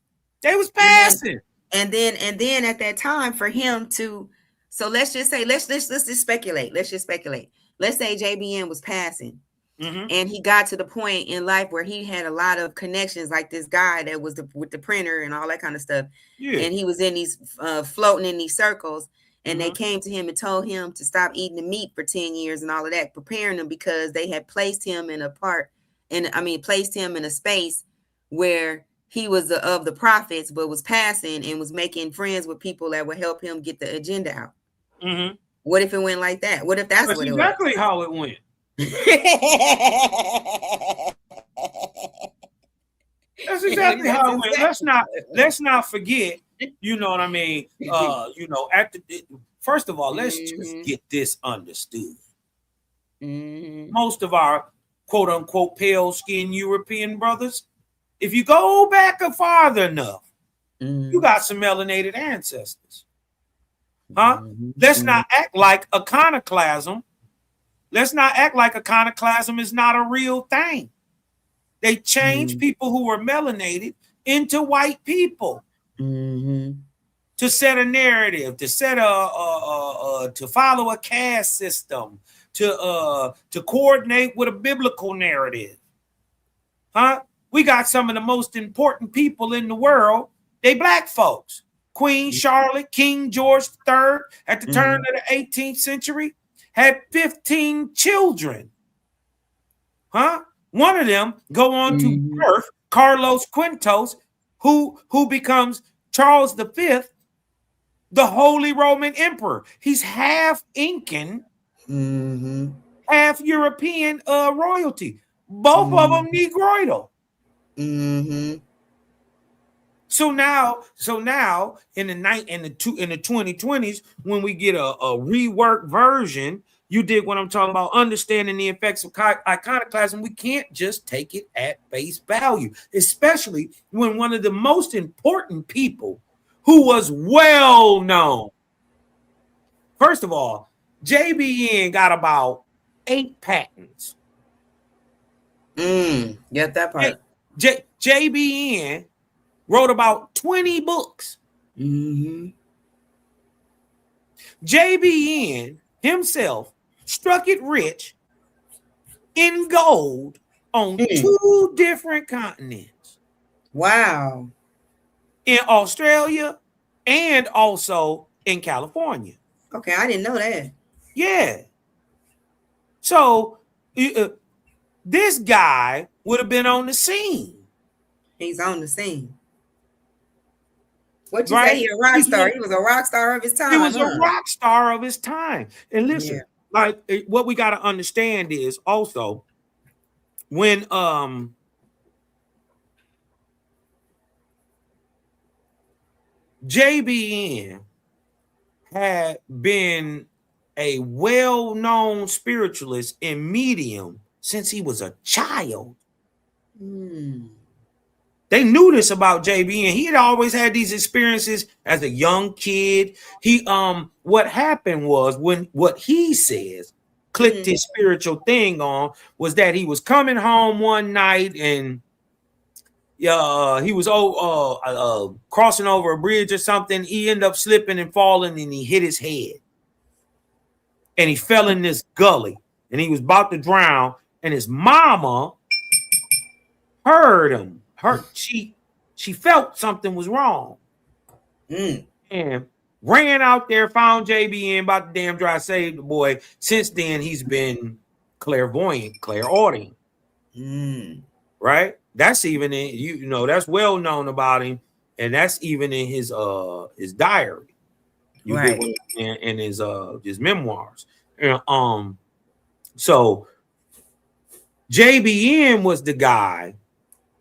They was passing. And then at that time for him to, so let's just say, let's just speculate. Let's just speculate. Let's say JBN was passing. And he got to the point in life where he had a lot of connections, like this guy that was with the printer and all that kind of stuff. Yeah. And he was in these floating in these circles, and they came to him and told him to stop eating the meat for 10 years and all of that, preparing him because they had placed him in a space where he was of the prophets, but was passing and was making friends with people that would help him get the agenda out. What if it went like that? What if that's what exactly it was? How it went. That's exactly how it went. Let's not forget, you know what I mean? First of all, let's just get this understood. Most of our quote unquote pale skinned European brothers, if you go back farther enough, you got some melanated ancestors. Let's not act like iconoclasm. Let's not act like iconoclasm is not a real thing. They changed people who were melanated into white people to set a narrative, to set to follow a caste system, to coordinate with a biblical narrative. We got some of the most important people in the world. They black folks. Queen Charlotte, King George III at the turn of the 18th century had 15 children. One of them go on to birth Carlos Quintos, who becomes Charles V, the Holy Roman Emperor. He's half Incan, half European royalty. Both of them Negroidal. So now in the 2020s, when we get a reworked version, you dig what I'm talking about, understanding the effects of iconoclasm, we can't just take it at face value, especially when one of the most important people who was well known. First of all, JBN got about 8 patents. Get that part. JBN wrote about 20 books. JBN himself struck it rich in gold on 2 different continents. Wow. In Australia and also in California. Okay, I didn't know that. Yeah. So this guy would have been on the scene. He's on the scene. What you say? He a rock star. He was a rock star of his time. He was a rock star of his time. And listen, like what we got to understand is also when JBN had been a well-known spiritualist and medium since he was a child. They knew this about JBN. He had always had these experiences as a young kid. What happened was when what he says clicked his spiritual thing on was that he was coming home one night and he was crossing over a bridge or something. He ended up slipping and falling and he hit his head. And he fell in this gully and he was about to drown. and his mama heard him. She felt something was wrong. And ran out there, found JBN about the damn dry, saved the boy. Since then, he's been clairvoyant, clairaudient. Right? That's even in, you know, that's well known about him, and that's even in his diary. Right. In his memoirs. So JBN was the guy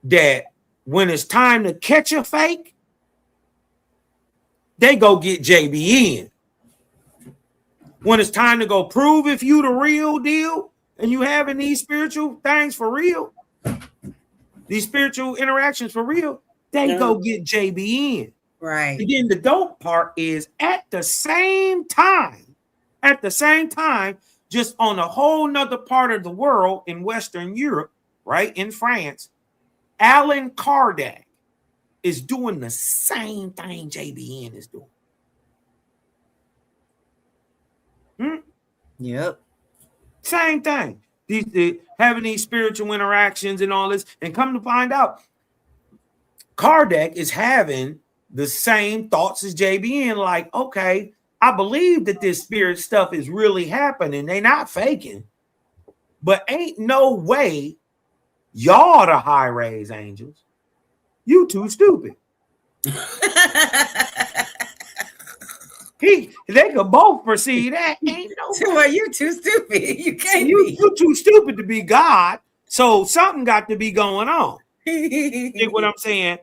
that when it's time to catch a fake, they go get JBN. When it's time to go prove if you the real deal and you having these spiritual things for real, these spiritual interactions for real, they go get JBN. Right. And then the dope part is at the same time, just on a whole nother part of the world in Western Europe, right, in France, Allan Kardec is doing the same thing JBN is doing. Yep. Same thing. These having these spiritual interactions and all this, and come to find out, Kardec is having the same thoughts as JBN. Like, okay, I believe that this spirit stuff is really happening. They not faking, but ain't no way y'all the high raised angels. You too stupid. They could both perceive that. Ain't no way. You're too stupid. You can't be. You're too stupid to be God. So something got to be going on. You get what I'm saying?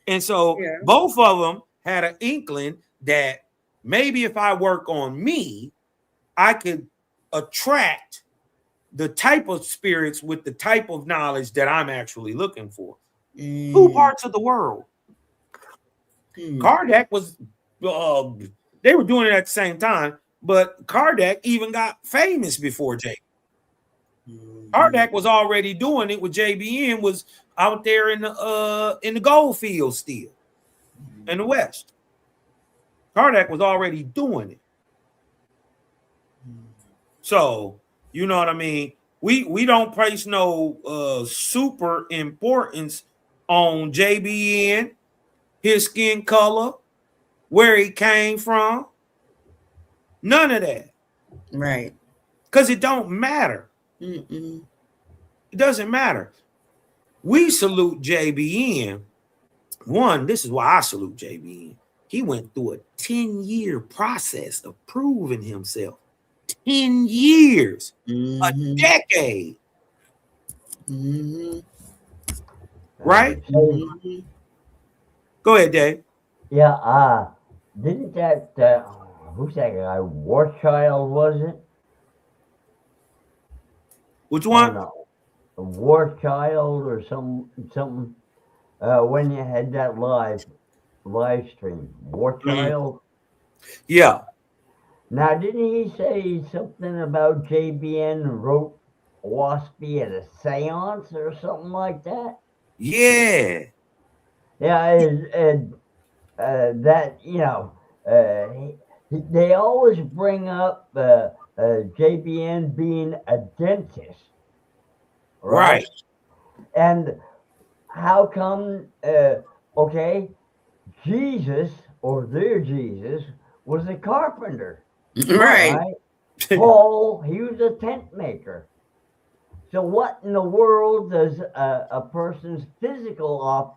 And so both of them had an inkling that maybe if I work on me, I could attract the type of spirits with the type of knowledge that I'm actually looking for. Two parts of the world. Kardec was, they were doing it at the same time, but Kardec even got famous before JBN. Kardec was already doing it with JBN, was out there in the gold fields still in the West. Kardec was already doing it. So, you know what I mean? We don't place no super importance on JBN, his skin color, where he came from. None of that. Right. Because it don't matter. It doesn't matter. We salute JBN. One, this is why I salute JBN. He went through a 10-year process of proving himself. 10 years. A decade. Right? Go ahead, Dave. Yeah, didn't that, who's that guy, Warchild, was it? Which one? Warchild or something, when you had that live stream. Warchild? Yeah. Now, didn't he say something about JBN wrote oahspe at a seance or something like that? Yeah. Yeah, that, you know, they always bring up JBN being a dentist. Right. And how come, okay, Jesus, or their Jesus, was a carpenter. Right. Paul, he was a tent maker. So what in the world does a person's physical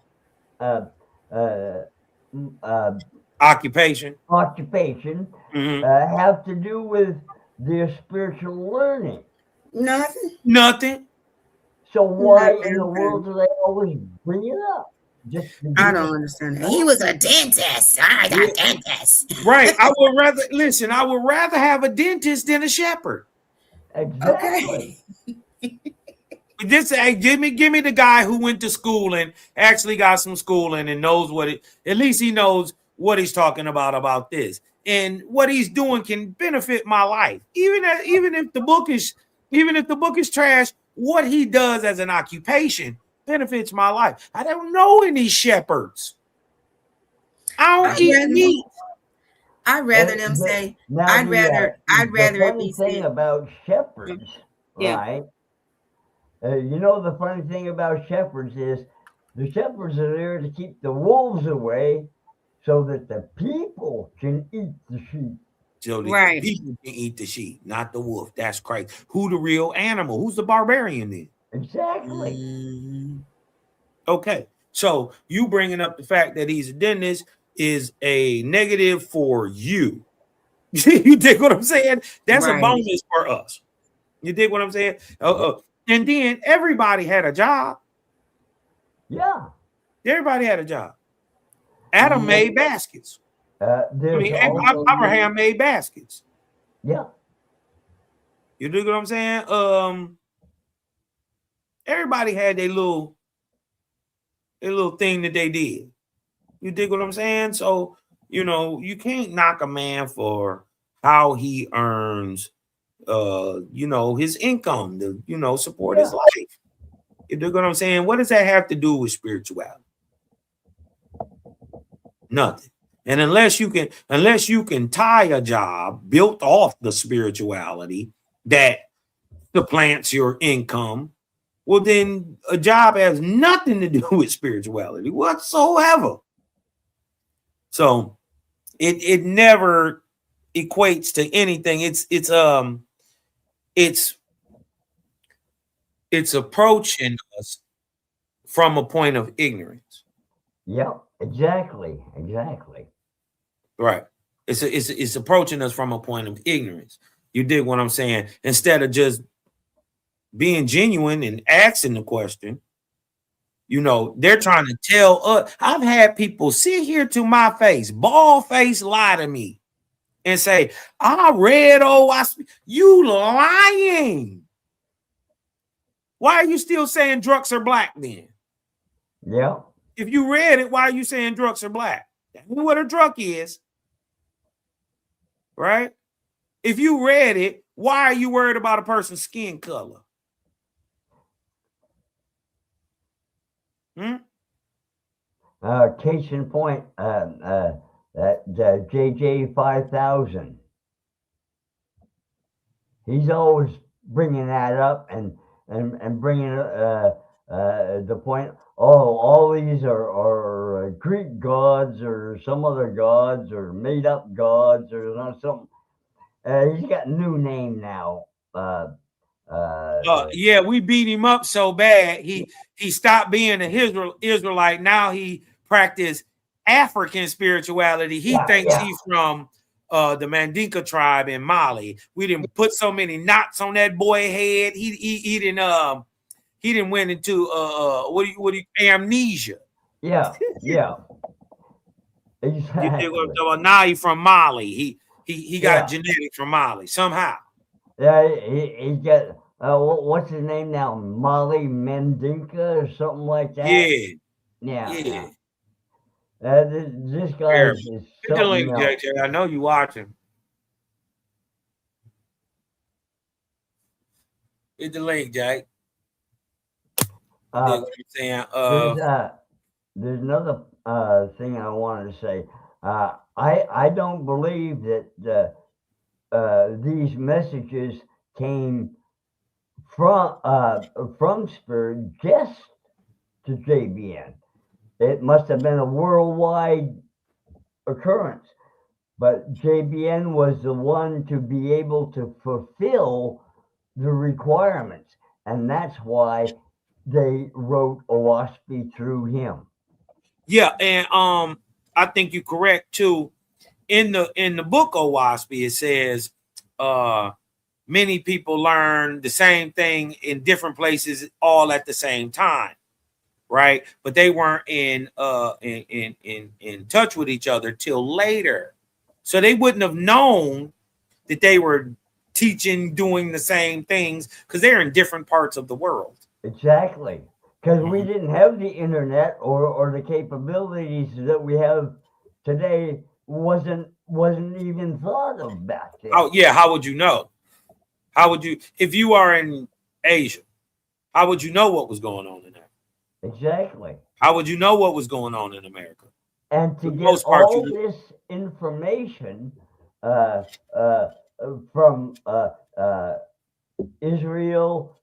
occupation have to do with their spiritual learning? Nothing. So why in the world do they always bring it up? I don't understand that. He was a dentist. I got dentist. Right. I would rather have a dentist than a shepherd. Exactly. Okay. Give me the guy who went to school and actually got some schooling and knows at least he knows what he's talking about this. And what he's doing can benefit my life. Even if the book is trash, what he does as an occupation benefits my life. I don't know any shepherds. I don't eat meat. I'd rather them say. I'd rather it be thing about shepherds, right? You know, the funny thing about shepherds is the shepherds are there to keep the wolves away so that the people can eat the sheep. So the people can eat the sheep, not the wolf. That's crazy. Who the real animal? Who's the barbarian then? Exactly. Okay. So you bringing up the fact that he's a dentist is a negative for you. You dig what I'm saying? That's a bonus for us. You dig what I'm saying? And then everybody had a job. Yeah. Everybody had a job. Adam made baskets. Abraham made baskets. Yeah. You dig what I'm saying? Everybody had their little thing that they did. You dig what I'm saying? So, you know, you can't knock a man for how he earns his income to, support his life. You dig what I'm saying? What does that have to do with spirituality? Nothing. And unless you can tie a job built off the spirituality that supplants your income, well, then a job has nothing to do with spirituality whatsoever. So it never equates to anything. It's approaching us from a point of ignorance. Yeah, exactly. Right. It's approaching us from a point of ignorance. You dig what I'm saying? Instead of just being genuine and asking the question, they're trying to tell us. I've had people sit here to my face, bald face, lie to me and say, I read oahspe. You lying. Why are you still saying drunks are black then? Yeah. If you read it, why are you saying drunks are black? That's what a drunk is. Right? If you read it, why are you worried about a person's skin color? Case in point, that JJ 5000. He's always bringing that up and bringing the point. Oh, all these are Greek gods or some other gods or made up gods or something. He's got a new name now. Yeah, we beat him up so bad he stopped being an Israelite. Now he practiced African spirituality. He thinks he's from the Mandinka tribe in Mali. We didn't put so many knots on that boy head. He didn't went into amnesia. Yeah. Exactly. Now he's from Mali. He got genetics from Mali somehow. Yeah, he's got what's his name now? Mali Mandinka or something like that. Yeah. This guy is the link, JJ. I know you watching. Hit the link, Jake. There's another thing I wanted to say. I don't believe that these messages came from Spirit just to JBN. It must have been a worldwide occurrence, but JBN was the one to be able to fulfill the requirements, and that's why they wrote oahspe through him. Yeah, and I think you're correct too. In the book oahspe, it says many people learn the same thing in different places all at the same time, right? But they weren't in touch with each other till later, so they wouldn't have known that they were teaching, doing the same things because they're in different parts of the world. Exactly, because we didn't have the internet or the capabilities that we have today. Wasn't even thought of back then. Oh yeah, how would you know? How would you, if you are in Asia, how would you know what was going on in there? Exactly. How would you know what was going on in America? And to get all this information from Israel,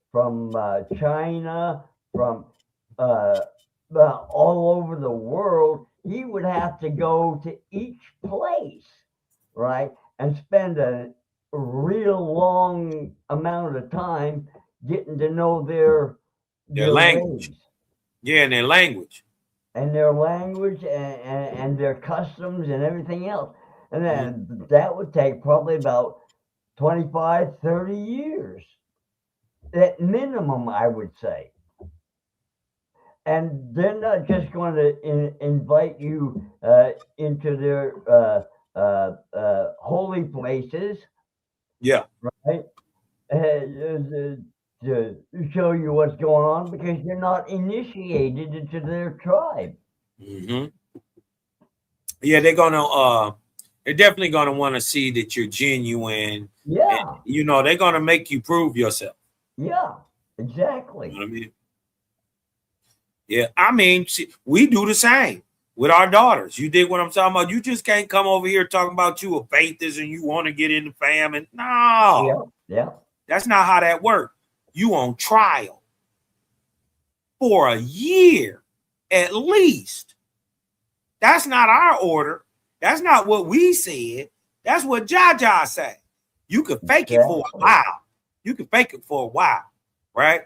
China, from all over the world. He would have to go to each place, right, and spend a real long amount of time getting to know their language. ways. Yeah, and their language. And their language and their customs and everything else. And then that would take probably about 25, 30 years. At minimum, I would say. And they're not just going to invite you into their holy places. Yeah. Right? To show you what's going on, because you're not initiated into their tribe. Yeah, they're definitely gonna want to see that you're genuine. Yeah. And, they're gonna make you prove yourself. Yeah, exactly. You know what I mean? Yeah, I mean, see, we do the same with our daughters. You dig what I'm talking about? You just can't come over here talking about you a faithist and you want to get in the family. No. Yeah. That's not how that works. You on trial for a year at least. That's not our order. That's not what we said. That's what Jaja said. You could fake it for a while. Right?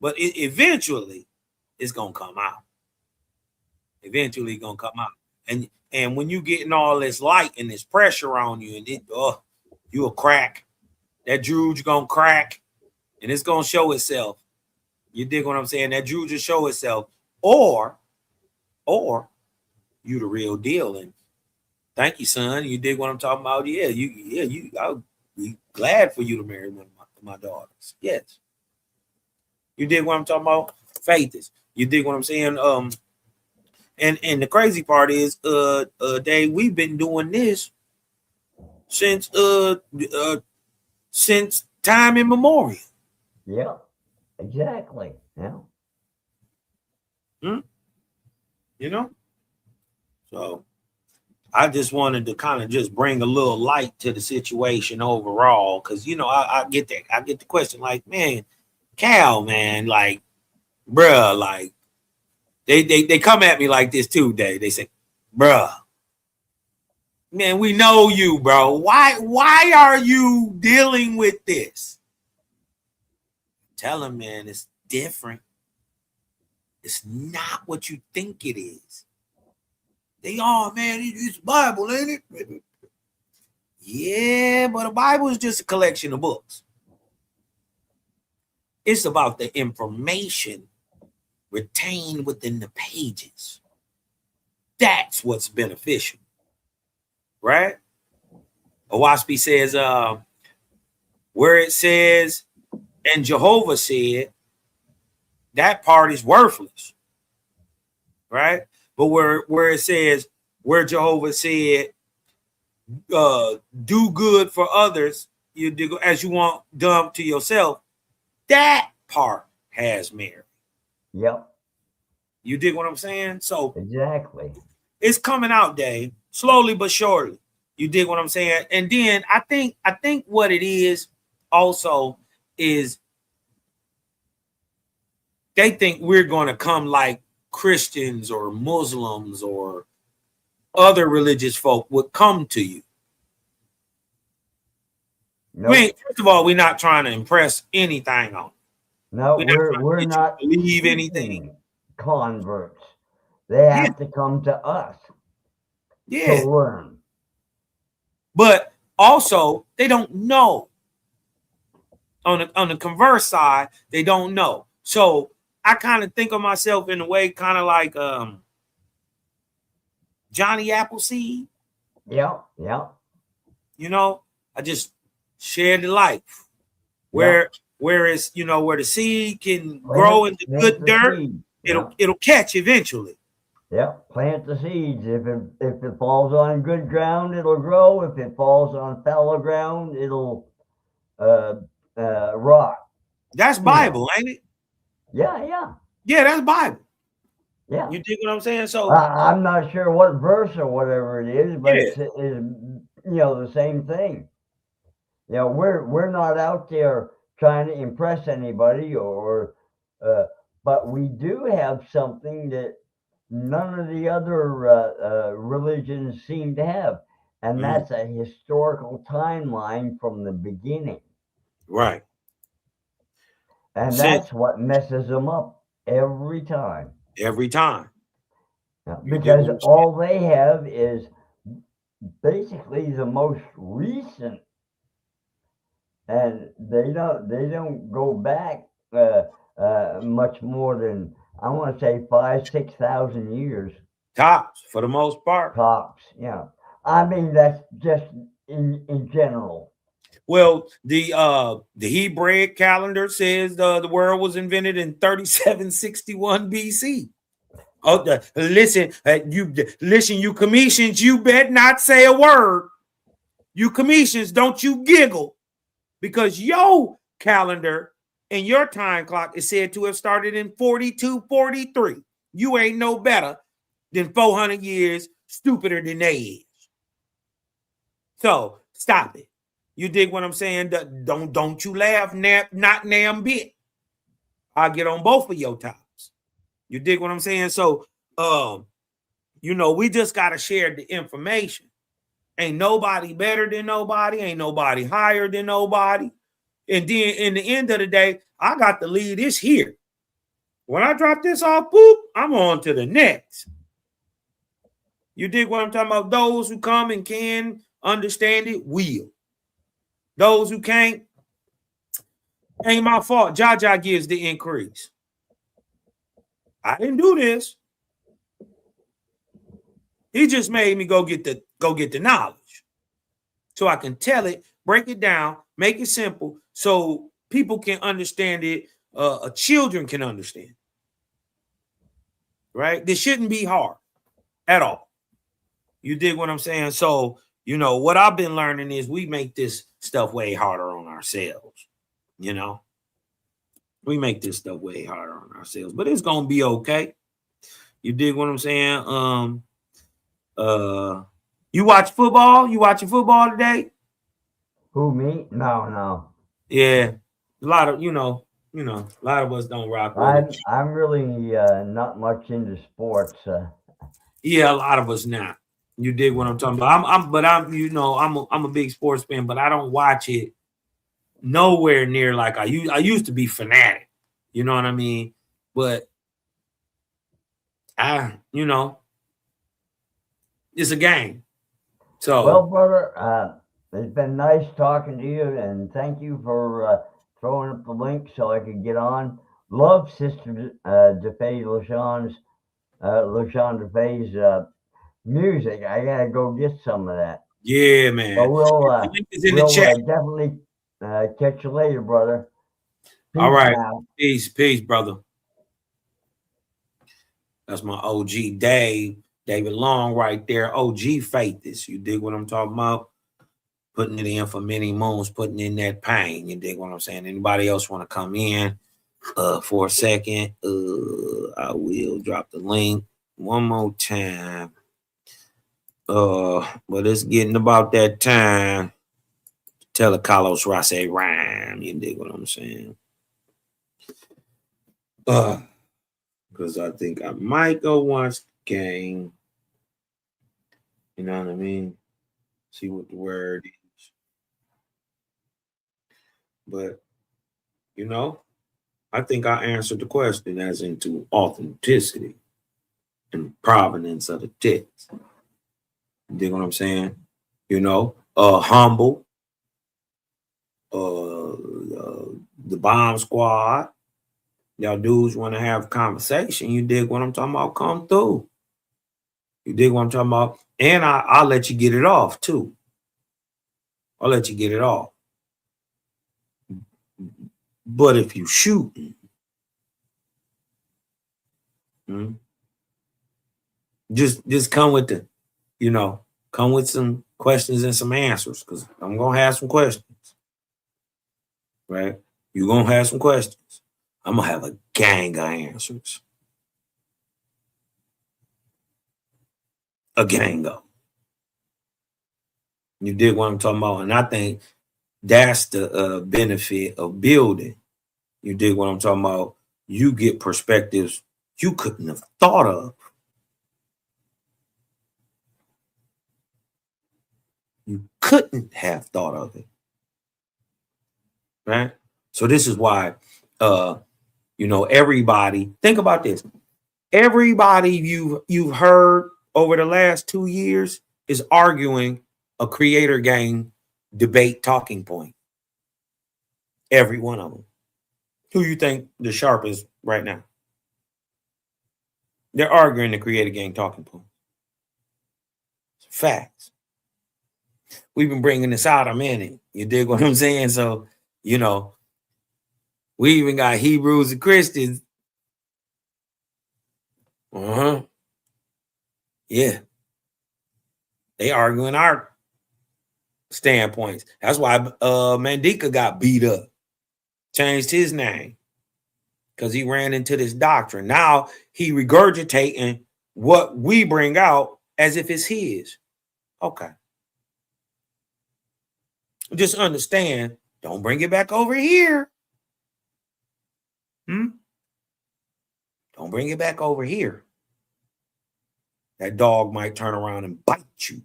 But eventually, it's gonna come out. Eventually, it's gonna come out. And when you getting all this light and this pressure on you, and you a crack. That Druge gonna crack. And it's gonna show itself. You dig what I'm saying? That Drew just show itself, or you the real deal. And thank you, son. You dig what I'm talking about? Yeah. I'll be glad for you to marry one of my daughters. Yes. You dig what I'm talking about? Faith is. You dig what I'm saying? And the crazy part is, Dave, we've been doing this since time immemorial. Yeah, exactly. Yeah. So I just wanted to kind of just bring a little light to the situation overall, because I get that. I get the question like, man, Cal, man, like, bruh, like they come at me like this too, Dave. They say, bruh, man, we know you, bro. Why are you dealing with this? Tell them, man, it's different. It's not what you think it is. Man, it's Bible, ain't it? Yeah, but a Bible is just a collection of books. It's about the information retained within the pages. That's what's beneficial, right? Oahspe says, where it says, and Jehovah said, that part is worthless, right? But where it says, where Jehovah said, do good for others, you do as you want done to yourself, that part has merit. Yep. You dig what I'm saying? So exactly, it's coming out, Dave, slowly but surely. You dig what I'm saying? And then I think what it is also is they think we're going to come like Christians or Muslims or other religious folk would come to you. Nope. I mean, first of all, we're not trying to impress anything on. No, we're not believe anything. Converts. They have to come to us. To learn. But also, they don't know. On the converse side, they don't know. So I kind of think of myself in a way, kind of like Johnny Appleseed. Yeah. I just share the life where it's where the seed can grow into good dirt. It'll catch eventually. Yeah, plant the seeds. If it falls on good ground, it'll grow. If it falls on fallow ground, it'll rot. That's Bible, ain't it? Yeah, that's Bible. Yeah. You dig what I'm saying? So I'm not sure what verse or whatever it is, but it's the same thing. We're not out there trying to impress anybody, or but we do have something that none of the other religions seem to have, and that's a historical timeline from the beginning. Right. And that's what messes them up every time. Every time. Because all they have is basically the most recent, and they don't go back much more than, I want to say 5,000-6,000 years. Tops, for the most part. Tops, yeah. I mean, that's just in general. Well, the Hebraic calendar says the world was invented in 3761 BC. Oh, listen, you Cometians, you bet not say a word. You Cometians, don't you giggle, because your calendar and your time clock is said to have started in 4243. You ain't no better than 400 years stupider than they is. So stop it. You dig what I'm saying? Don't you laugh, not damn bit. I'll get on both of your tops. You dig what I'm saying? So, we just got to share the information. Ain't nobody better than nobody. Ain't nobody higher than nobody. And then in the end of the day, I got to leave this here. When I drop this off, boop, I'm on to the next. You dig what I'm talking about? Those who come and can understand it will. Those who can't, ain't my fault. Jaja gives the increase. I didn't do this. He just made me go get the knowledge, so I can tell it, break it down, make it simple, so people can understand it. Children can understand. Right? This shouldn't be hard at all. You dig what I'm saying? So, what I've been learning is we make this stuff way harder on ourselves. We make this stuff way harder on ourselves, but it's gonna be okay. You dig what I'm saying? You watch football? You watching football today? Who, me? No. Yeah, a lot of a lot of us don't rock with it. I'm really not much into sports. Yeah, a lot of us not. You dig what I'm talking about? I'm a big sports fan, but I don't watch it nowhere near like I used to be fanatic. You know what I mean? But it's a game. So, well, brother, it's been nice talking to you, and thank you for throwing up the link so I could get on. Love Sister DeFay LaShawn's DeFay's music. I gotta go get some of that. Yeah, man. But we'll the chat. Definitely catch you later, brother. Peace. All right. Now. Peace, brother. That's my OG David Long right there. OG Faithist. You dig what I'm talking about? Putting it in for many moons, putting in that pain. You dig what I'm saying? Anybody else want to come in for a second? I will drop the link one more time. But it's getting about that time. Tell a Carlos Rase rhyme. You dig what I'm saying? Because I think I might go watch the game. You know what I mean? See what the word is. But, I think I answered the question as into authenticity and provenance of the text. You dig what I'm saying? Humble. The bomb squad. Y'all dudes want to have conversation. You dig what I'm talking about? Come through. You dig what I'm talking about? And I'll let you get it off too. I'll let you get it off. But if you shooting, just come with come with some questions and some answers, because I'm gonna have some questions. Right? You're gonna have some questions. I'm gonna have a gang of answers. A gang of. You dig what I'm talking about? And I think That's the benefit of building. You dig what I'm talking about? You get perspectives you couldn't have thought of. You couldn't have thought of it. Right? So this is why, everybody, think about this. Everybody you've heard over the last 2 years is arguing a creator gang debate talking point. Every one of them. Who you think the sharpest right now? They're arguing the creator gang talking point. It's facts. We've been bringing this out a minute. You dig what I'm saying? So, we even got Hebrews and Christians. Yeah. They arguing our standpoints. That's why Mandika got beat up. Changed his name. Because he ran into this doctrine. Now he regurgitating what we bring out as if it's his. Okay. Just understand, don't bring it back over here. Don't bring it back over here. That dog might turn around and bite you.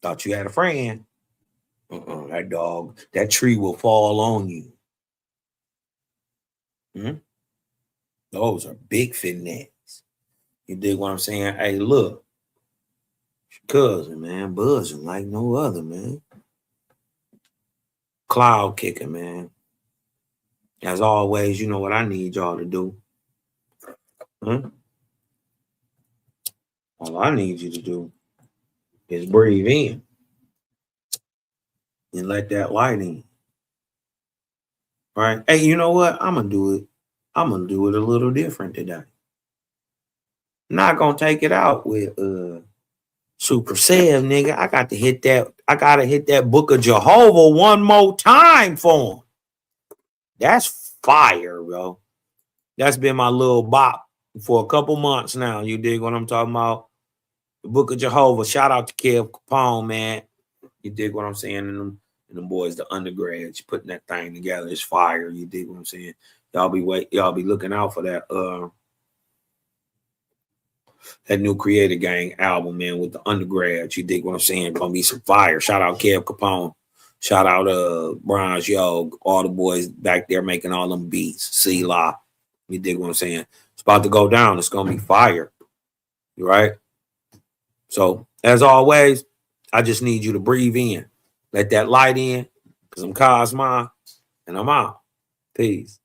Thought you had a friend. That dog, that tree will fall on you. Those are big finesse. You dig what I'm saying? Hey, look. Cousin, man, buzzing like no other, man. Cloud kicker, man. As always, you know what I need y'all to do. All I need you to do is breathe in and let that light in. All right. Hey, you know what? I'm gonna do it a little different today. Not gonna take it out with Super Sev, nigga. I gotta hit that book of Jehovah one more time for him. That's fire, bro. That's been my little bop for a couple months now. You dig what I'm talking about? The book of Jehovah. Shout out to Kev Capone, man. You dig what I'm saying? And them boys, the undergrads, putting that thing together is fire. You dig what I'm saying? Y'all be looking out for that that new Creator Gang album, man, with the undergrads. You dig what I'm saying? Gonna be some fire. Shout out Kev Capone. Shout out Bronze Yo, all the boys back there making all them beats. C-La. You dig what I'm saying? It's about to go down. It's gonna be fire. You right? So as always, I just need you to breathe in. Let that light in. Because I'm Cosmo and I'm out. Peace.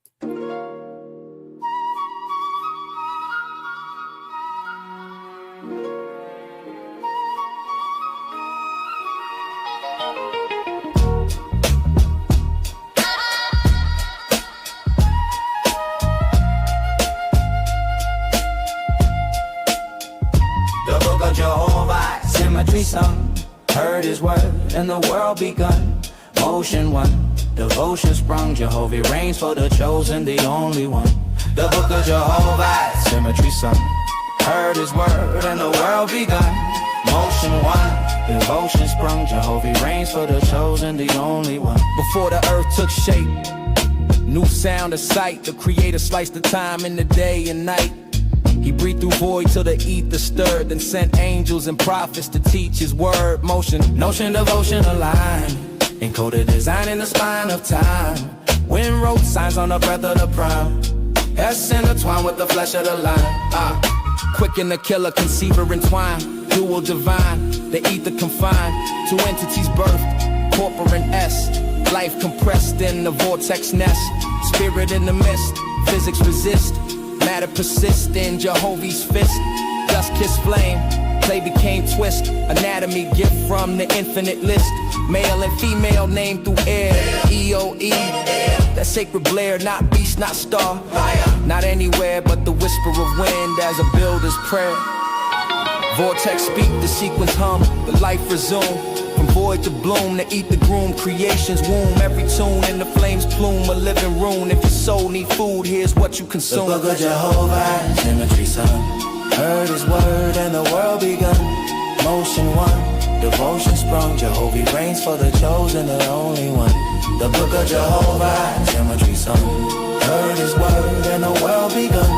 Sung, heard his word, and the world begun. Motion one, devotion sprung. Jehovah reigns for the chosen, the only one. The book of Jehovah, symmetry sung, heard his word, and the world begun. Motion one, devotion sprung. Jehovah reigns for the chosen, the only one. Before the earth took shape, new sound of sight, the creator sliced the time in the day and night. He breathed through void till the ether stirred, then sent angels and prophets to teach his word. Motion, notion, devotion aligned, encoded design in the spine of time. Wind wrote signs on the breath of the prime, S intertwined with the flesh of the line. Quicken the killer, conceiver entwined, dual divine, the ether confined, two entities birthed, corporate S, life compressed in the vortex nest, spirit in the mist, physics resist. Matter persist in Jehovah's fist. Dust kiss flame, clay became twist. Anatomy gift from the infinite list. Male and female named through air. EOE, that sacred blare, not beast, not star. Not anywhere but the whisper of wind as a builder's prayer. Vortex speak, the sequence hum, the life resume. From void to bloom, to eat the groom, creation's womb. Every tune in the flames plume, a living rune. If your soul need food, here's what you consume. The book of Jehovah, symmetry sung, heard his word and the world begun. Motion one, devotion sprung. Jehovah reigns for the chosen, the only one. The book of Jehovah, symmetry sung. Heard his word and the world begun.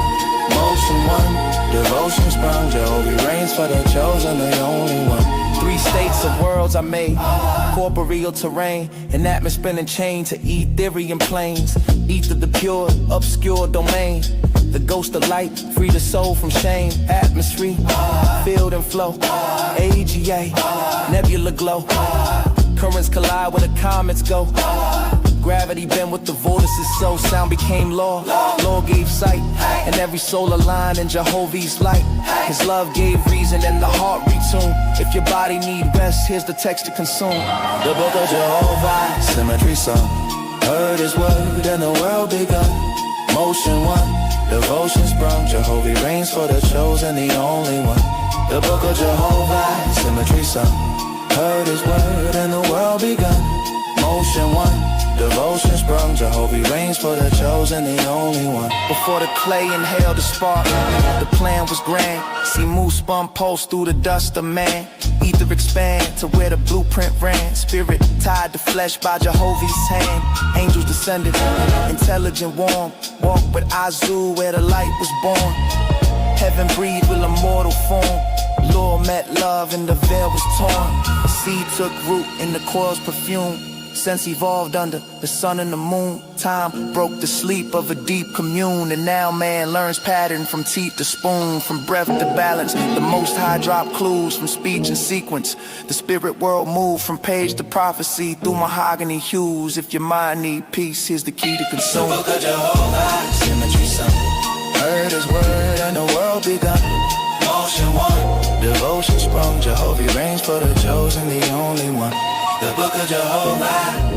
Motion one, devotion sprung. Jehovah reigns for the chosen, the only one. 3 states of worlds I made, corporeal terrain, an atmosphere and chain to Etherian planes. Ether the pure, obscure domain. The ghost of light, free the soul from shame. Atmosphere, field and flow. AGA, nebula glow. Currents collide where the comets go. Gravity bend with the vortices, so sound became law. Law gave sight, and every soul aligned in Jehovah's light. His love gave reason and the heart retune. If your body need rest, here's the text to consume. The book of Jehovah, symmetry song. Heard his word and the world begun. Motion one, devotion sprung. Jehovah reigns for the chosen, the only one. The book of Jehovah, symmetry song. Heard his word and the world begun. Motion one, devotion sprung. Jehovah reigns for the chosen, the only one. Before the clay inhaled the spark, the plan was grand. See moose spun pulse through the dust of man. Ether expand to where the blueprint ran. Spirit tied to flesh by Jehovah's hand. Angels descended, intelligent, warm. Walk with Azu where the light was born. Heaven breathed with immortal form. Lord met love and the veil was torn. Seed took root in the coil's perfume. Sense evolved under the sun and the moon. Time broke the sleep of a deep commune. And now man learns pattern from teeth to spoon. From breath to balance, the most high drop clues. From speech and sequence, the spirit world moved from page to prophecy. Through mahogany hues. If your mind need peace, here's the key to consume. The book of Jehovah, symmetry sung. Heard his word and the world begun. Motion one, devotion sprung. Jehovah reigns for the chosen, the only one. The book of Jehovah,